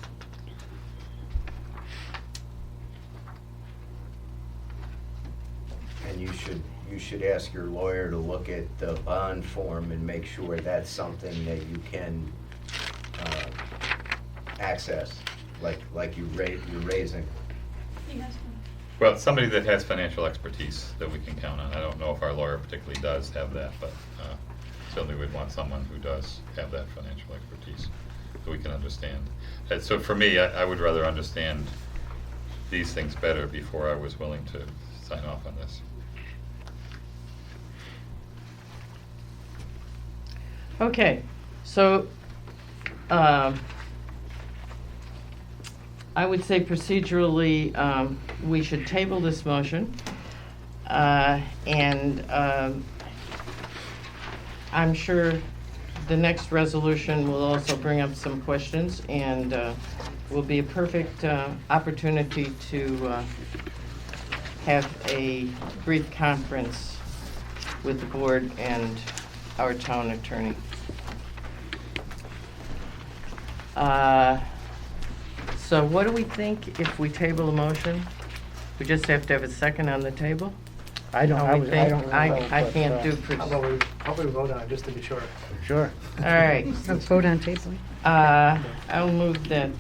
Speaker 8: And you should ask your lawyer to look at the bond form and make sure that's something that you can access, like you're raising.
Speaker 9: He has one.
Speaker 12: Well, somebody that has financial expertise that we can count on. I don't know if our lawyer particularly does have that, but certainly we'd want someone who does have that financial expertise that we can understand. So for me, I would rather understand these things better before I was willing to sign off on this.
Speaker 1: Okay, so, I would say procedurally, we should table this motion. And I'm sure the next resolution will also bring up some questions and will be a perfect opportunity to have a brief conference with the board and our town attorney. So what do we think if we table a motion? We just have to have a second on the table?
Speaker 14: I don't, I
Speaker 1: We
Speaker 14: was, I
Speaker 1: think-
Speaker 14: don't know.
Speaker 1: I
Speaker 14: but,
Speaker 1: can't do.
Speaker 13: how about we vote on it, just to be sure?
Speaker 14: Sure.
Speaker 1: All right.
Speaker 11: Vote on tabling.
Speaker 1: I'll move that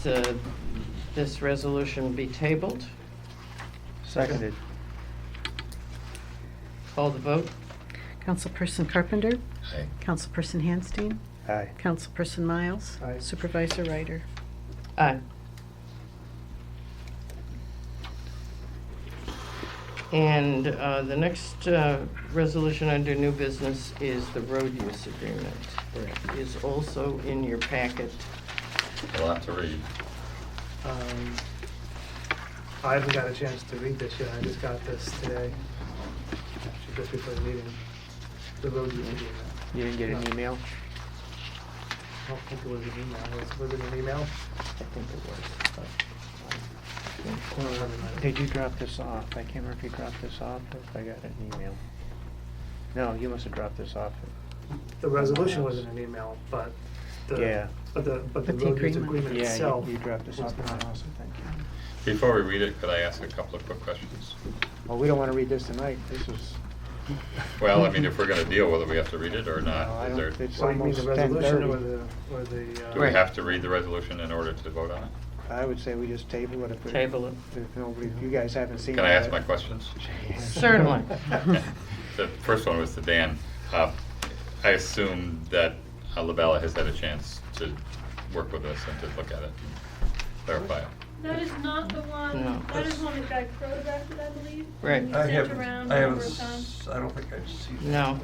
Speaker 1: this resolution be tabled.
Speaker 14: Seconded.
Speaker 1: Call the vote.
Speaker 11: Councilperson Carpenter?
Speaker 12: Aye.
Speaker 11: Councilperson Handstein?
Speaker 14: Aye.
Speaker 11: Councilperson Miles?
Speaker 13: Aye.
Speaker 11: Supervisor Ryder?
Speaker 1: Aye. And the next resolution under new business is the road use agreement. That is also in your packet.
Speaker 12: A lot to read.
Speaker 13: I haven't got a chance to read this yet, I just got this today, actually just before the meeting, the road use agreement.
Speaker 14: You didn't get an email?
Speaker 13: I don't think it was an email, was it an email?
Speaker 1: I think it was.
Speaker 14: Did you drop this off? I can't remember if you dropped this off or if I got an email. No, you must have dropped this off.
Speaker 13: The resolution wasn't an email, but
Speaker 14: Yeah.
Speaker 13: but the
Speaker 11: But the
Speaker 13: road use
Speaker 11: agreement.
Speaker 13: agreement
Speaker 14: Yeah,
Speaker 13: itself.
Speaker 14: you dropped this
Speaker 13: was
Speaker 14: off in my
Speaker 13: not.
Speaker 14: house, I think.
Speaker 12: Before we read it, could I ask a couple of quick questions?
Speaker 14: Well, we don't want to read this tonight. This is,
Speaker 12: Well, I mean, if we're gonna deal with it, we have to read it or
Speaker 14: no,
Speaker 12: not?
Speaker 14: I
Speaker 12: Is there,
Speaker 14: don't, it's
Speaker 13: So you mean
Speaker 14: almost
Speaker 13: the resolution
Speaker 14: 10:30.
Speaker 13: or the
Speaker 12: do we have to read the resolution in order to vote on it?
Speaker 14: I would say we just table it if we.
Speaker 1: Table it.
Speaker 14: If nobody, if you guys haven't seen it.
Speaker 12: Can I ask
Speaker 14: yet.
Speaker 12: my questions?
Speaker 1: Certainly.
Speaker 12: The first one was to Dan. I assume that Labella has had a chance to work with us and to look at it and clarify it.
Speaker 9: That is not the one,
Speaker 1: No.
Speaker 9: that is one that Guy photographed it, I believe.
Speaker 1: Right.
Speaker 9: And
Speaker 18: I
Speaker 9: we sent
Speaker 18: haven't,
Speaker 9: around
Speaker 18: I
Speaker 9: a
Speaker 18: haven't,
Speaker 9: number of times.
Speaker 18: I don't think I've seen that.
Speaker 1: No.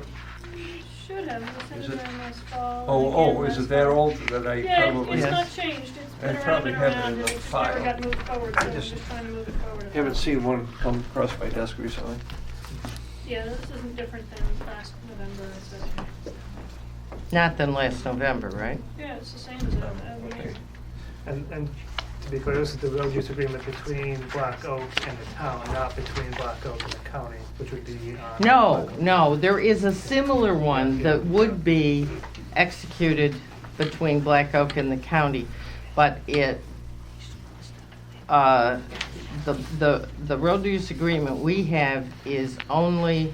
Speaker 9: Should have, we sent
Speaker 18: Is
Speaker 9: it
Speaker 18: it-
Speaker 9: around last fall.
Speaker 18: Oh,
Speaker 9: again
Speaker 18: is
Speaker 9: last
Speaker 18: it that
Speaker 9: fall.
Speaker 18: old that I
Speaker 9: Yeah,
Speaker 18: probably?
Speaker 9: it's
Speaker 1: Yes.
Speaker 9: not changed, it's
Speaker 18: I
Speaker 9: been around
Speaker 18: probably
Speaker 9: and
Speaker 18: have it
Speaker 9: around,
Speaker 18: in
Speaker 9: and
Speaker 18: the
Speaker 9: it just
Speaker 18: file.
Speaker 9: never got moved forward,
Speaker 18: I
Speaker 9: so we're
Speaker 18: just
Speaker 9: just trying to move it forward.
Speaker 18: Haven't seen one come across my desk recently.
Speaker 9: Yeah, this isn't different than last November, so,
Speaker 1: Not than last November, right?
Speaker 9: yeah, it's the same as that, I believe.
Speaker 13: And to be clear, this is the road use agreement between Black Oak and the town, not between Black Oak and the county, which would be.
Speaker 1: No, there is a similar one that would be executed between Black Oak and the county, but it, the road use agreement we have is only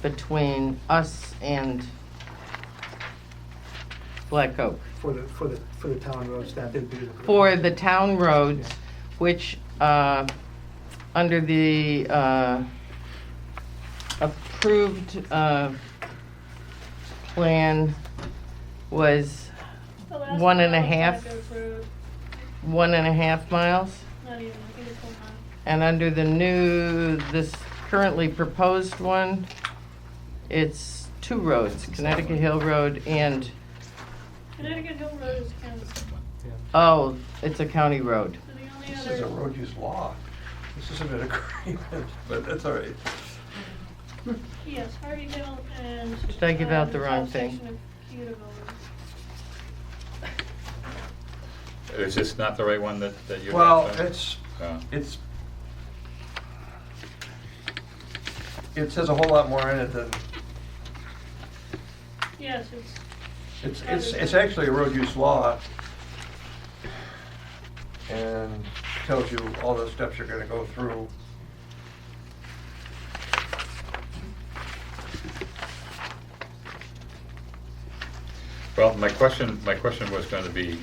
Speaker 1: between us and Black Oak.
Speaker 13: For the town roads, that did be.
Speaker 1: For the town roads, which, under the, approved, plan was
Speaker 9: The last
Speaker 1: 1.5.
Speaker 9: one was Black Oak Road.
Speaker 1: 1.5 miles.
Speaker 9: Not even, I think it's 1 mile.
Speaker 1: And under the new, this currently proposed one, it's 2 roads, Connecticut Hill Road and,
Speaker 9: Connecticut Hill Road is county.
Speaker 1: oh, it's a county road.
Speaker 9: So the only
Speaker 18: This
Speaker 9: other.
Speaker 18: is a road use law. This isn't an agreement, but that's all right.
Speaker 9: Yes, Harvey Hill and.
Speaker 1: Did I give out the wrong
Speaker 9: south
Speaker 1: thing?
Speaker 9: section of Cutaville Road.
Speaker 12: Is this not the right one that you?
Speaker 18: Well,
Speaker 12: have,
Speaker 18: it says a whole lot more in it than,
Speaker 9: Yes,
Speaker 18: it's actually a road use law. And tells you all the steps you're gonna go through.
Speaker 12: Well, my question was going to be,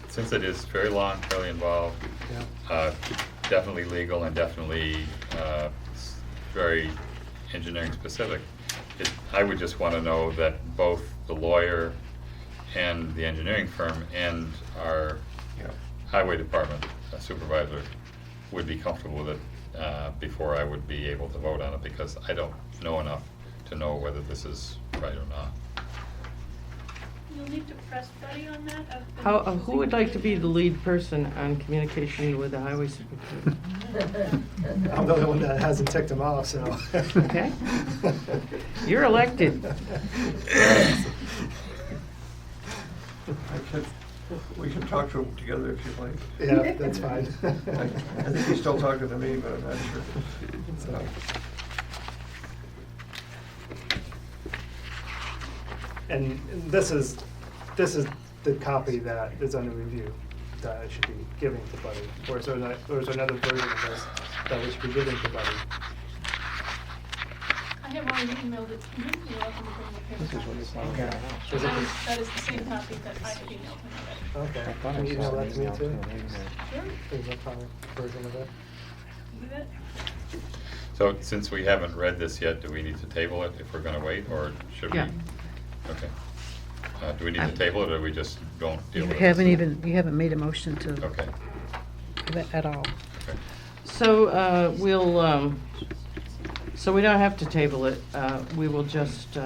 Speaker 12: since it is very long, fairly involved, definitely legal and definitely very engineering specific, I would just want to know that both the lawyer and the engineering firm and our highway department supervisor would be comfortable with it before I would be able to vote on it, because I don't know enough to know whether this is right or not.
Speaker 9: You'll need to press Buddy on that. I've been
Speaker 1: How, who would like to
Speaker 9: using
Speaker 1: be
Speaker 9: him.
Speaker 1: the lead person on communication with the highway superintendent?
Speaker 13: I'm the only one that hasn't ticked him off, so.
Speaker 1: Okay. You're elected.
Speaker 18: We can talk to him together if you'd like.
Speaker 13: Yeah, that's fine.
Speaker 18: I think he's still talking to me, but I'm not sure.
Speaker 13: So. And this is the copy that is under review that I should be giving to Buddy. Or is there another version of this that we should be giving to Buddy?
Speaker 9: I have already emailed it to him. You're welcome to bring the paper
Speaker 14: This is what it's
Speaker 9: copies.
Speaker 14: like.
Speaker 13: Okay. Is it
Speaker 9: That is the same copy that I have emailed him already.
Speaker 13: Okay.
Speaker 14: I thought
Speaker 13: Can
Speaker 14: I
Speaker 13: you
Speaker 14: saw
Speaker 13: email
Speaker 14: an
Speaker 13: that to me
Speaker 14: email
Speaker 13: too?
Speaker 14: too, maybe not.
Speaker 9: Sure.
Speaker 13: There's a common version of it.
Speaker 9: You bet.
Speaker 12: So since we haven't read this yet, do we need to table it if we're going to wait, or should we?
Speaker 1: Yeah.
Speaker 12: Okay. Do we need to table it, or we just don't deal
Speaker 11: You
Speaker 12: with it?
Speaker 11: you haven't made a motion to,
Speaker 12: Okay.
Speaker 11: at all.
Speaker 12: Okay.
Speaker 1: So, so we don't have to table it. We will just,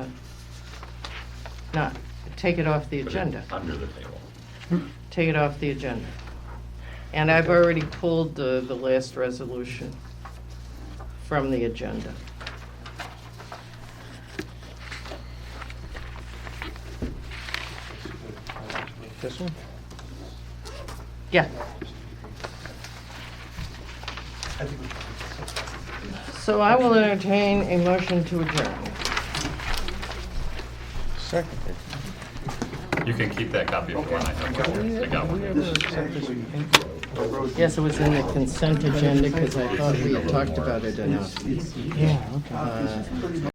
Speaker 1: not, take it off the
Speaker 12: Put it
Speaker 1: agenda.
Speaker 12: under the table.
Speaker 1: Take it off the agenda. And I've already pulled the last resolution from the agenda.
Speaker 14: This one?
Speaker 1: Yeah.
Speaker 18: I think we should.
Speaker 1: So I will entertain a motion to adjourn.
Speaker 14: Second.
Speaker 12: You can keep that copy if you want. I got one.
Speaker 1: Yes, it was in the consent agenda because I thought we had talked about it enough.
Speaker 11: Yeah, okay.